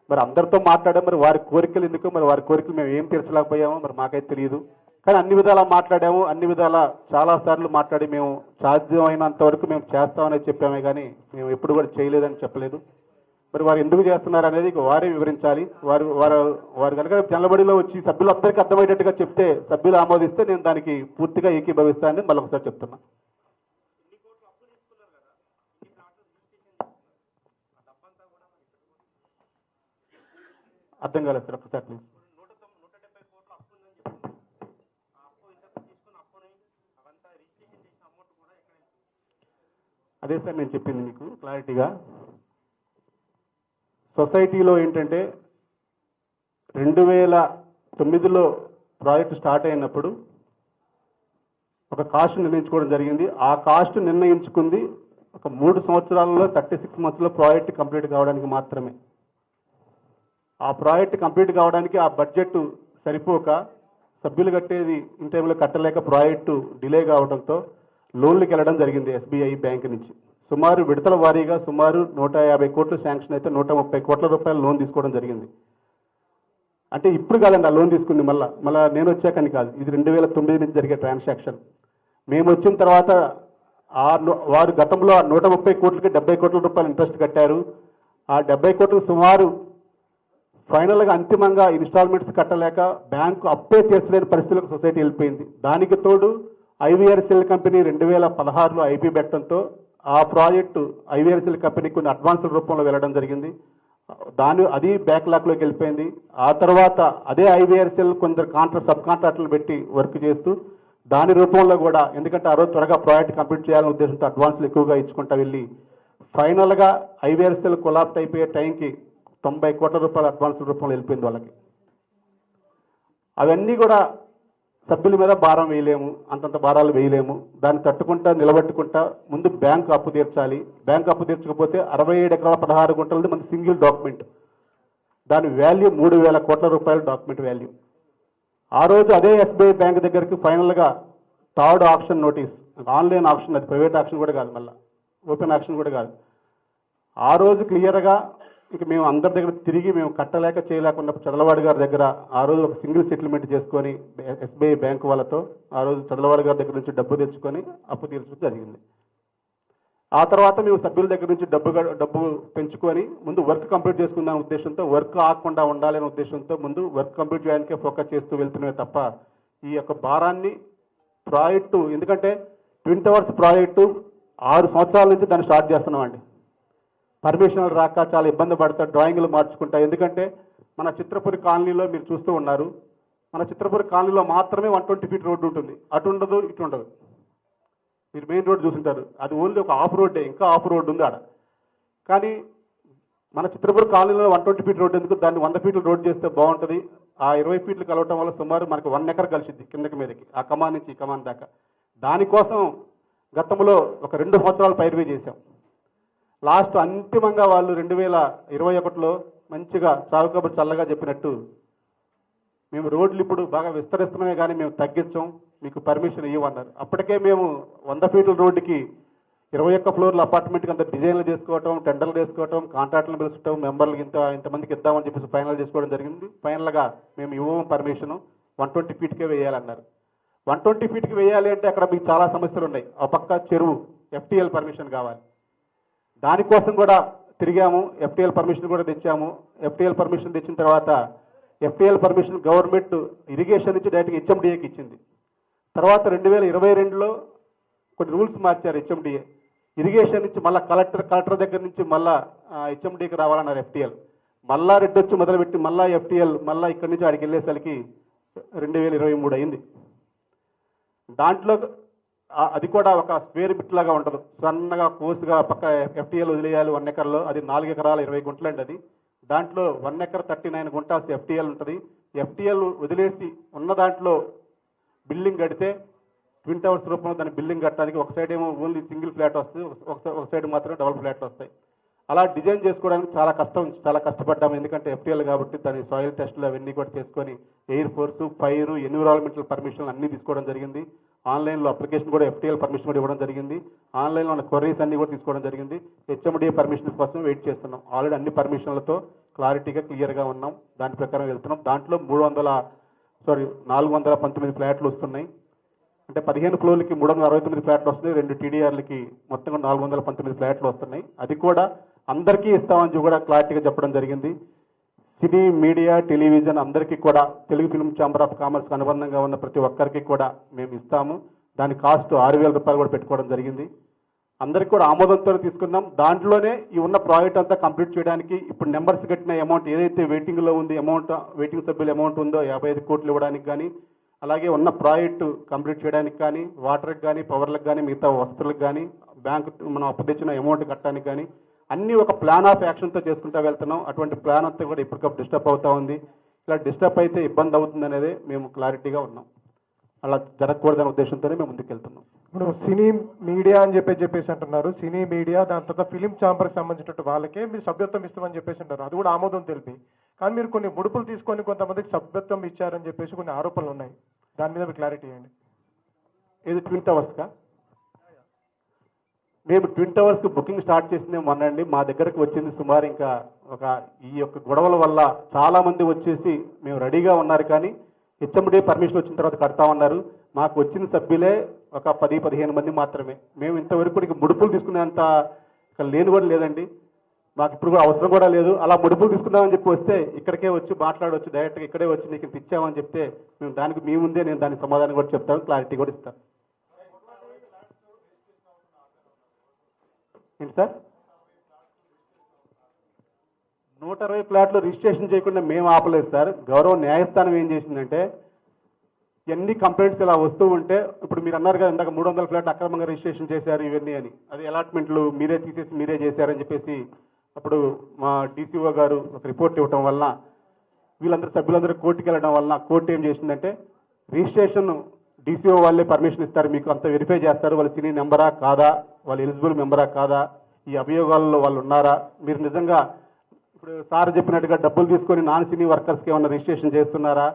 Speaker 4: మరి అందరితో మాట్లాడాము, మరి వారి కోరికలు ఎందుకు, మరి వారి కోరికలు మేము ఏం తీర్చలేకపోయామో మరి మాకైతే తెలియదు. కానీ అన్ని విధాలా మాట్లాడాము, అన్ని విధాలా చాలాసార్లు మాట్లాడి మేము సాధ్యమైనంత వరకు మేము చేస్తామని చెప్పామే, కానీ మేము ఎప్పుడు కూడా చేయలేదని చెప్పలేదు. మరి వారు ఎందుకు చేస్తున్నారు అనేది వారే వివరించాలి. వారు కనుక జనబడిలో వచ్చి సభ్యులందరికీ అర్థమయ్యేటట్టుగా చెప్తే, సభ్యులు ఆమోదిస్తే నేను దానికి పూర్తిగా ఏకీభవిస్తానని మళ్ళీ ఒకసారి చెప్తున్నా. అర్థం కాలేదు సార్, ఒకసారి ప్లీజ్. అదే సార్ నేను చెప్పింది మీకు క్లారిటీగా. సొసైటీలో ఏంటంటే 2009లో ప్రాజెక్టు స్టార్ట్ అయినప్పుడు ఒక కాస్ట్ నిర్ణయించుకోవడం జరిగింది. ఆ కాస్ట్ నిర్ణయించుకుంది ఒక 3 సంవత్సరాలలో 36 మంత్స్లో ప్రాజెక్ట్ కంప్లీట్ కావడానికి మాత్రమే. ఆ ప్రాజెక్ట్ కంప్లీట్ కావడానికి ఆ బడ్జెట్ సరిపోక సభ్యులు కట్టేది ఇన్ టైంలో కట్టలేక ప్రాజెక్టు డిలే కావడంతో లోన్లకు వెళ్ళడం జరిగింది ఎస్బీఐ బ్యాంక్ నుంచి. సుమారు విడతల వారీగా సుమారు 150 కోట్లు శాంక్షన్ అయితే 130 కోట్ల రూపాయలు లోన్ తీసుకోవడం జరిగింది. అంటే ఇప్పుడు కాదండి ఆ లోన్ తీసుకుంది, మళ్ళా నేను వచ్చాకని కాదు, ఇది 2009 నుంచి జరిగే ట్రాన్సాక్షన్. మేము వచ్చిన తర్వాత వారు గతంలో 130 కోట్లకి 70 కోట్ల రూపాయలు ఇంట్రెస్ట్ కట్టారు. ఆ 70 కోట్లు సుమారు ఫైనల్గా అంతిమంగా ఇన్స్టాల్మెంట్స్ కట్టలేక బ్యాంకు అప్పే తీర్చలేని పరిస్థితులకు సొసైటీ వెళ్ళిపోయింది. దానికి తోడు ఐవీఆర్సీఎల్ కంపెనీ 2016లో ఐపీ పెట్టడంతో ఆ ప్రాజెక్టు ఐవీఆర్సీఎల్ కంపెనీకి కొన్ని అడ్వాన్సుల రూపంలో వెళ్ళడం జరిగింది. అది బ్యాక్లాగ్లోకి వెళ్ళిపోయింది. ఆ తర్వాత అదే ఐవీఆర్సీఎల్ కొందరు సబ్ కాంట్రాక్టర్లు పెట్టి వర్క్ చేస్తూ దాని రూపంలో కూడా, ఎందుకంటే ఆ రోజు త్వరగా ప్రాజెక్ట్ కంప్లీట్ చేయాలనే ఉద్దేశంతో అడ్వాన్సులు ఎక్కువగా ఇచ్చుకుంటా వెళ్ళి ఫైనల్గా ఐవీఆర్సీఎల్ కొలాప్స్ అయిపోయే టైంకి 90 కోట్ల రూపాయల అడ్వాన్సుల రూపంలో వెళ్ళిపోయింది వాళ్ళకి. అవన్నీ కూడా సభ్యుల మీద భారం వేయలేము, అంతంత భారాలు వేయలేము. దాన్ని తట్టుకుంటా నిలబెట్టుకుంటా ముందు బ్యాంకు అప్పు తీర్చాలి. బ్యాంకు అప్పు తీర్చకపోతే 67 ఎకరాల 16 గుంటలది మన సింగిల్ డాక్యుమెంట్, దాని వాల్యూ 3,000 కోట్ల రూపాయల డాక్యుమెంట్ వాల్యూ. ఆ రోజు అదే ఎస్బీఐ బ్యాంక్ దగ్గరికి ఫైనల్గా third option notice, online option, అది ప్రైవేట్ ఆప్షన్ కూడా కాదు, మళ్ళీ ఓపెన్ ఆప్షన్ కూడా కాదు, ఆ రోజు క్లియర్గా ఇక మేము అందరి దగ్గర తిరిగి మేము కట్టలేక చేయలేకున్నప్పుడు చదలవాడి గారి దగ్గర ఆ రోజు ఒక సింగిల్ సెటిల్మెంట్ చేసుకొని ఎస్బీఐ బ్యాంకు వాళ్ళతో ఆ రోజు చదలవాడి గారి దగ్గర నుంచి డబ్బు తెచ్చుకొని అప్పు తీర్చడం జరిగింది. ఆ తర్వాత మేము సభ్యుల దగ్గర నుంచి డబ్బు పెంచుకొని ముందు వర్క్ కంప్లీట్ చేసుకుందాం ఉద్దేశంతో, వర్క్ ఆగకుండా ఉండాలనే ఉద్దేశంతో ముందు వర్క్ కంప్లీట్ చేయడానికే ఫోకస్ చేస్తూ వెళ్తున్నామే తప్ప ఈ యొక్క భారాన్ని ప్రాజెక్టు, ఎందుకంటే ట్విన్ టవర్స్ ప్రాజెక్టు 6 సంవత్సరాల నుంచి దాన్ని స్టార్ట్ చేస్తున్నామండి. పర్మిషన్లు రాక చాలా ఇబ్బంది పడతారు, డ్రాయింగ్లు మార్చుకుంటా. ఎందుకంటే మన చిత్రపురి కాలనీలో మీరు చూస్తూ ఉన్నారు, మన చిత్రపురి కాలనీలో మాత్రమే 120 ఫీట్ రోడ్డు ఉంటుంది. అటు ఉండదు, ఇటు ఉండదు. మీరు మెయిన్ రోడ్ చూస్తుంటారు, అది ఓన్లీ ఒక ఆఫ్ రోడ్డే, ఇంకా ఆఫ్ రోడ్ ఉంది ఆడ. కానీ మన చిత్రపురి కాలనీలో 120 ఫీట్ రోడ్డు ఎందుకు, దాన్ని 100 ఫీట్ల రోడ్ చేస్తే బాగుంటుంది. ఆ 20 ఫీట్లు కలవటం వల్ల సుమారు మనకు 1 ఎకర్ కలిసిద్ది కిందకి మీదకి, ఆ కమాన్ నుంచి ఈ కమాన్ దాకా. దానికోసం గతంలో ఒక 2 సంవత్సరాలు పైరువే చేశాం. లాస్ట్ అంతిమంగా వాళ్ళు 2021లో మంచిగా చావుకబురు చల్లగా చెప్పినట్టు మేము రోడ్లు ఇప్పుడు బాగా విస్తరిస్తున్నామే కానీ మేము తగ్గించాం, మీకు పర్మిషన్ ఇవ్వమన్నారు. అప్పటికే మేము 100 ఫీట్ల రోడ్డుకి 21 ఫ్లోర్ల అపార్ట్మెంట్కి అంత డిజైన్లు చేసుకోవటం, టెండర్లు చేసుకోవటం, కాంట్రాక్టులు పిలుచుకోవటం, మెంబర్లకి ఇంతమందికి ఇద్దామని చెప్పేసి ఫైనల్ చేసుకోవడం జరిగింది. ఫైనల్గా మేము ఇవ్వము పర్మిషన్, 120 ఫీట్కే వేయాలన్నారు. 120 ఫీట్కి వేయాలి అంటే అక్కడ మీకు చాలా సమస్యలు ఉన్నాయి. ఆ పక్క చెరువు, ఎఫ్టీఎల్ పర్మిషన్ కావాలి. దానికోసం కూడా తిరిగాము, ఎఫ్టీఎల్ పర్మిషన్ కూడా తెచ్చాము. ఎఫ్టీఎల్ పర్మిషన్ తెచ్చిన తర్వాత ఎఫ్టీఎల్ పర్మిషన్ గవర్నమెంట్ ఇరిగేషన్ నుంచి డైరెక్ట్గా హెచ్ఎండిఏకి ఇచ్చింది. తర్వాత 2022లో కొన్ని రూల్స్ మార్చారు హెచ్ఎండిఏ. ఇరిగేషన్ నుంచి మళ్ళీ కలెక్టర్ దగ్గర నుంచి మళ్ళీ హెచ్ఎండిఏకి రావాలన్నారు ఎఫ్టీఎల్. మళ్ళా రెడ్ వచ్చి మొదలుపెట్టి మళ్ళీ ఎఫ్టీఎల్ మళ్ళీ ఇక్కడి నుంచి ఆడికి వెళ్ళేసరికి 2023 అయింది. దాంట్లో అది కూడా ఒక స్క్వేర్ బిట్ లాగా ఉంటుంది, సన్నగా కోసుగా పక్క ఎఫ్టీఎల్ వదిలేయాలి 1 ఎకర్లో. అది 4 ఎకరాల 20 గుంటలు అండి. అది దాంట్లో 1 ఎకర్ 39 గుంటాస్ ఎఫ్టీఎల్ ఉంటుంది. ఎఫ్టీఎల్ వదిలేసి ఉన్న దాంట్లో బిల్డింగ్ కడితే ట్విన్ టవర్స్ రూపంలో దాన్ని బిల్డింగ్ కట్టడానికి ఒక సైడ్ ఏమో ఓన్లీ సింగిల్ ఫ్లాట్ వస్తుంది, ఒక సైడ్ మాత్రం డబుల్ ఫ్లాట్లు వస్తాయి. అలా డిజైన్ చేసుకోవడానికి చాలా కష్టపడ్డాము. ఎందుకంటే ఎఫ్టీఎల్ కాబట్టి దాని సాయిల్ టెస్టులు అవన్నీ కూడా చేసుకొని ఎయిర్ ఫోర్స్, ఫైర్, ఎన్విరాన్మెంటల్ పర్మిషన్లు అన్నీ తీసుకోవడం జరిగింది. ఆన్లైన్లో అప్లికేషన్ కూడా ఎఫ్టీఎల్ పర్మిషన్ కూడా ఇవ్వడం జరిగింది. ఆన్లైన్లో ఉన్న క్వరీస్ అన్ని కూడా తీసుకోవడం జరిగింది. హెచ్ఎండిఏ పర్మిషన్ కోసం వెయిట్ చేస్తున్నాం. ఆల్రెడీ అన్ని పర్మిషన్లతో క్లియర్గా ఉన్నాం. దాని ప్రకారం వెళ్తున్నాం. దాంట్లో 419 ఫ్లాట్లు వస్తున్నాయి. అంటే 15 ఫ్లోర్లకి 369 ఫ్లాట్లు వస్తున్నాయి. 2 టీడీఆర్లకి మొత్తంగా 419 ఫ్లాట్లు వస్తున్నాయి. అది కూడా అందరికీ ఇస్తామని కూడా క్లారిటీగా చెప్పడం జరిగింది. సినీ, మీడియా, టెలివిజన్ అందరికీ కూడా తెలుగు ఫిల్మ్ ఛాంబర్ ఆఫ్ కామర్స్కి అనుబంధంగా ఉన్న ప్రతి ఒక్కరికి కూడా మేము ఇస్తాము. దాని కాస్ట్ 6,000 రూపాయలు కూడా పెట్టుకోవడం జరిగింది. అందరికీ కూడా ఆమోదంతో తీసుకున్నాం. దాంట్లోనే ఈ ఉన్న ప్రాజెక్ట్ అంతా కంప్లీట్ చేయడానికి ఇప్పుడు నెంబర్స్ కట్టిన అమౌంట్ ఏదైతే వెయిటింగ్లో ఉంది, వెయిటింగ్ సభ్యుల అమౌంట్ ఉందో 55 కోట్లు ఇవ్వడానికి కానీ, అలాగే ఉన్న ప్రాజెక్టు కంప్లీట్ చేయడానికి కానీ, వాటర్కి కానీ, పవర్లకు కానీ, మిగతా వస్తువులకు కానీ, బ్యాంకు మనం అప్పు తెచ్చిన అమౌంట్ కట్టడానికి కానీ అన్నీ ఒక ప్లాన్ ఆఫ్ యాక్షన్తో చేసుకుంటూ వెళ్తున్నాం. అటువంటి ప్లాన్ అంతా కూడా ఇప్పటికప్పుడు డిస్టర్బ్ అవుతూ ఉంది. ఇలా డిస్టర్బ్ అయితే ఇబ్బంది అవుతుంది అనేది మేము క్లారిటీగా ఉన్నాం. అలా జరగకూడదనే ఉద్దేశంతోనే మేము ముందుకు వెళ్తున్నాం.
Speaker 5: ఇప్పుడు సినీ మీడియా అని చెప్పేసి అంటున్నారు. సినీ మీడియా, దాని తర్వాత ఫిలిం ఛాంబర్కి సంబంధించినట్టు వాళ్ళకే మీరు సభ్యత్వం ఇస్తామని చెప్పేసి అంటారు. అది కూడా ఆమోదం తెలిపి, కానీ మీరు కొన్ని ముడుపులు తీసుకొని కొంతమందికి సభ్యత్వం ఇచ్చారని చెప్పేసి కొన్ని ఆరోపణలు ఉన్నాయి. దాని మీద మీరు క్లారిటీ ఇవ్వండి.
Speaker 4: ఇది ట్విన్ టవర్స్కా? మేము ట్విన్ టవర్స్కి బుకింగ్ స్టార్ట్ చేసిందే మొన్నండి. మా దగ్గరకు వచ్చింది సుమారు ఇంకా ఈ యొక్క గొడవల వల్ల చాలా మంది వచ్చేసి మేము రెడీగా ఉన్నారు, కానీ హెచ్ఎండిఏ పర్మిషన్ వచ్చిన తర్వాత కడతామన్నారు. మాకు వచ్చిన సభ్యులే ఒక 10-15 మంది మాత్రమే. మేము ఇంతవరకు ముడుపులు తీసుకునేంత లేని కూడా లేదండి. మాకు ఇప్పుడు కూడా అవసరం కూడా లేదు. అలా ముడుపులు తీసుకుందామని చెప్పి వస్తే ఇక్కడికే వచ్చి మాట్లాడవచ్చు, డైరెక్ట్గా ఇక్కడే వచ్చి నీకు ఇంత ఇచ్చామని చెప్తే మేము దానికి మీ ముందే నేను దానికి సమాధానం కూడా చెప్తాను, క్లారిటీ కూడా ఇస్తాను. ఏంటి సార్? 160 ఫ్లాట్లు రిజిస్ట్రేషన్ చేయకుండా మేము ఆపలేదు సార్. గౌరవ న్యాయస్థానం ఏం చేసిందంటే, ఎన్ని కంప్లైంట్స్ ఇలా వస్తూ ఉంటే, ఇప్పుడు మీరు అన్నారు కదా ఇందాక 300 ఫ్లాట్లు అక్రమంగా రిజిస్ట్రేషన్ చేశారు ఇవన్నీ అని, అది అలాట్మెంట్లు మీరే తీసేసి మీరే చేశారని చెప్పేసి అప్పుడు మా డీసీఓ గారు ఒక రిపోర్ట్ ఇవ్వడం వల్ల వీళ్ళందరూ సభ్యులందరూ కోర్టుకి వెళ్ళడం వల్ల కోర్టు ఏం చేసిందంటే, రిజిస్ట్రేషన్ డీసీఓ వాళ్ళే పర్మిషన్ ఇస్తారు, మీకు అంత వెరిఫై చేస్తారు, వాళ్ళ సినీ నెంబరా కాదా, వాళ్ళు ఎలిజిబుల్ మెంబరా కాదా, ఈ అభియోగాల్లో వాళ్ళు ఉన్నారా, మీరు నిజంగా ఇప్పుడు సార్ చెప్పినట్టుగా డబ్బులు తీసుకొని నాన్ సినీ వర్కర్స్కి ఏమన్నా రిజిస్ట్రేషన్ చేస్తున్నారా,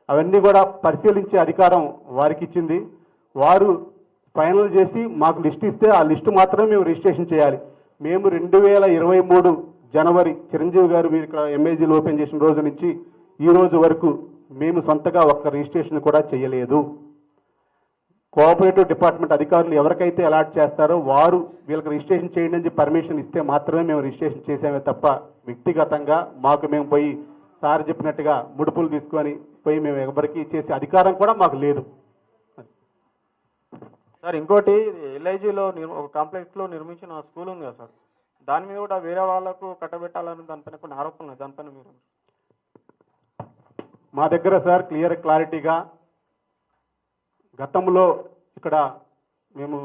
Speaker 4: అవన్నీ కూడా పరిశీలించే అధికారం వారికి ఇచ్చింది. వారు ఫైనల్ చేసి మాకు లిస్ట్ ఇస్తే ఆ లిస్టు మాత్రమే మేము రిజిస్ట్రేషన్ చేయాలి. మేము 2023 జనవరి చిరంజీవి గారు మీరు ఇక్కడ ఎంఏజీలు ఓపెన్ చేసిన రోజు నుంచి ఈ రోజు వరకు మేము సొంతగా ఒక్క రిజిస్ట్రేషన్ కూడా చేయలేదు. కోఆపరేటివ్ డిపార్ట్మెంట్ అధికారులు ఎవరికైతే అలాట్ చేస్తారో వారు వీళ్ళకి రిజిస్ట్రేషన్ చేయండి అని పర్మిషన్ ఇస్తే మాత్రమే మేము రిజిస్ట్రేషన్ చేసామే తప్ప వ్యక్తిగతంగా మాకు మేము పోయి సార్ చెప్పినట్టుగా ముడుపులు తీసుకొని పోయి మేము ఎవరికి చేసే అధికారం కూడా మాకు లేదు.
Speaker 7: సార్ ఇంకోటి ఎల్ఐజీలో ఒక కాంప్లెక్స్లో నిర్మించిన స్కూల్ ఉంది కదా సార్, దాని మీద కూడా వేరే వాళ్ళకు కట్టబెట్టాలని దానిపైన కొన్ని ఆరోపణలు, దానిపైన మీరు?
Speaker 4: మా దగ్గర సార్ క్లారిటీగా గతంలో ఇక్కడ మేము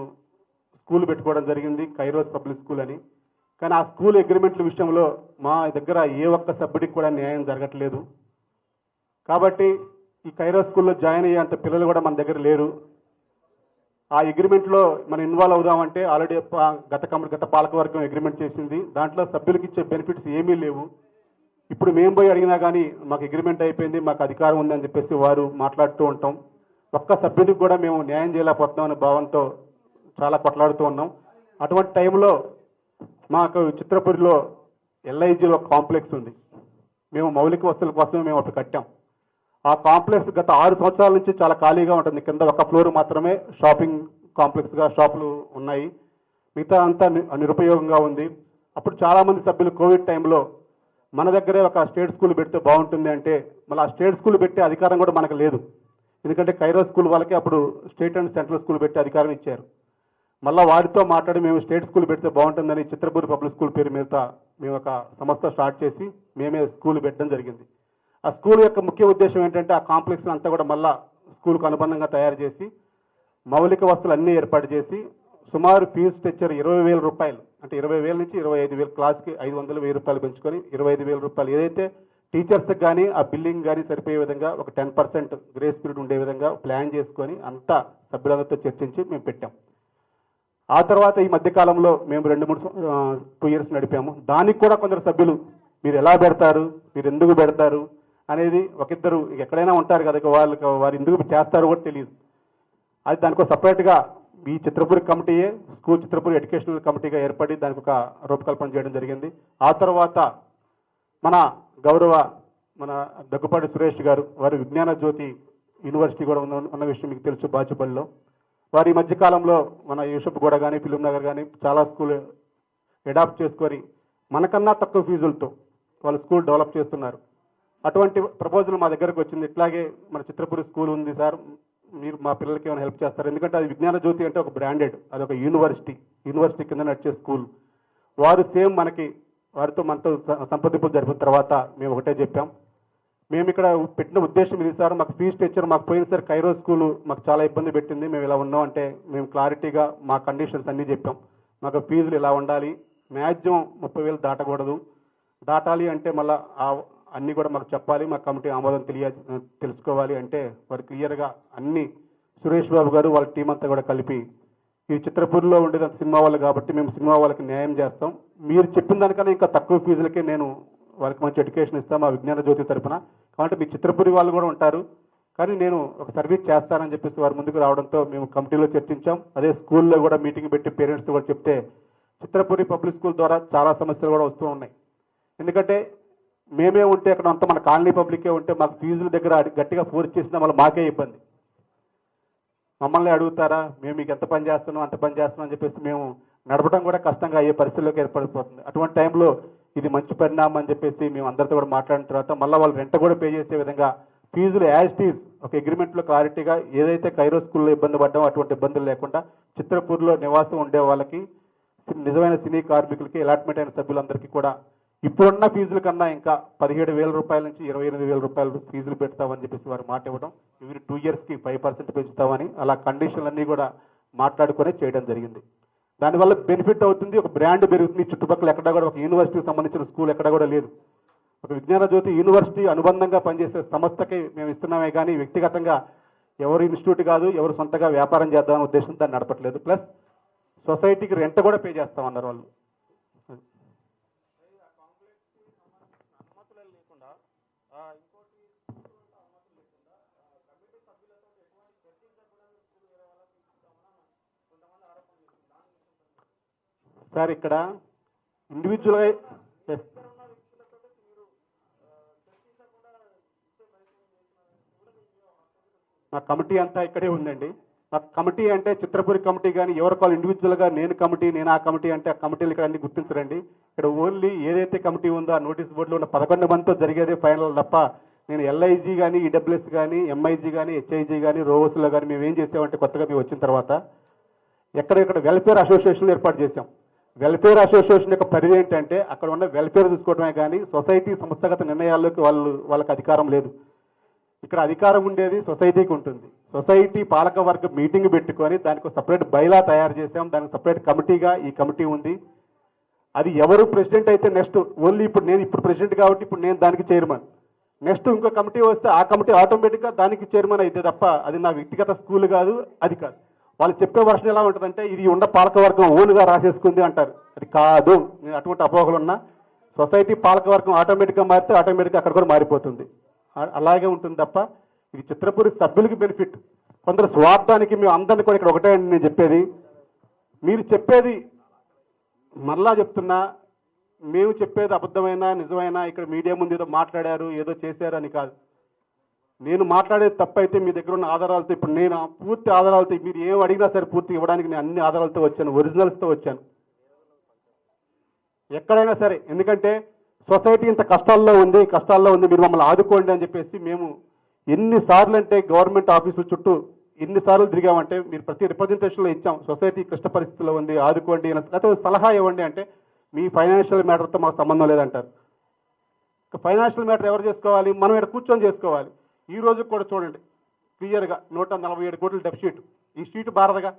Speaker 4: స్కూల్ పెట్టుకోవడం జరిగింది, కైరోస్ పబ్లిక్ స్కూల్ అని. కానీ ఆ స్కూల్ అగ్రిమెంట్ల విషయంలో మా దగ్గర ఏ ఒక్క సభ్యుడికి కూడా న్యాయం జరగట్లేదు. కాబట్టి ఈ కైరోస్ స్కూల్లో జాయిన్ అయ్యేంత పిల్లలు కూడా మన దగ్గర లేరు. ఆ అగ్రిమెంట్లో మనం ఇన్వాల్వ్ అవుదామంటే ఆల్రెడీ గత పాలకవర్గం అగ్రిమెంట్ చేసింది, దాంట్లో సభ్యులకు ఇచ్చే బెనిఫిట్స్ ఏమీ లేవు. ఇప్పుడు మేము పోయి అడిగినా కానీ మాకు అగ్రిమెంట్ అయిపోయింది, మాకు అధికారం ఉందని చెప్పేసి వారు మాట్లాడుతూ ఉంటాం. ఒక్క సభ్యుడికి కూడా మేము న్యాయం చేయలేకపోతున్నాం అనే భావంతో చాలా కొట్లాడుతూ ఉన్నాం. అటువంటి టైంలో మాకు చిత్రపురిలో ఎల్ఐజీలో కాంప్లెక్స్ ఉంది. మేము మౌలిక వస్తువుల కోసమే మేము అప్పుడు కట్టాం. ఆ కాంప్లెక్స్ గత 6 సంవత్సరాల నుంచి చాలా ఖాళీగా ఉంటుంది. కింద ఒక ఫ్లోర్ మాత్రమే షాపింగ్ కాంప్లెక్స్గా షాపులు ఉన్నాయి, మిగతా అంతా నిరుపయోగంగా ఉంది. అప్పుడు చాలామంది సభ్యులు కోవిడ్ టైంలో మన దగ్గరే ఒక స్టేట్ స్కూల్ పెడితే బాగుంటుంది అంటే మళ్ళీ ఆ స్టేట్ స్కూల్ పెట్టే అధికారం కూడా మనకు లేదు. ఎందుకంటే కైరో స్కూల్ వాళ్ళకి అప్పుడు స్టేట్ అండ్ సెంట్రల్ స్కూల్ పెట్టే అధికారం ఇచ్చారు. మళ్ళీ వారితో మాట్లాడి మేము స్టేట్ స్కూల్ పెడితే బాగుంటుందని చిత్రపూరి పబ్లిక్ స్కూల్ పేరు మీద మేము ఒక సంస్థ స్టార్ట్ చేసి మేమే స్కూల్ పెట్టడం జరిగింది. ఆ స్కూల్ యొక్క ముఖ్య ఉద్దేశం ఏంటంటే ఆ కాంప్లెక్స్ అంతా కూడా మళ్ళా స్కూల్కు అనుబంధంగా తయారు చేసి మౌలిక వస్తువులు అన్నీ ఏర్పాటు చేసి సుమారు ఫీజు స్ట్రక్చర్ 20,000 రూపాయలు, అంటే 20,000 నుంచి 25,000, క్లాస్కి 500, 1,000 రూపాయలు పెంచుకొని 25,000 రూపాయలు ఏదైతే టీచర్స్కి కానీ ఆ బిల్లింగ్ కానీ సరిపోయే విధంగా ఒక 10% గ్రేస్ పీరియడ్ ఉండే విధంగా ప్లాన్ చేసుకొని అంతా సభ్యులందరితో చర్చించి మేము పెట్టాం. ఆ తర్వాత ఈ మధ్యకాలంలో మేము 2 ఇయర్స్ నడిపాము. దానికి కూడా కొందరు సభ్యులు మీరు ఎలా పెడతారు, మీరు ఎందుకు పెడతారు అనేది ఒకిద్దరు ఎక్కడైనా ఉంటారు కదా, వారు ఎందుకు చేస్తారో కూడా తెలియదు. అది దానికి సపరేట్గా ఈ చిత్రపూరి కమిటీయే స్కూల్ చిత్రపూరి ఎడ్యుకేషనల్ కమిటీగా ఏర్పడి దానికి ఒక రూపకల్పన చేయడం జరిగింది. ఆ తర్వాత మన దగ్గుపాటి సురేష్ గారు వారు విజ్ఞాన జ్యోతి యూనివర్సిటీ కూడా ఉన్న విషయం మీకు తెలుసు, బాచుపల్లిలో. వారి ఈ మధ్యకాలంలో మన యూసఫ్ గూడ కానీ ఫిలిం నగర్ కానీ చాలా స్కూల్ అడాప్ట్ చేసుకొని మనకన్నా తక్కువ ఫీజులతో వాళ్ళు స్కూల్ డెవలప్ చేస్తున్నారు. అటువంటి ప్రపోజల్ మా దగ్గరకు వచ్చింది. ఇట్లాగే మన చిత్రపూరి స్కూల్ ఉంది సార్, మీరు మా పిల్లలకి ఏమైనా హెల్ప్ చేస్తారు, ఎందుకంటే అది విజ్ఞాన జ్యోతి అంటే ఒక బ్రాండెడ్, అది ఒక యూనివర్సిటీ కింద నడిచే స్కూల్. వారు సేమ్ మనతో సంప్రదింపులు జరిపిన తర్వాత మేము ఒకటే చెప్పాం, మేము ఇక్కడ పెట్టిన ఉద్దేశం ఇది సార్, మాకు ఫీజు స్ట్రక్చర్ మాకు పోయింది సార్, కైరో స్కూల్ మాకు చాలా ఇబ్బంది పెట్టింది, మేము ఇలా ఉన్నాం అంటే మేము క్లారిటీగా మా కండిషన్స్ అన్నీ చెప్పాం. మాకు ఫీజులు ఇలా ఉండాలి, మ్యాక్సిమం 30,000 దాటకూడదు, దాటాలి అంటే మళ్ళీ అన్నీ కూడా మాకు చెప్పాలి, మా కమిటీ ఆమోదం తెలుసుకోవాలి అంటే వారు క్లియర్గా అన్ని సురేష్ బాబు గారు వాళ్ళ టీం అంతా కూడా కలిపి ఈ చిత్రపూర్లో ఉండేది సినిమా వాళ్ళు కాబట్టి మేము సినిమా వాళ్ళకి న్యాయం చేస్తాం, మీరు చెప్పిన దానికన్నా ఇంకా తక్కువ ఫీజులకే నేను వాళ్ళకి మంచి ఎడ్యుకేషన్ ఇస్తాం మా విజ్ఞాన జ్యోతి తరఫున, కాబట్టి మీ చిత్రపూరి వాళ్ళు కూడా ఉంటారు కానీ నేను ఒక సర్వీస్ చేస్తానని చెప్పేసి వారు ముందుకు రావడంతో మేము కమిటీలో చర్చించాం. అదే స్కూల్లో కూడా మీటింగ్ పెట్టి పేరెంట్స్ కూడా చెప్తే చిత్రపూరి పబ్లిక్ స్కూల్ ద్వారా చాలా సమస్యలు కూడా వస్తూ ఉన్నాయి. ఎందుకంటే మేమే ఉంటే అక్కడ అంతా మన కాలనీ పబ్లికే ఉంటే మాకు ఫీజుల దగ్గర గట్టిగా ఫోర్స్ చేసినా మళ్ళీ మాకే ఇబ్బంది, మమ్మల్ని అడుగుతారా, మేము మీకు ఎంత పని చేస్తున్నాం అంత పని చేస్తున్నాం అని చెప్పేసి మేము నడపడం కూడా కష్టంగా అయ్యే పరిస్థితుల్లోకి ఏర్పడిపోతుంది. అటువంటి టైంలో ఇది మంచి పరిణామం అని చెప్పేసి మేము అందరితో కూడా మాట్లాడిన తర్వాత మళ్ళీ వాళ్ళు రెంట్ కూడా పే చేసే విధంగా ఫీజులు యాజ్ టీజ్ ఒక అగ్రిమెంట్లో క్లారిటీగా ఏదైతే కైరో స్కూల్లో ఇబ్బంది పడ్డామో అటువంటి ఇబ్బందులు లేకుండా చిత్రపూర్లో నివాసం ఉండే వాళ్ళకి నిజమైన సినీ కార్మికులకి అలాట్మెంట్ అయిన సభ్యులందరికీ కూడా ఇప్పుడున్న ఫీజుల కన్నా ఇంకా 17,000 రూపాయల నుంచి 28,000 రూపాయలు ఫీజులు పెడతామని చెప్పేసి వారు మాట ఇవ్వడం, ఇవి 2 ఇయర్స్కి 5% పెంచుతామని అలా కండిషన్లన్నీ కూడా మాట్లాడుకొని చేయడం జరిగింది. దానివల్ల బెనిఫిట్ అవుతుంది, ఒక బ్రాండ్ పెరుగుతుంది. చుట్టుపక్కల ఎక్కడా కూడా ఒక యూనివర్సిటీకి సంబంధించిన స్కూల్ ఎక్కడా కూడా లేదు. ఒక విజ్ఞాన జ్యోతి యూనివర్సిటీ అనుబంధంగా పనిచేసే సంస్థకి మేము ఇస్తున్నామే కానీ వ్యక్తిగతంగా ఎవరు ఇన్స్టిట్యూట్ కాదు, ఎవరు సొంతగా వ్యాపారం చేద్దామనే ఉద్దేశంతో దాన్ని నడపట్లేదు. ప్లస్ సొసైటీకి రెంట్ కూడా పే చేస్తామన్నారు వాళ్ళు. సార్ ఇక్కడ ఇండివిజువల్గా మా కమిటీ అంతా ఇక్కడే ఉందండి. మా కమిటీ అంటే చిత్రపురి కమిటీ కానీ ఎవరికాలు ఇండివిజువల్గా నేను కమిటీ నేను ఆ కమిటీ అంటే ఆ కమిటీలు ఇక్కడ అన్ని గుర్తించరండి. ఇక్కడ ఓన్లీ ఏదైతే కమిటీ ఉందో ఆ నోటీస్ బోర్డులో ఉన్న 11 మందితో జరిగేదే ఫైనల్ తప్ప నేను ఎల్ఐజీ కానీ ఈడబ్ల్యూఎస్ కానీ ఎంఐజీ కానీ హెచ్ఐజీ కానీ రోవర్స్లో కానీ మేము ఏం చేసామంటే కొత్తగా మేము వచ్చిన తర్వాత ఎక్కడెక్కడ వెల్ఫేర్ అసోసియేషన్లు ఏర్పాటు చేశాం. వెల్ఫేర్ అసోసియేషన్ యొక్క పరిధి ఏంటంటే అక్కడ ఉన్న వెల్ఫేర్ చూసుకోవడమే కానీ సొసైటీ సంస్థాగత నిర్ణయాల్లోకి వాళ్ళకి అధికారం లేదు. ఇక్కడ అధికారం ఉండేది సొసైటీకి ఉంటుంది. సొసైటీ పాలక వర్గ మీటింగ్ పెట్టుకొని దానికి సపరేట్ బైలా తయారు చేసాం. దానికి సపరేట్ కమిటీగా ఈ కమిటీ ఉంది. అది ఎవరు ప్రెసిడెంట్ అయితే నెక్స్ట్ ఓన్లీ ఇప్పుడు ప్రెసిడెంట్ కాబట్టి ఇప్పుడు నేను దానికి చైర్మన్. నెక్స్ట్ ఇంకో కమిటీ వస్తే ఆ కమిటీ ఆటోమేటిక్గా దానికి చైర్మన్ అయితే తప్ప అది నా వ్యక్తిగత స్కూల్ కాదు, అది కాదు. వాళ్ళు చెప్పే వర్షన్ ఎలా ఉంటుందంటే ఇది ఉన్న పాలకవర్గం ఓన్గా రాసేసుకుంది అంటారు. అది కాదు. నేను అటువంటి అపోహలు ఉన్నా సొసైటీ పాలకవర్గం ఆటోమేటిక్గా మారితే ఆటోమేటిక్గా అక్కడ కూడా మారిపోతుంది. అలాగే ఉంటుంది తప్ప ఇది చిత్రపురి సభ్యులకి బెనిఫిట్. కొందరు స్వార్థానికి మేము అందరినీ కూడా ఇక్కడ ఒకటే అండి నేను చెప్పేది. మీరు చెప్పేది మరలా చెప్తున్నా, మేము చెప్పేది అబద్ధమైనా నిజమైనా ఇక్కడ మీడియా ముందు ఏదో మాట్లాడారు ఏదో చేశారు అని కాదు. నేను మాట్లాడేది తప్పైతే మీ దగ్గర ఉన్న ఆధారాలతో ఇప్పుడు నేను పూర్తి ఆధారాలతో మీరు ఏం అడిగినా సరే పూర్తి ఇవ్వడానికి నేను అన్ని ఆధారాలతో వచ్చాను, ఒరిజినల్స్తో వచ్చాను ఎక్కడైనా సరే. ఎందుకంటే సొసైటీ ఇంత కష్టాల్లో ఉంది మీరు మమ్మల్ని ఆదుకోండి అని చెప్పేసి మేము ఎన్నిసార్లు అంటే గవర్నమెంట్ ఆఫీసుల చుట్టూ ఎన్నిసార్లు తిరిగామంటే మీరు ప్రతి రిప్రజెంటేషన్లో ఇచ్చాం సొసైటీ కష్ట పరిస్థితిలో ఉంది ఆదుకోండి లేకపోతే సలహా ఇవ్వండి అంటే మీ ఫైనాన్షియల్ మ్యాటర్తో మాకు సంబంధం లేదంటారు. ఫైనాన్షియల్ మ్యాటర్ ఎవరు చేసుకోవాలి? మనం ఇక్కడ కూర్చొని చేసుకోవాలి. ఈ రోజు కూడా చూడండి క్లియర్గా 147 కోట్ల డెఫిసిట్. ఈ షీట్ మారదుగా,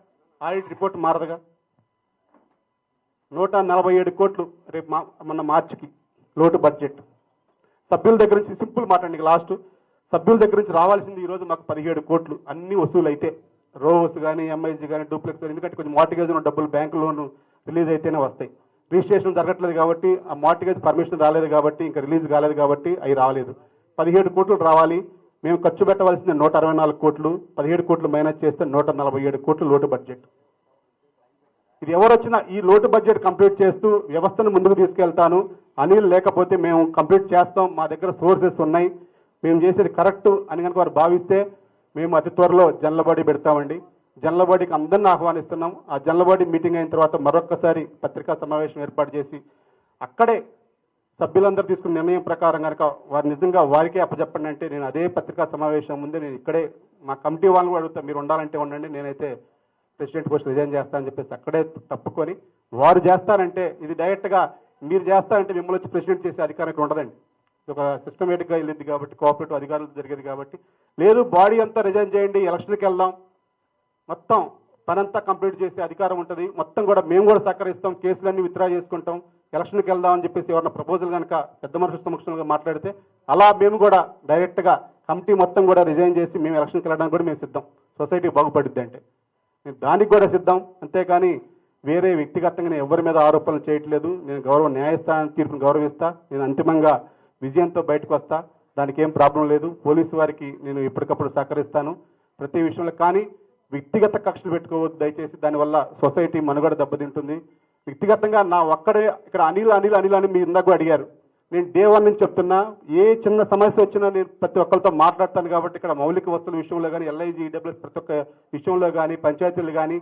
Speaker 4: ఆడిట్ రిపోర్ట్ మారదుగా. 147 కోట్లు రేపు మొన్న మార్చికి లోటు బడ్జెట్. సభ్యుల దగ్గర నుంచి సింపుల్ మాట అండి, లాస్ట్ సభ్యుల దగ్గర నుంచి రావాల్సింది ఈరోజు మాకు 17 కోట్లు అన్ని వసూలు అయితే రోస్ కానీ ఎంఐజీ కానీ డూప్లెక్స్. ఎందుకంటే కొంచెం మార్టిగేజ్ ఉన్న డబ్బులు బ్యాంకు లోన్ రిలీజ్ అయితేనే వస్తాయి. రిజిస్ట్రేషన్ జరగట్లేదు కాబట్టి ఆ మార్టిగేజ్ పర్మిషన్ రాలేదు కాబట్టి ఇంకా రిలీజ్ కాలేదు కాబట్టి అవి రాలేదు. 17 కోట్లు రావాలి. మేము ఖర్చు పెట్టవలసింది 164 కోట్లు. 17 కోట్లు మైనస్ చేస్తే 147 కోట్లు లోటు బడ్జెట్. ఇది ఎవరు వచ్చినా ఈ లోటు బడ్జెట్ కంప్లీట్ చేస్తూ వ్యవస్థను ముందుకు తీసుకెళ్తాను. అనిల్ లేకపోతే మేము కంప్లీట్ చేస్తాం, మా దగ్గర సోర్సెస్ ఉన్నాయి, మేము చేసేది కరెక్ట్ అని కనుక వారు భావిస్తే మేము అతి త్వరలో జనరల్ పెడతామండి. జనరల్ అందరిని ఆహ్వానిస్తున్నాం. ఆ జనరల్ మీటింగ్ అయిన తర్వాత మరొక్కసారి పత్రికా సమావేశం ఏర్పాటు చేసి అక్కడే సభ్యులందరూ తీసుకున్న నిర్ణయం ప్రకారం కనుక వారు నిజంగా వారికే అప్పచెప్పండి అంటే నేను అదే పత్రికా సమావేశం ముందే నేను ఇక్కడే మా కమిటీ వాళ్ళని కూడా అడుగుతా, మీరు ఉండాలంటే ఉండండి, నేనైతే ప్రెసిడెంట్ పోస్ట్ రిజైన్ చేస్తానని చెప్పేసి అక్కడే తప్పుకొని వారు చేస్తారంటే ఇది డైరెక్ట్గా మీరు చేస్తారంటే మిమ్మల్ని వచ్చి ప్రెసిడెంట్ చేసే అధికారం ఇక్కడ ఉండదండి. ఒక సిస్టమేటిక్గా వెళ్ళింది కాబట్టి కోఆపరేటివ్ అధికారులు జరిగేది కాబట్టి లేదు బాడీ అంతా రిజైన్ చేయండి ఎలక్షన్కి వెళ్దాం మొత్తం పనంతా కంప్లీట్ చేసే అధికారం ఉంటుంది. మొత్తం కూడా మేము కూడా సహకరిస్తాం, కేసులన్నీ విత్డ్రా చేసుకుంటాం, ఎలక్షన్కి వెళ్దాం అని చెప్పేసి ఎవరన్నా ప్రపోజల్ కనుక పెద్ద మనుషుల సమక్షంగా మాట్లాడితే అలా మేము కూడా డైరెక్ట్గా కమిటీ మొత్తం కూడా రిజైన్ చేసి మేము ఎలక్షన్కి వెళ్ళడానికి కూడా మేము సిద్ధం. సొసైటీ బాగుపడుద్ది అంటే నేను దానికి కూడా సిద్ధం. అంతేకాని వేరే వ్యక్తిగతంగా నేను ఎవరి మీద ఆరోపణలు చేయట్లేదు. నేను న్యాయస్థానం తీర్పును గౌరవిస్తా. నేను అంతిమంగా విజయంతో బయటకు వస్తా, దానికి ఏం ప్రాబ్లం లేదు. పోలీసు వారికి నేను ఎప్పటికప్పుడు సహకరిస్తాను ప్రతి విషయంలో. కానీ వ్యక్తిగత కక్షలు పెట్టుకోవద్దు దయచేసి, దానివల్ల సొసైటీ మనుగడ దెబ్బతింటుంది. వ్యక్తిగతంగా నా ఒక్కడే ఇక్కడ అనిల్ అని మీరు ఇందాక అడిగారు. నేను డే 1 నుంచి చెప్తున్నా, ఏ చిన్న సమస్య వచ్చినా నేను ప్రతి ఒక్కరితో మాట్లాడతాను కాబట్టి ఇక్కడ మౌలిక వస్తువుల విషయంలో కానీ ఎల్ఐజీ ఈడబ్ల్యూఎస్ ప్రతి ఒక్క విషయంలో కానీ పంచాయతీలు కానీ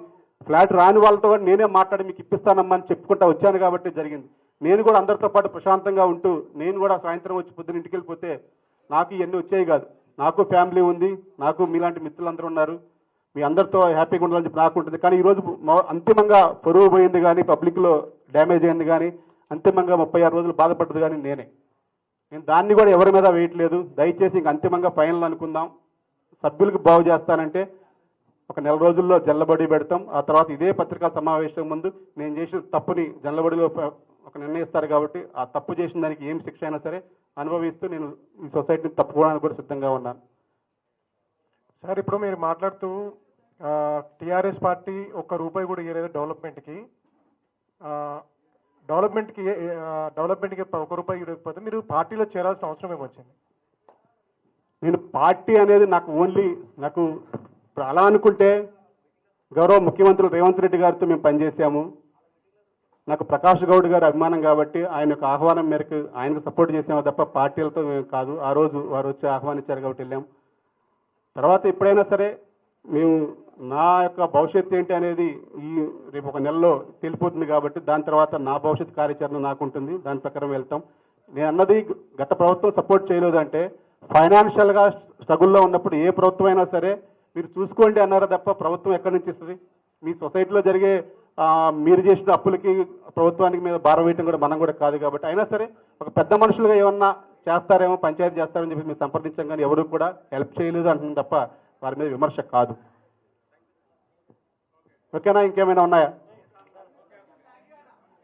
Speaker 4: ఫ్లాట్ రాని వాళ్ళతో కూడా నేనే మాట్లాడి మీకు ఇప్పిస్తానమ్మా అని చెప్పుకుంటా వచ్చాను కాబట్టి జరిగింది. నేను కూడా అందరితో పాటు ప్రశాంతంగా ఉంటూ నేను కూడా సాయంత్రం వచ్చి పొద్దున ఇంటికి వెళ్ళిపోతే నాకు ఇవన్నీ వచ్చేవి కాదు. నాకు ఫ్యామిలీ ఉంది, నాకు మీలాంటి మిత్రులందరూ ఉన్నారు, మీ అందరితో హ్యాపీగా ఉండాలని చెప్పి నాకు ఉంటుంది. కానీ ఈరోజు అంతిమంగా పొరుగు పోయింది కానీ పబ్లిక్లో డ్యామేజ్ అయింది కానీ అంతిమంగా 36 రోజులు బాధపడ్డది కానీ నేను దాన్ని కూడా ఎవరి మీద వేయట్లేదు. దయచేసి ఇంక అంతిమంగా ఫైనల్ అనుకుందాం. సభ్యులకు బాగు చేస్తానంటే ఒక 4 రోజుల్లో జల్లబడి పెడతాం. ఆ తర్వాత ఇదే పత్రికా సమావేశం ముందు నేను చేసిన తప్పుని జల్లబడిలో ఒక నిర్ణయిస్తారు కాబట్టి ఆ తప్పు చేసిన దానికి ఏం శిక్ష అయినా సరే అనుభవిస్తూ నేను ఈ సొసైటీని తప్పుకోవడానికి కూడా సిద్ధంగా ఉన్నాను.
Speaker 5: సార్ ఇప్పుడు మీరు మాట్లాడుతూ టీఆర్ఎస్ పార్టీ ఒక్క రూపాయి కూడా ఇవ్వలేదు డెవలప్మెంట్కి. డెవలప్మెంట్కి 1 రూపాయి ఇవ్వకపోతే మీరు పార్టీలో చేరాల్సిన అవసరం ఏమొచ్చింది?
Speaker 4: నేను పార్టీ అనేది నాకు అలా అనుకుంటే గౌరవ ముఖ్యమంత్రి రేవంత్ రెడ్డి గారితో మేము పనిచేసాము. నాకు ప్రకాష్ గౌడ్ గారి అభిమానం కాబట్టి ఆయన యొక్క ఆహ్వానం మేరకు ఆయనకు సపోర్ట్ చేసాము తప్ప పార్టీలతో మేము కాదు. ఆ రోజు వారు వచ్చి ఆహ్వానించారు కాబట్టి వెళ్ళాం. తర్వాత ఎప్పుడైనా సరే మేము నా యొక్క భవిష్యత్తు ఏంటి అనేది రేపు ఒక నెలలో తెలిపోతుంది కాబట్టి దాని తర్వాత నా భవిష్యత్ కార్యాచరణ నాకు ఉంటుంది, దాని ప్రకారం వెళ్తాం. నేను అన్నది గత ప్రభుత్వం సపోర్ట్ చేయలేదు అంటే ఫైనాన్షియల్గా స్ట్రగుల్లో ఉన్నప్పుడు ఏ ప్రభుత్వం అయినా సరే మీరు చూసుకోండి అన్నారా తప్ప ప్రభుత్వం ఎక్కడి నుంచి ఇస్తుంది? మీ సొసైటీలో జరిగే మీరు చేసిన అప్పులకి ప్రభుత్వానికి మీద భారం వేయటం కూడా మనం కూడా కాదు కాబట్టి అయినా సరే ఒక పెద్ద మనుషులుగా ఏమన్నా చేస్తారేమో, పంచాయతీ చేస్తారని చెప్పి మీరు సంప్రదించాం కానీ ఎవరు కూడా హెల్ప్ చేయలేదు అంటుంది తప్ప వారి మీద విమర్శ కాదు. ఓకేనా? ఇంకేమైనా ఉన్నాయా?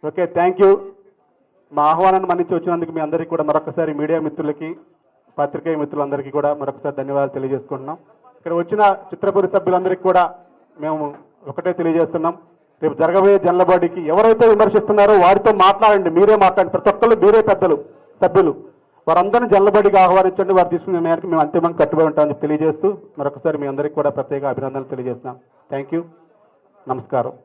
Speaker 4: Okay, thank you. మా ఆహ్వానాన్ని మన్నించి వచ్చినందుకు మీ అందరికీ కూడా మరొకసారి మీడియా మిత్రులకి, పాత్రికేయ మిత్రులందరికీ కూడా మరొకసారి ధన్యవాదాలు తెలియజేసుకుంటున్నాం. ఇక్కడ వచ్చిన చిత్రపురి సభ్యులందరికీ కూడా మేము ఒకటే తెలియజేస్తున్నాం, రేపు జరగబోయే జనరల్ ఎవరైతే విమర్శిస్తున్నారో వారితో మాట్లాడండి, మీరే మాట్లాడండి. ప్రతి ఒక్కళ్ళు మీరే పెద్దలు, సభ్యులు, వారందరినీ జనరల్ ఆహ్వానించండి. వారు తీసుకునే నిర్ణయానికి మేము అంతిమంగా కట్టుబడి ఉంటామని తెలియజేస్తూ మరొకసారి మీ అందరికీ కూడా ప్రత్యేక అభినందనలు తెలియజేస్తున్నాం. థ్యాంక్ యూ, నమస్కారం.